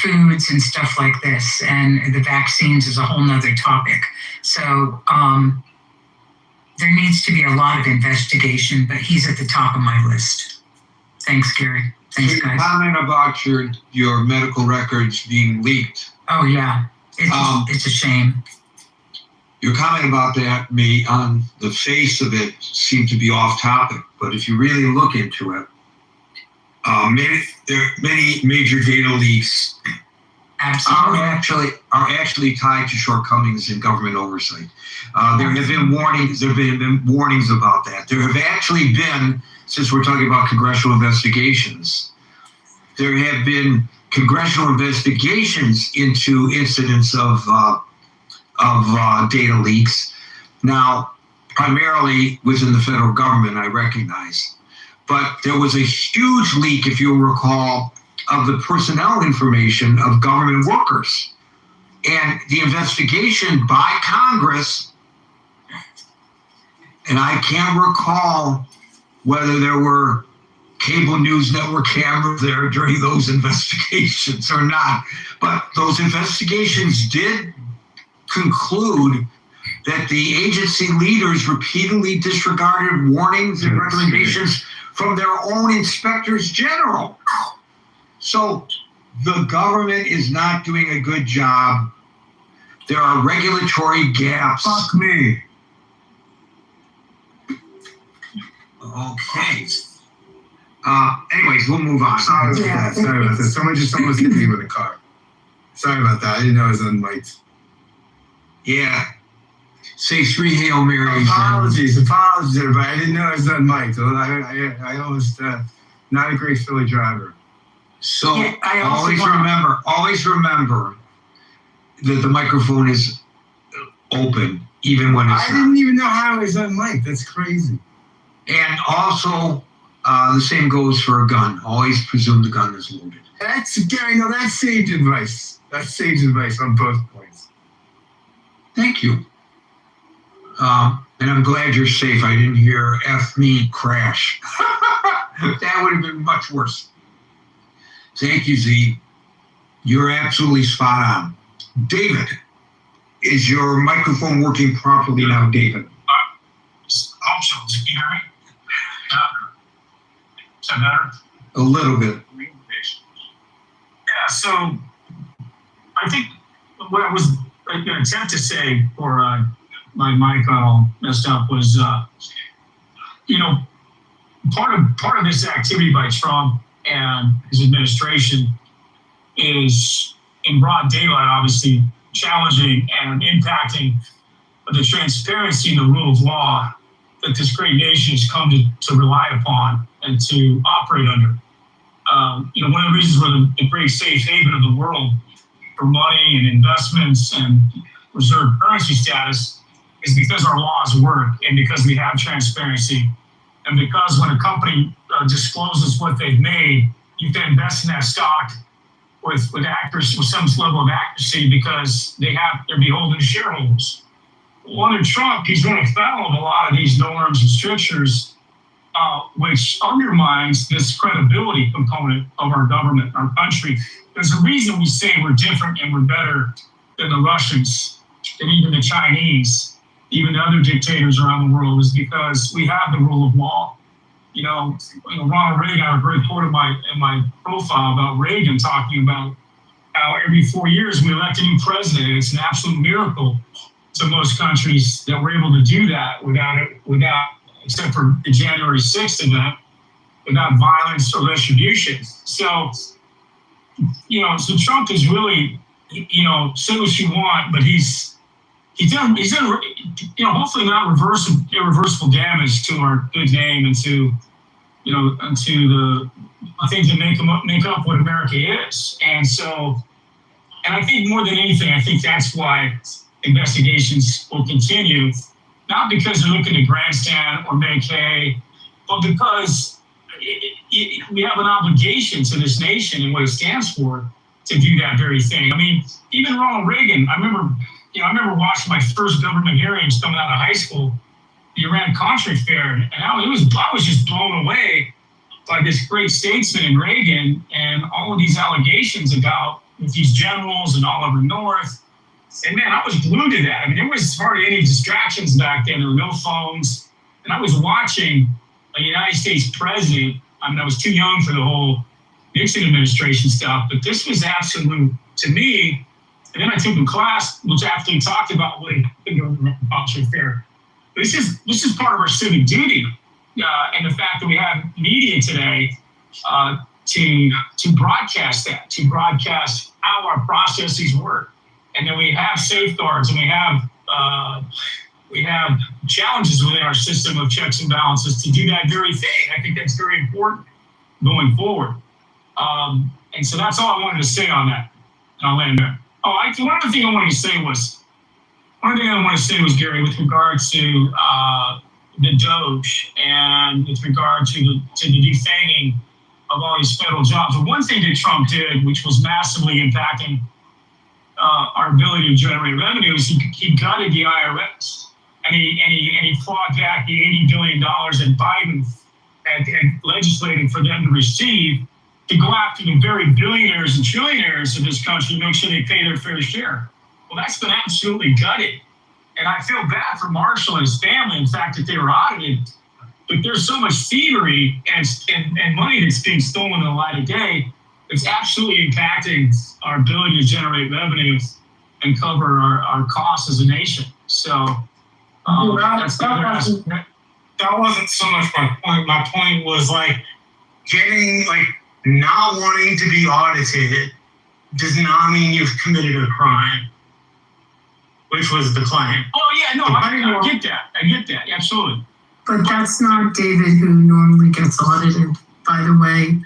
foods and stuff like this. And the vaccines is a whole nother topic. So there needs to be a lot of investigation, but he's at the top of my list. Thanks, Gary. Thanks, guys. Comment about your medical records being leaked. Oh, yeah. It's a shame. Your comment about that may, on the face of it, seem to be off topic, but if you really look into it, there are many major data leaks are actually tied to shortcomings in government oversight. There have been warnings. There have been warnings about that. There have actually been, since we're talking about congressional investigations, there have been congressional investigations into incidents of data leaks. Now, primarily within the federal government, I recognize. But there was a huge leak, if you'll recall, of the personnel information of government workers. And the investigation by Congress, and I can't recall whether there were cable news network cameras there during those investigations or not, but those investigations did conclude that the agency leaders repeatedly disregarded warnings and recommendations from their own inspectors general. So the government is not doing a good job. There are regulatory gaps. Fuck me. Okay. Anyways, we'll move on. Sorry about that. Someone just almost hit me with a car. Sorry about that. I didn't know I was unmiked. Yeah. Say 3 Hail Marys. Apologies, everybody. I didn't know I was unmiked. I almost not a great Philly driver. So yeah, always remember that the microphone is open, even when it's I didn't even know how I was unmiked. That's crazy. And also, the same goes for a gun. Always presume the gun is loaded. That's Gary. No, that's sage advice. That's sage advice on both points. Thank you. And I'm glad you're safe. I didn't hear F me crash. That would have been much worse. Thank you, Z. You're absolutely spot on. David, is your microphone working properly now, David? Hope so. Can you hear me? Is that better? A little bit. Yeah, so I think what I was going to attempt to say, or my mic all messed up, was, part of this activity by Trump and his administration is in broad daylight, obviously challenging and impacting the transparency and the rule of law that this great nation has come to rely upon and to operate under. One of the reasons we're the great safe haven of the world for money and investments and reserve currency status is because our laws work and because we have transparency and because when a company discloses what they've made, you can invest in that stock with accuracy, with some level of accuracy because they're beholden to shareholders. Well, under Trump, he's run afoul of a lot of these norms and strictures, which undermines this credibility component of our government, our country. There's a reason we say we're different and we're better than the Russians and even the Chinese, even the other dictators around the world, is because we have the rule of law. Ronald Reagan, I have a great quote in my profile about Reagan talking about how every 4 years we elect a new president. It's an absolute miracle to most countries that we're able to do that without except for the January 6th event, without violence or retribution. So Trump is really, say what you want, but he's done, hopefully not irreversible damage to our good name and to the things that make up what America is. And I think more than anything, I think that's why investigations will continue, not because they're looking to grandstand or make hay, but because we have an obligation to this nation and what it stands for to do that very thing. I mean, even Ronald Reagan, I remember watching my first government hearings coming out of high school, the Iran-Contra affair, and I was just blown away by this great statesman in Reagan and all of these allegations about with these generals and Oliver North. And man, I was glued to that. I mean, there was hardly any distractions back then. There were no phones. And I was watching a United States president. I mean, I was too young for the whole Nixon administration stuff, but this was absolute to me. And then I took a class which actually talked about what the Contra affair. This is part of our civic duty, and the fact that we have media today to broadcast that, to broadcast how our processes work, and then we have safeguards and we have challenges within our system of checks and balances to do that very thing. I think that's very important going forward. And so that's all I wanted to say on that. And I'll land there. One other thing I wanted to say was, Gary, with regard to the Doge and with regard to the defanging of all these federal jobs. The one thing that Trump did, which was massively impacting our ability to generate revenue, is he gutted the IRS and he clawed back the $80 billion that Biden had legislated for them to receive to go after the very billionaires and trillionaires of this country to make sure they pay their fair share. Well, that's been absolutely gutted. And I feel bad for Marshall and his family, in fact, that they were audited. But there's so much thievery and money that's being stolen in the light of day, it's absolutely impacting our ability to generate revenue and cover our costs as a nation. So that's the other aspect. That wasn't so much my point. My point was not wanting to be audited does not mean you've committed a crime, which was the claim. Oh yeah, no, I get that. I get that, absolutely. But that's not David who normally gets audited, by the way.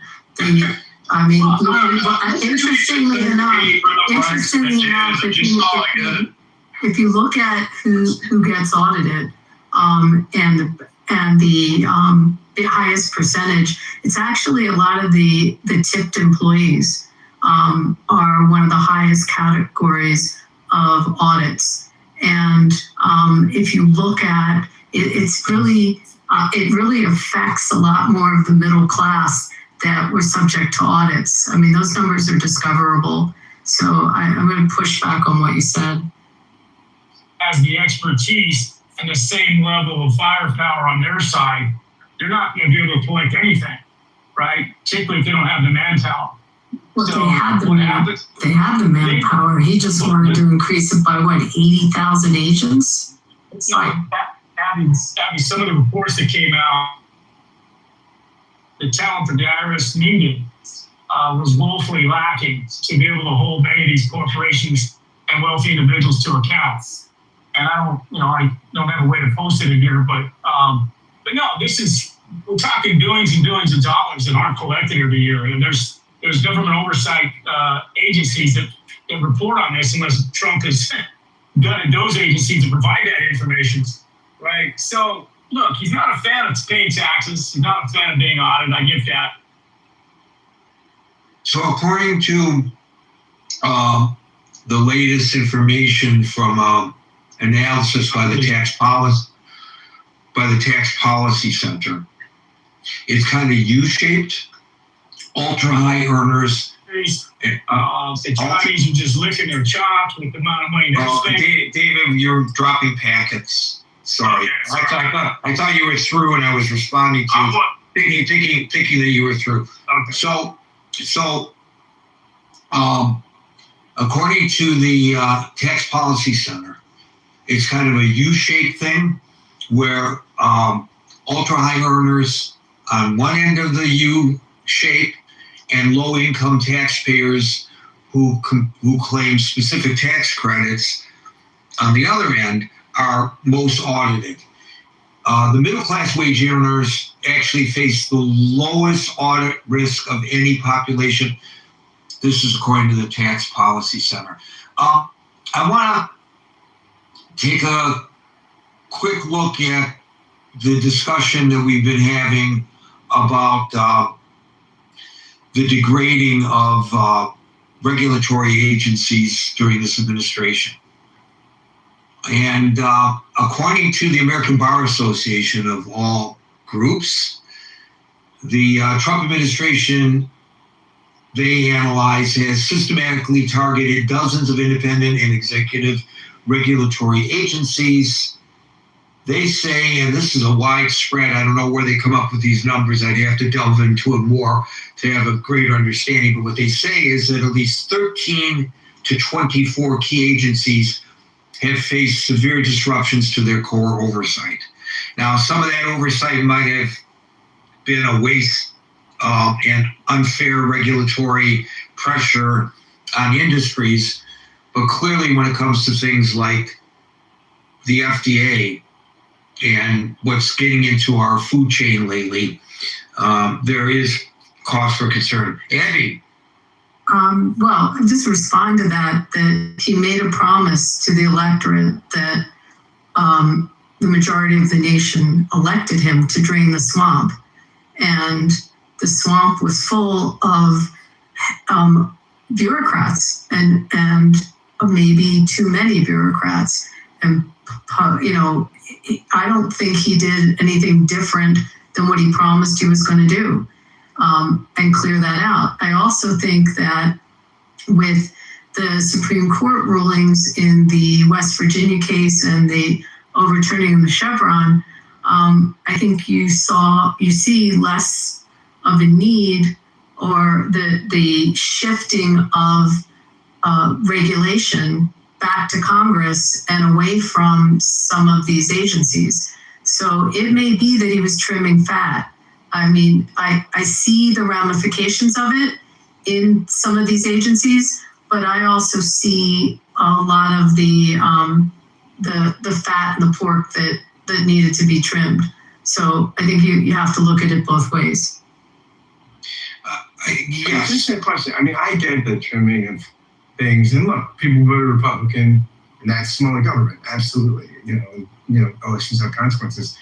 Interestingly enough, if you look at who gets audited, and the highest percentage, it's actually a lot of the tipped employees are one of the highest categories of audits. And if you look at it, it really affects a lot more of the middle class that were subject to audits. I mean, those numbers are discoverable. So I'm going to push back on what you said. Has the expertise and the same level of firepower on their side, they're not going to be able to collect anything, right? Particularly if they don't have the manpower. Well, so they have the manpower. He just wanted to increase it by 80,000 agents? It's like Abby, some of the reports that came out, the talent that the IRS needed was woefully lacking to be able to hold many of these corporations and wealthy individuals to account. and I don't have a way to post it in here, but no, we're talking billions and billions of dollars that aren't collected every year, and there's government oversight agencies that report on this unless Trump has done those agencies to provide that information, right? So look, he's not a fan of paying taxes. He's not a fan of being audited. I get that. So according to the latest information from analysis by the tax policy center, it's kind of U-shaped. Ultra high earners. The Chinese are just licking their chops with the amount of money they're spending. David, you're dropping packets. Sorry. Okay, sorry. I thought you were through, and I was responding to thinking that you were through. Okay. So, according to the Tax Policy Center, it's kind of a U-shaped thing where ultra high earners on one end of the U shape and low income taxpayers who claim specific tax credits on the other end are most audited. The middle class wage earners actually face the lowest audit risk of any population. This is according to the Tax Policy Center. I want to take a quick look at the discussion that we've been having about the degrading of regulatory agencies during this administration. And according to the American Bar Association of all groups, the Trump administration, they analyze, has systematically targeted dozens of independent and executive regulatory agencies. They say, and this is a widespread, I don't know where they come up with these numbers, I'd have to delve into it more to have a greater understanding, but what they say is that at least 13 to 24 key agencies have faced severe disruptions to their core oversight. Now, some of that oversight might have been a waste and unfair regulatory pressure on industries, but clearly when it comes to things like the FDA and what's getting into our food chain lately, there is cause for concern. Andy? Well, just respond to that he made a promise to the electorate that the majority of the nation elected him to drain the swamp. And the swamp was full of bureaucrats and maybe too many bureaucrats. And, I don't think he did anything different than what he promised he was going to do, and clear that out. I also think that with the Supreme Court rulings in the West Virginia case and the overturning of the Chevron, I think you see less of a need or the shifting of regulation back to Congress and away from some of these agencies. So it may be that he was trimming fat. I mean, I see the ramifications of it in some of these agencies, but I also see a lot of the fat and the pork that needed to be trimmed. So I think you have to look at it both ways. Yeah, just a question. I mean, I get the trimming of things, and look, people voted Republican, and that's smaller government. Absolutely, elections have consequences.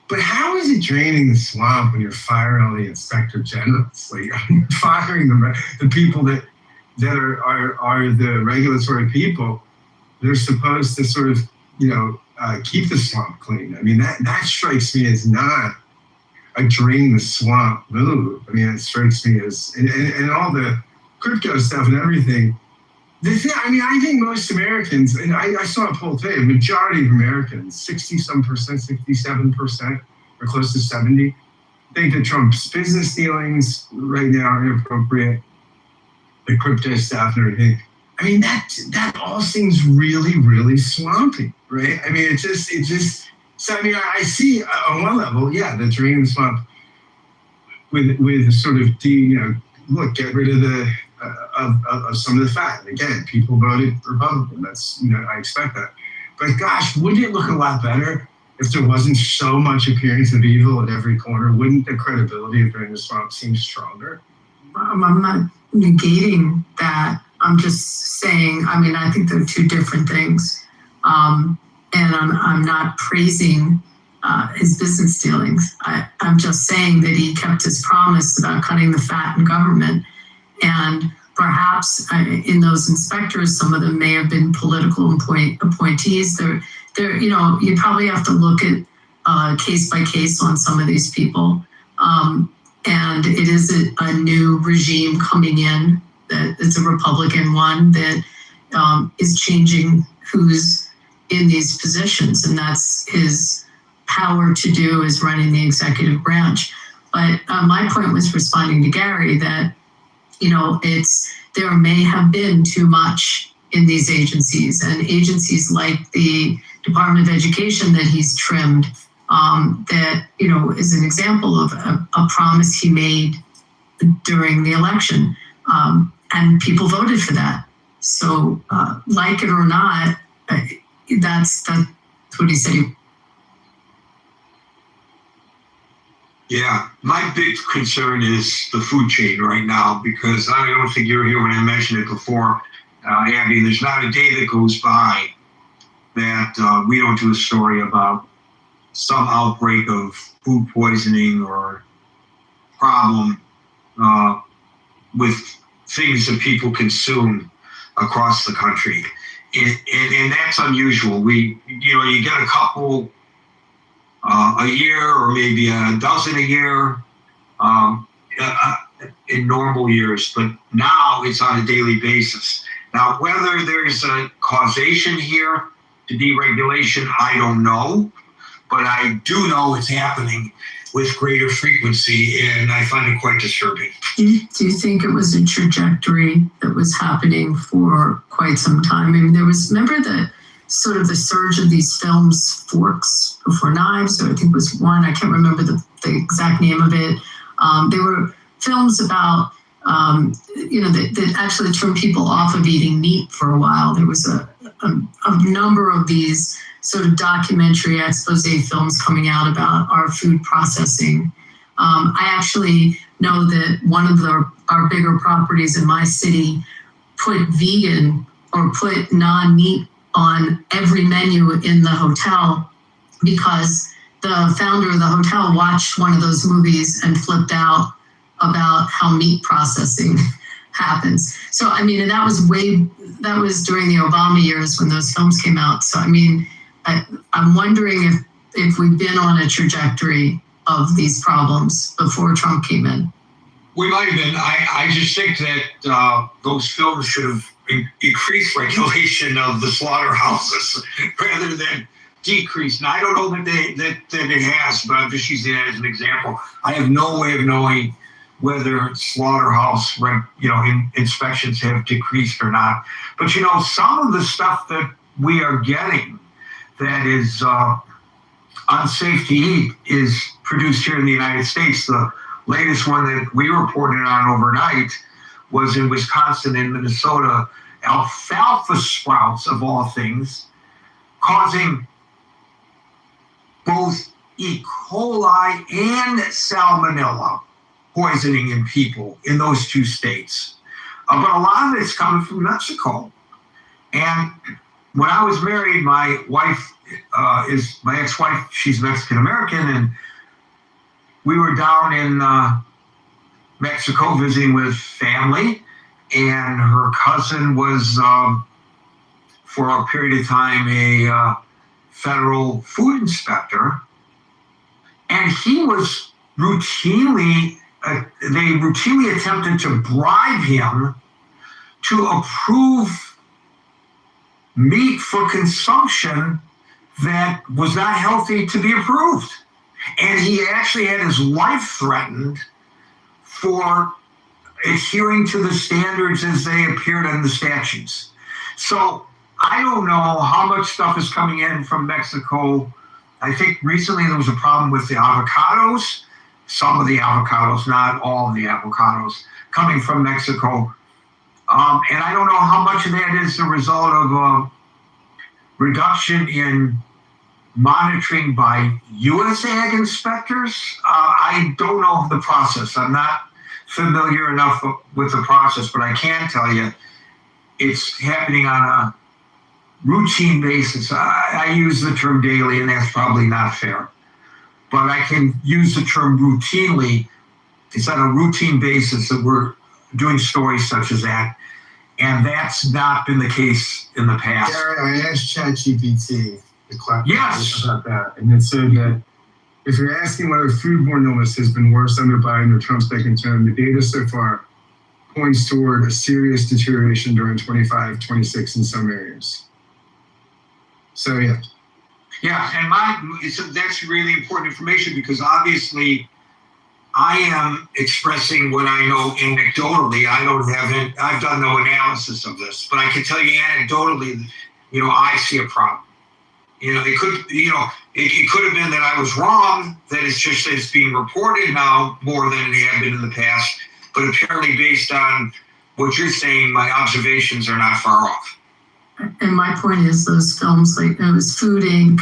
But how is it draining the swamp when you're firing all the inspector generals? Like, you're firing the people that are the regulatory people. They're supposed to sort of, keep the swamp clean. I mean, that strikes me as not a drain the swamp move. I mean, it strikes me as, and all the crypto stuff and everything. The thing, I think most Americans, and I saw a poll today, a majority of Americans, 60-some percent, 67%, or close to 70, think that Trump's business dealings right now are inappropriate, the crypto stuff and everything. I mean, that all seems really, really swampy, right? I mean, it just, so I mean, I see on one level, yeah, the drain the swamp with sort of look, get rid of the of some of the fat. Again, people voted Republican. That's I expect that. But gosh, wouldn't it look a lot better if there wasn't so much appearance of evil at every corner? Wouldn't the credibility of Brenda Swamp seem stronger? I'm not negating that. I'm just saying, I mean, I think they're two different things. And I'm not praising his business dealings. I'm just saying that he kept his promise about cutting the fat in government. And perhaps in those inspectors, some of them may have been political appointees. They're, you know, you probably have to look at case by case on some of these people. And it is a new regime coming in. That it's a Republican one that is changing who's in these positions, and that's his power to do, is running the executive branch. But my point was responding to Gary that, you know, there may have been too much in these agencies, and agencies like the Department of Education that he's trimmed, that, you know, is an example of a promise he made during the election. And people voted for that. So, like it or not, that's what he said. Yeah, my big concern is the food chain right now, because I don't think you were here when I mentioned it before, Abby. There's not a day that goes by that we don't do a story about some outbreak of food poisoning or problem with things that people consume across the country. And that's unusual. You get a couple a year, or maybe a dozen a year in normal years, but now it's on a daily basis. Now, whether there's a causation here to deregulation, I don't know, but I do know it's happening with greater frequency, and I find it quite disturbing. Do you think it was a trajectory that was happening for quite some time? I mean, remember the sort of the surge of these films, Forks Before Knives, or I think it was one, I can't remember the exact name of it. They were films about, that actually turned people off of eating meat for a while. There was a number of these sort of documentary expose films coming out about our food processing. I actually know that one of our bigger properties in my city put vegan or put non-meat on every menu in the hotel, because the founder of the hotel watched one of those movies and flipped out about how meat processing happens. So, I mean, that was during the Obama years when those films came out. So, I mean, I'm wondering if we've been on a trajectory of these problems before Trump came in. We might have been. I just think that those films should have increased regulation of the slaughterhouses rather than decrease. Now, I don't know that it has, but I'm just using that as an example. I have no way of knowing whether slaughterhouse inspections have decreased or not. But, some of the stuff that we are getting that is unsafe to eat is produced here in the United States. The latest one that we reported on overnight was in Wisconsin and Minnesota, alfalfa sprouts, of all things, causing both E. coli and salmonella poisoning in people in those two states. But a lot of it's coming from Mexico. And when I was married, my wife is my ex-wife. She's Mexican-American, and we were down in Mexico visiting with family, and her cousin was, for a period of time, a federal food inspector, and he was they routinely attempted to bribe him to approve meat for consumption that was not healthy to be approved. And he actually had his life threatened for adhering to the standards as they appeared in the statutes. So I don't know how much stuff is coming in from Mexico. I think recently there was a problem with the avocados, some of the avocados, not all of the avocados, coming from Mexico. And I don't know how much of that is the result of reduction in monitoring by U.S. ag inspectors. I don't know the process. I'm not familiar enough with the process, but I can tell you it's happening on a routine basis. I use the term daily, and that's probably not fair. But I can use the term routinely. It's on a routine basis that we're doing stories such as that. And that's not been the case in the past. Gary, I asked ChatGPT Yes. about that, and it said that if you're asking whether foodborne illness has been worse under Biden or Trump's second term, the data so far points toward a serious deterioration during 25, 26 in some areas. So, yeah. Yeah, and that's really important information because obviously I am expressing what I know anecdotally. I've done no analysis of this, but I can tell you anecdotally, I see a problem. It could have been that I was wrong, that it's just that it's being reported now more than it had been in the past. But apparently based on what you're saying, my observations are not far off. And my point is those films like it was Food Inc.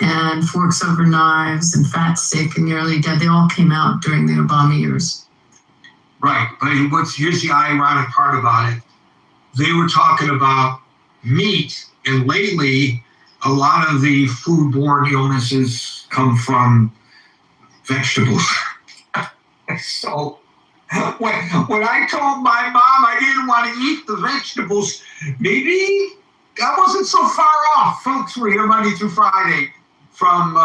and Forks Over Knives and Fat, Sick, and Nearly Dead, they all came out during the Obama years. Right, but here's the ironic part about it. They were talking about meat, and lately a lot of the foodborne illnesses come from vegetables. So when I told my mom I didn't want to eat the vegetables, maybe I wasn't so far off. Folks, we're here Monday through Friday from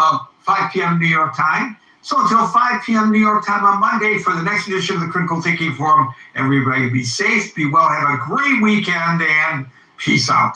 5 p.m. New York time. So until 5 p.m. New York time on Monday for the next edition of the Critical Thinking Forum, everybody be safe, be well, have a great weekend, and peace out.